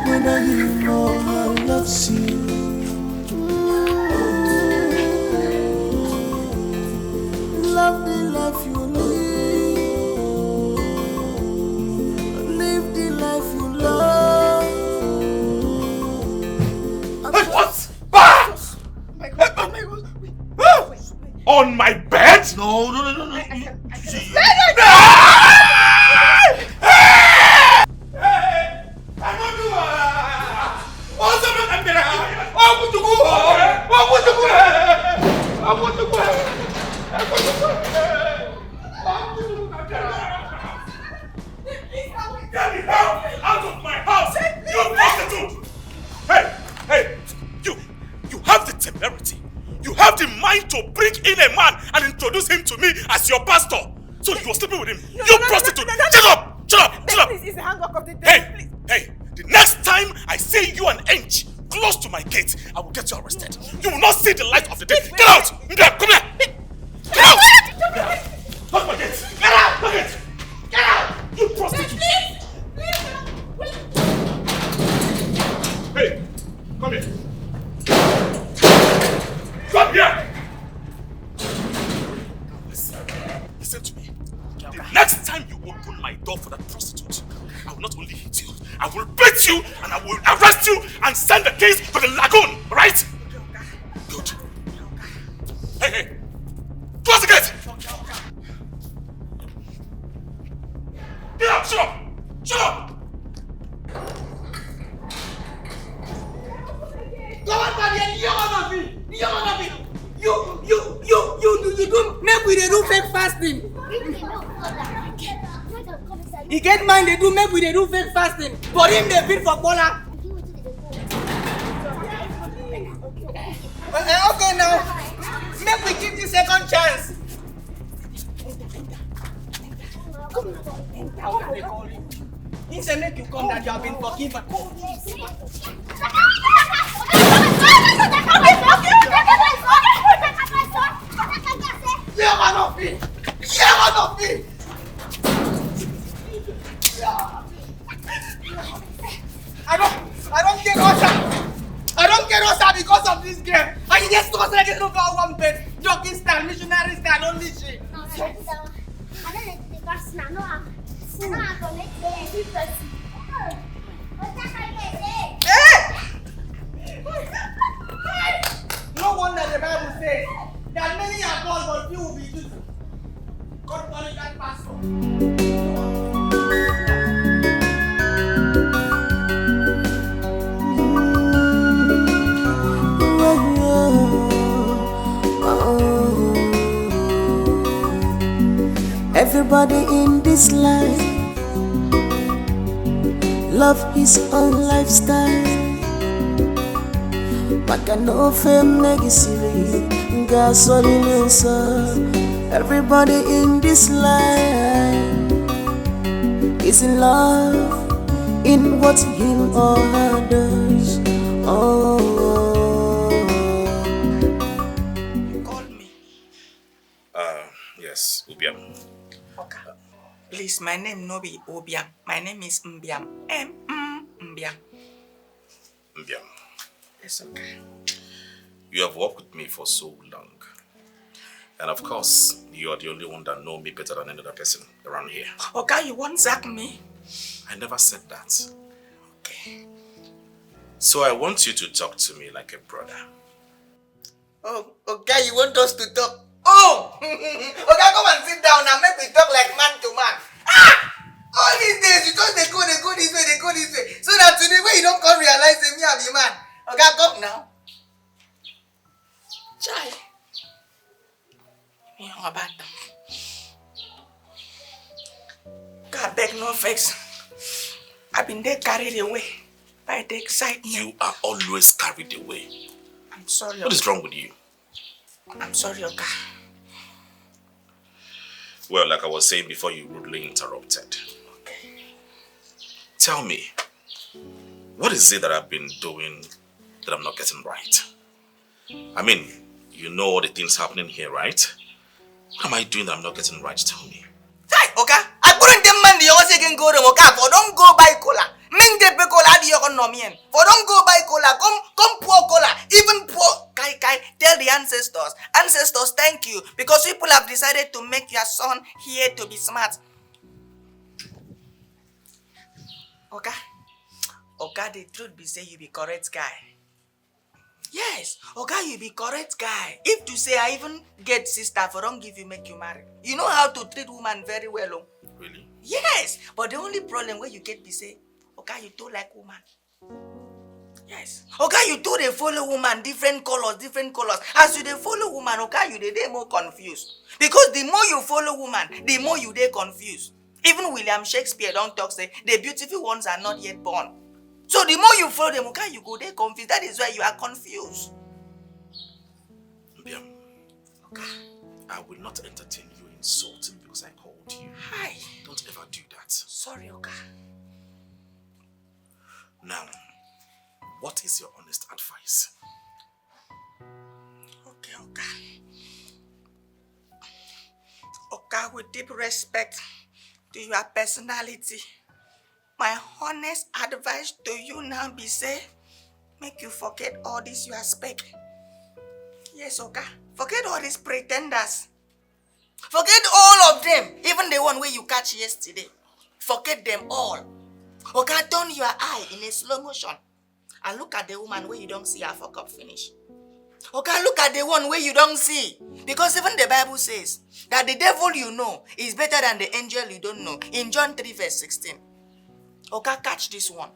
whether you know how loves you. Love the life you live the life you love. What? On my bed? No. Get me out of my house! You prostitute! Hey! You have the temerity. You have the mind to bring in a man and introduce him to me as your pastor. So you're sleeping with him. You prostitute! Shut up! Please, it's a handwork of the devil. Hey! The next time I see you an inch close to my gate, I will get you arrested. You will not see the light of the day. Get out! Come here! Get out! Lock my gate! Get out! Lock it! Get out! You prostitute! Hey! Come here! Come here! Listen to me. The next time you open my door for that prostitute, I will not only hit you, I will beat you and I will arrest you and send the case to the lagoon, right? Good. Hey! Close the gate! Get up! Shut up! Shut up! Come on, buddy, you do make we dey do fake fasting. He get mind they do make we dey do fake fasting. For him they bid for Bola. Okay now, make we give the second chance. He say make you come that you have been forgiven. I don't get Osha. I don't get Osha because of this game. And you just don't like it over one bed. Jockey style, missionary style, only shit. No, I don't like the person. I know I'm going to make the person. No wonder the Bible says that many are called, but few will be chosen. God calling that pastor. Everybody in this life love his own lifestyle. Maka no fame legacy gasoline Everybody in this life is in love in what him or her does. Oh. You called me. Yes, Ubiam. Okay. Please, my name no be Obiam. My name is Mbiam. Mbiam. Mbiam. It's okay. You have worked with me for so long. And of course, you are the only one that know me better than any other person around here. Okay, you won't sack me? I never said that. Okay. So I want you to talk to me like a brother. Oh, okay, you want us to talk? Oh! Okay, come and sit down and make me talk like man to man. Ah! All these days, you just they go this way. So that today, when you don't come realize that me and the man. Okay, come now. Chai. You know about them. God beg no vex. I've been there carried away by the excitement. You are always carried away. I'm sorry. What is wrong with you? I'm sorry, Oga. Well, like I was saying before you rudely interrupted. Okay. Tell me, what is it that I've been doing that I'm not getting right? I mean, you know all the things happening here, right? What am I doing that I'm not getting right? Tell me. Hey, Oga, I couldn't demand the other second go to Moka for don't go buy cola. Ming de pe cola di yoko no mien. For don't go buy cola, come pour cola. Even pour Kai, tell the ancestors. Ancestors, thank you. Because people have decided to make your son here to be smart. Oga, the truth be say you be correct guy. Yes, Oga, you be correct guy. If to say I even get sister for don't give you make you marry. You know how to treat woman very well, oh. Really? Yes, but the only problem where you get be say, Oga, you too like woman. Yes. Oga, you too they follow woman different colors. As you they follow woman, Oga, you they more confused. Because the more you follow woman, the more you they confused. Even William Shakespeare don't talk say the beautiful ones are not yet born. So the more you follow them, Oga, you go they confused. That is why you are confused. Mbiam, I will not entertain you insulting because I called you. Hi. Don't ever do that. Sorry, Oga. Now, what is your honest advice? Okay, Oga. Oga, with deep respect to your personality, my honest advice to you now be say, make you forget all this you expect. Yes, Oga. Forget all these pretenders. Forget all of them. Even the one where you catch yesterday. Forget them all. Oga, turn your eye in a slow motion and look at the woman where you don't see her fuck up finish. Oga, look at the one where you don't see. Because even the Bible says that the devil you know is better than the angel you don't know. In John 3 verse 16. Oga, catch this one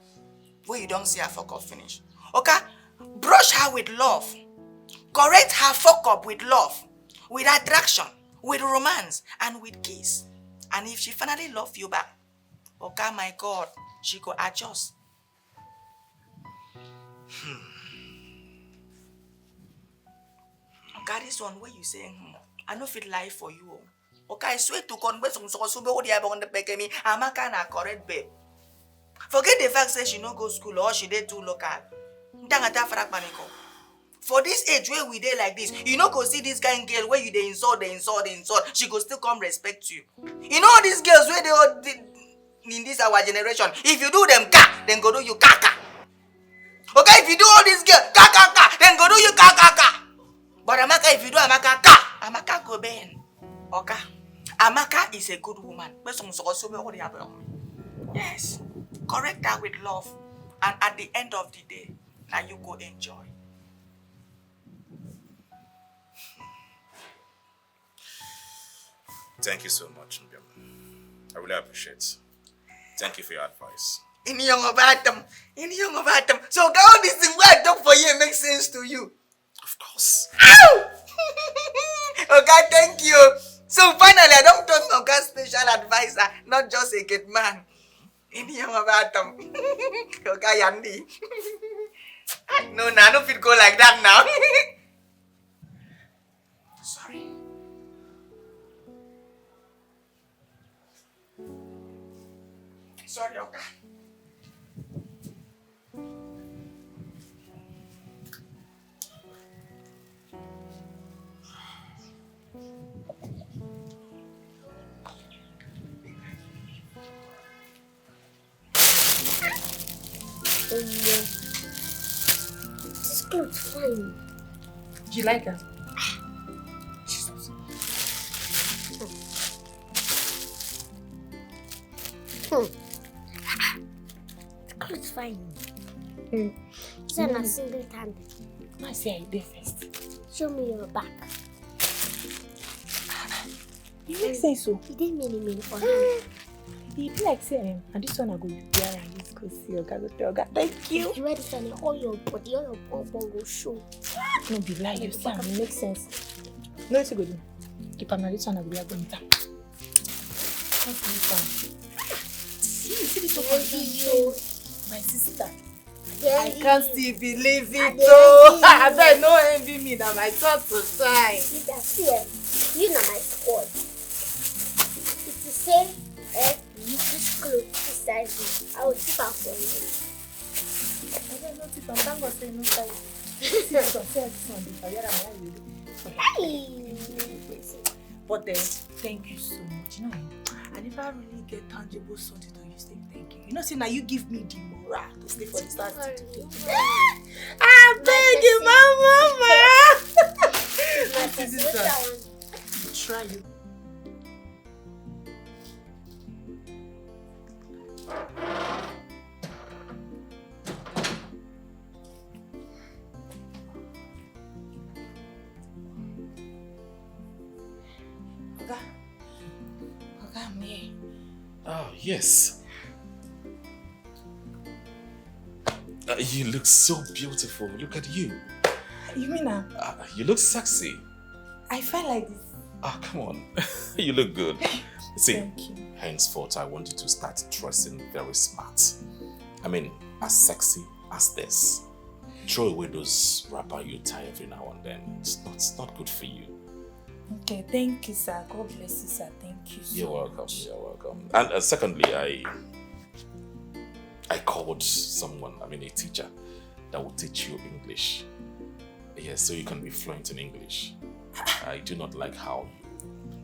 where you don't see her fuck up finish. Oga, brush her with love. Correct her fuck up with love, with attraction, with romance, and with kiss. And if she finally love you back, okay, my God, she go adjust. Okay, this one where you say, I no fit lie for you. Okay, I swear to God, Amaka na correct babe. Forget the fact that she no go school or she dey too local. For this age where we dey like this, you know go see this kind of girl where you dey insult, she go still come respect you. You know all these girls where they all in this our generation, if you do them ka, then go do you ka. Okay, if you do all these girls ka, then go do you ka. But Amaka, if you do Amaka ka, Amaka go bend. Okay, Amaka is a good woman. Yes, correct her with love, and at the end of the day, now you go enjoy. Thank you so much, Mbiam. I really appreciate it. Thank you for your advice. In young about them. So all this thing where I talk for you makes sense to you. Of course. Ow! Okay, thank you. So finally, I don't talk to Oga's special advisor, not just a good man. In young about them. Okay, Yandy. No, I don't feel go like that now. Sorry. Sorry, okay. This clothes fine. Do you like her? The clothes fine. It's on a single hand. I say I did first. Show me your back. You make sense so. You didn't mean for him. You be like say, and this one I go wear and just go see your go tell God. Thank you. If you wear this one, all your body, all your bum go show. No be lie, you see, it makes sense. No, what you go do? Keep on this one I go wear go meet her. What's this one? See this one? My sister. I can't still believe it though. I bet no envy me that my thoughts to shine. You can see it. You know my squad. It's the same you just clothes beside me. I will tip out for you. I don't know if I'm going to say no size. See, I got this one. But then, thank you so much. You know, I never really get tangible something to use to thank you. You know, see, now you give me the morale to stay for this last I beg you, mama. This is try you. Oh, yes. You look so beautiful. Look at you. You mean you look sexy. I felt like this. Oh, come on. You look good. See, Thank you. henceforth, I want you to start dressing very smart. I mean, as sexy as this. Throw away those wrapper you tie every now and then. It's not good for you. Okay, thank you, sir. God bless you, sir. Thank you so You're welcome. much. You're welcome. And secondly, I called someone, a teacher, that will teach you English. Yes, so you can be fluent in English. I do not like how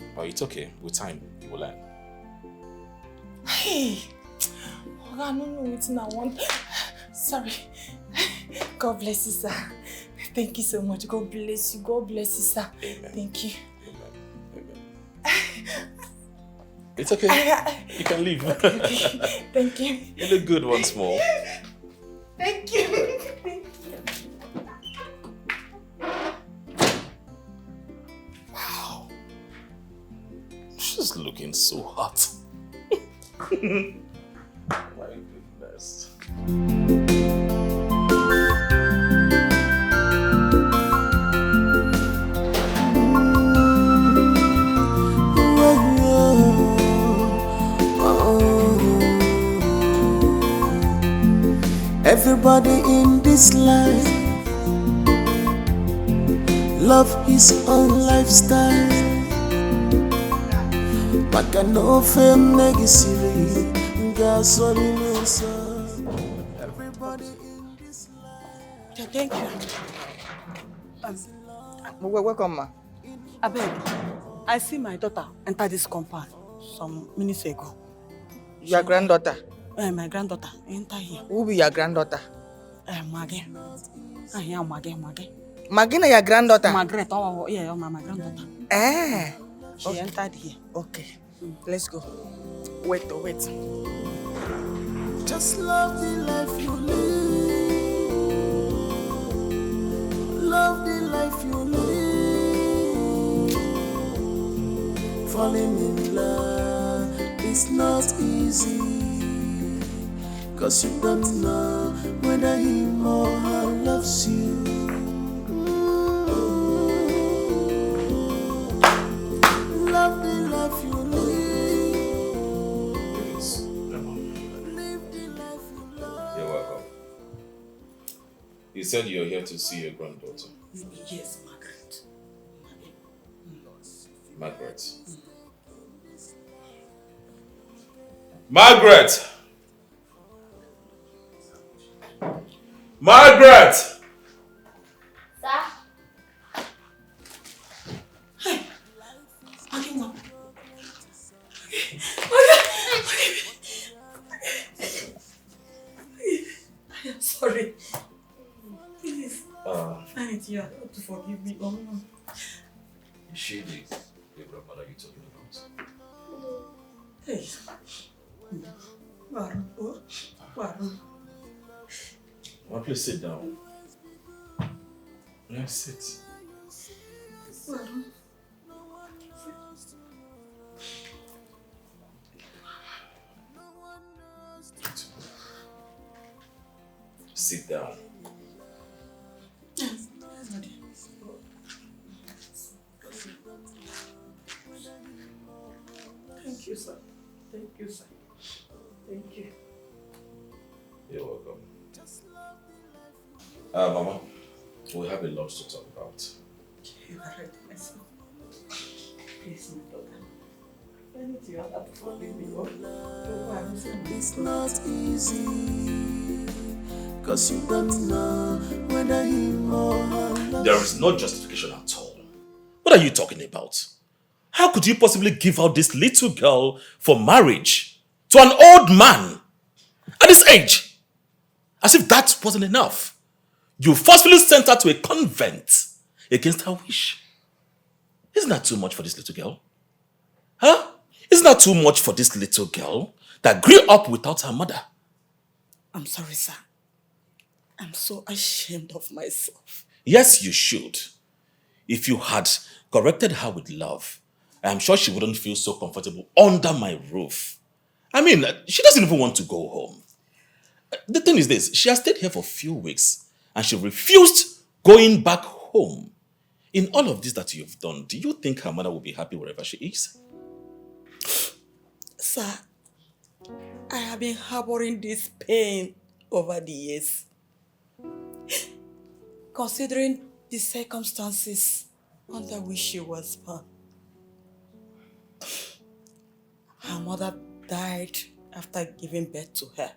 you... But it's okay. With time, you will learn. Hey! I don't know what I want. Sorry. God bless you, sir. Thank you so much. God bless you. God bless you, sir. Amen. Thank you. Amen. It's okay. You can leave. Okay. Thank you. You look good once more. Thank you. Thank you. Wow. She's looking so hot. My goodness. Everybody in this life love his own lifestyle. Maka no fame negisiri gasoline. Everybody in this life. Thank you. Welcome, ma. Abeg, I see my daughter enter this compound some minutes ago. Your granddaughter? My granddaughter enter here. Who be your granddaughter? Maggie. Yeah, Maggie. Maggie na your granddaughter? Margaret, yeah, my granddaughter. She entered here. Okay, let's go. Wait. Just love the life you live. Love the life you live. Falling in love is not easy. 'Cause you don't know whether him or her loves you. Love the life you live. Live the life you love. You're welcome. You said you're here to see your granddaughter. Yes, Margaret. Margaret. Margaret! Margaret! Sir? I'm sorry. Please. Find it here to forgive me. Oh no. Is she the grandmother you talking about? Hey. Well, please sit down. Yeah, sit. Sit down. Thank you, sir. Thank you, sir. Thank you. You're welcome. Mama, we have a lot to talk about. You are right, my son. Please, my daughter. I need you to forgive me. It's not easy, cause you don't know whether him or her. There is no justification at all. What are you talking about? How could you possibly give out this little girl for marriage to an old man at this age? As if that wasn't enough. You forcefully sent her to a convent against her wish. Isn't that too much for this little girl? Huh? Isn't that too much for this little girl that grew up without her mother? I'm sorry, sir. I'm so ashamed of myself. Yes, you should. If you had corrected her with love, I'm sure she wouldn't feel so comfortable under my roof. I mean, she doesn't even want to go home. The thing is this, she has stayed here for a few weeks and she refused going back home. In all of this that you've done, do you think her mother will be happy wherever she is? Sir, I have been harboring this pain over the years. Considering the circumstances under which she was born. Her mother died after giving birth to her.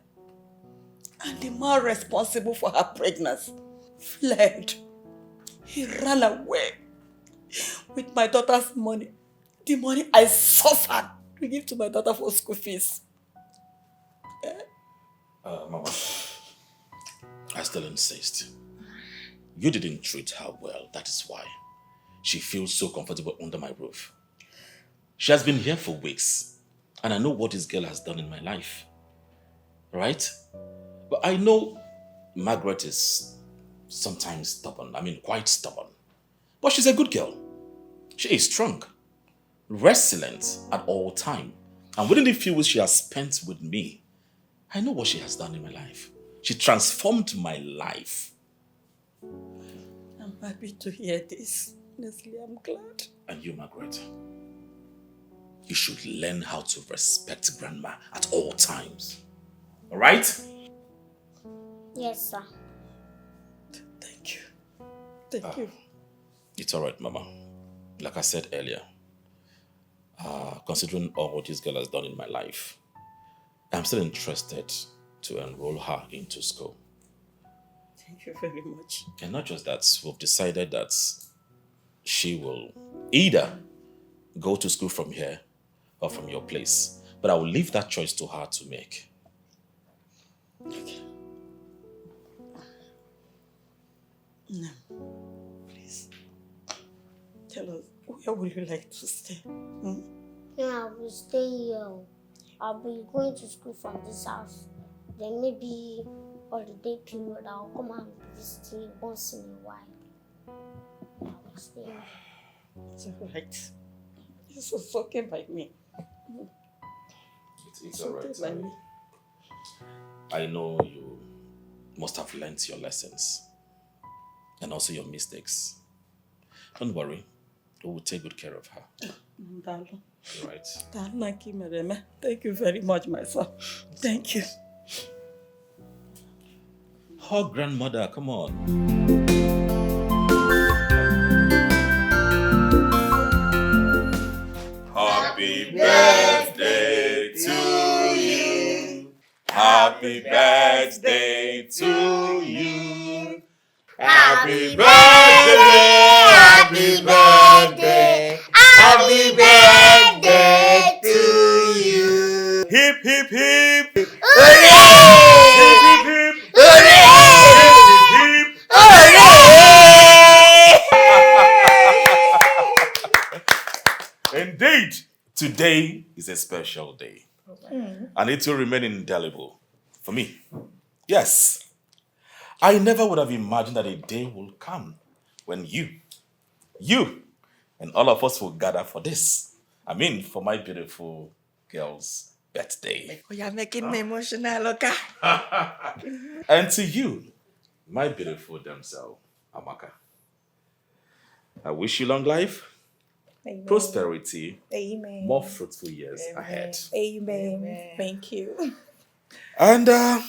And the man responsible for her pregnancy fled. He ran away with my daughter's money. The money I suffered to give to my daughter for school fees. Mama, I still insist. You didn't treat her well, that is why. She feels so comfortable under my roof. She has been here for weeks, and I know what this girl has done in my life. Right? But I know Margaret is sometimes stubborn, quite stubborn. But she's a good girl. She is strong, resilient at all time. And within the few weeks she has spent with me, I know what she has done in my life. She transformed my life. I'm happy to hear this. Honestly, I'm glad. And you, Margaret, you should learn how to respect Grandma at all times. Alright? Yes, sir. Thank you. Thank you. It's alright, Mama. Like I said earlier, considering all what this girl has done in my life, I'm still interested to enroll her into school. Thank you very much. And not just that, we've decided that she will either go to school from here or from your place. But I will leave that choice to her to make. Okay. Now, please, tell us, where would you like to stay? Yeah, I will stay here. I'll be going to school from this house. Then maybe holiday period, I'll come and visit you once in a while. I will stay here. It's alright. This is okay by me. It's alright. By me. I know you must have learnt your lessons and also your mistakes. Don't worry, we will take good care of her. Right. Thank you very much, my son. Thank you. Oh, grandmother, come on. Happy birthday to you. Happy Happy birthday to you. Happy birthday, happy birthday, happy birthday to you. Hip, hip, hip. Hooray! Hip, hip, hip. Hooray! Hip, hip, hip. Indeed, today is a special day. And it will remain indelible for me. Yes. I never would have imagined that a day will come when you, and all of us will gather for this. I mean, for my beautiful girl's birthday. Oh, you're making me emotional, okay? And to you, my beautiful damsel, Amaka. I wish you long life, Amen. prosperity, Amen. more fruitful years ahead. Amen. Thank you. And I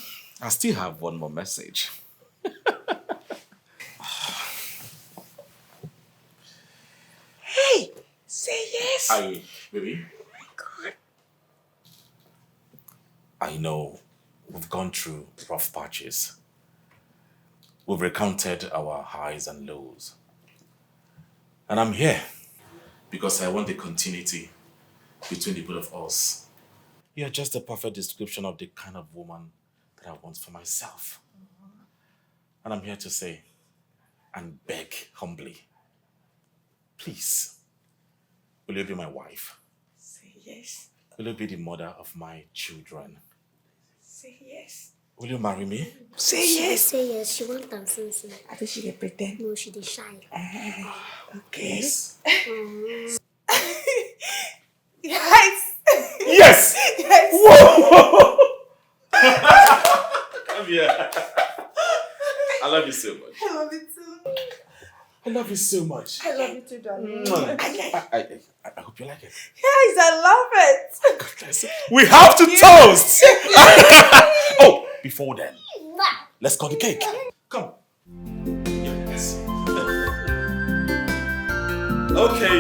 still have one more message. Hey, say yes. Hi, baby. Oh my God. I know we've gone through rough patches. We've recounted our highs and lows. And I'm here because I want the continuity between the both of us. You're just the perfect description of the kind of woman that I want for myself. And I'm here to say and beg humbly, please, will you be my wife? Say yes. Will you be the mother of my children? Say yes. Will you marry me? Say yes. Say yes. She won't answer. I think she can pretend. No, she did shy. Okay. Yes. Yes. Yes! Yes. Whoa! Come here. I love you so much. I love you too. I love you so much. I love you too, darling. I hope you like it. Yes, I love it. God bless you. We have to toast! Oh, before then, let's cut the cake. Come. Yes. Okay.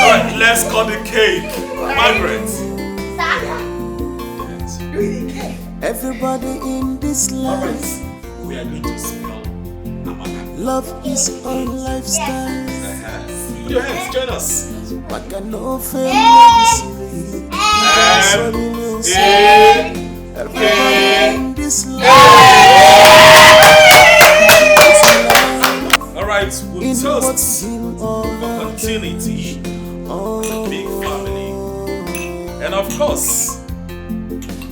Alright, let's cut the cake. Margaret. Everybody in this life, We are going to spell Amaka. love is our lifestyle. Put your hands, join us. What can no family everybody in this life. Alright, we'll In toast what's him or for continuity, the big family, and of course,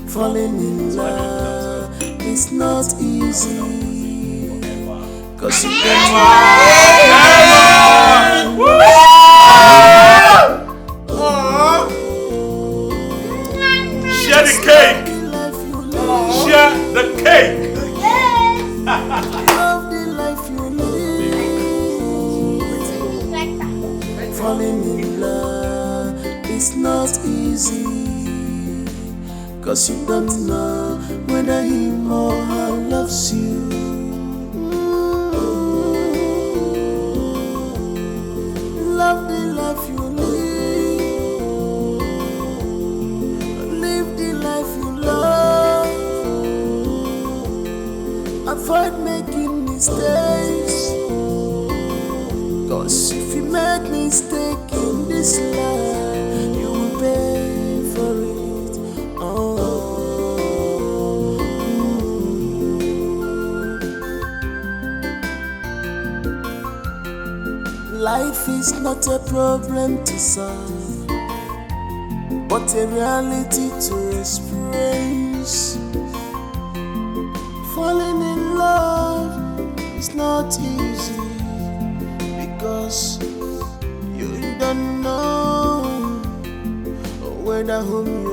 falling in love is not easy. Cause you share the cake. Share the cake. love the life you live. Falling in love is not easy. Cause you don't know whether him or her loves you. Love the life you live. Live the life you love. Avoid making mistakes. Cause if you make mistake in this life, you will pay for it. Life is not a problem to solve, but a reality to experience. Falling in love is not easy because you don't know whether whom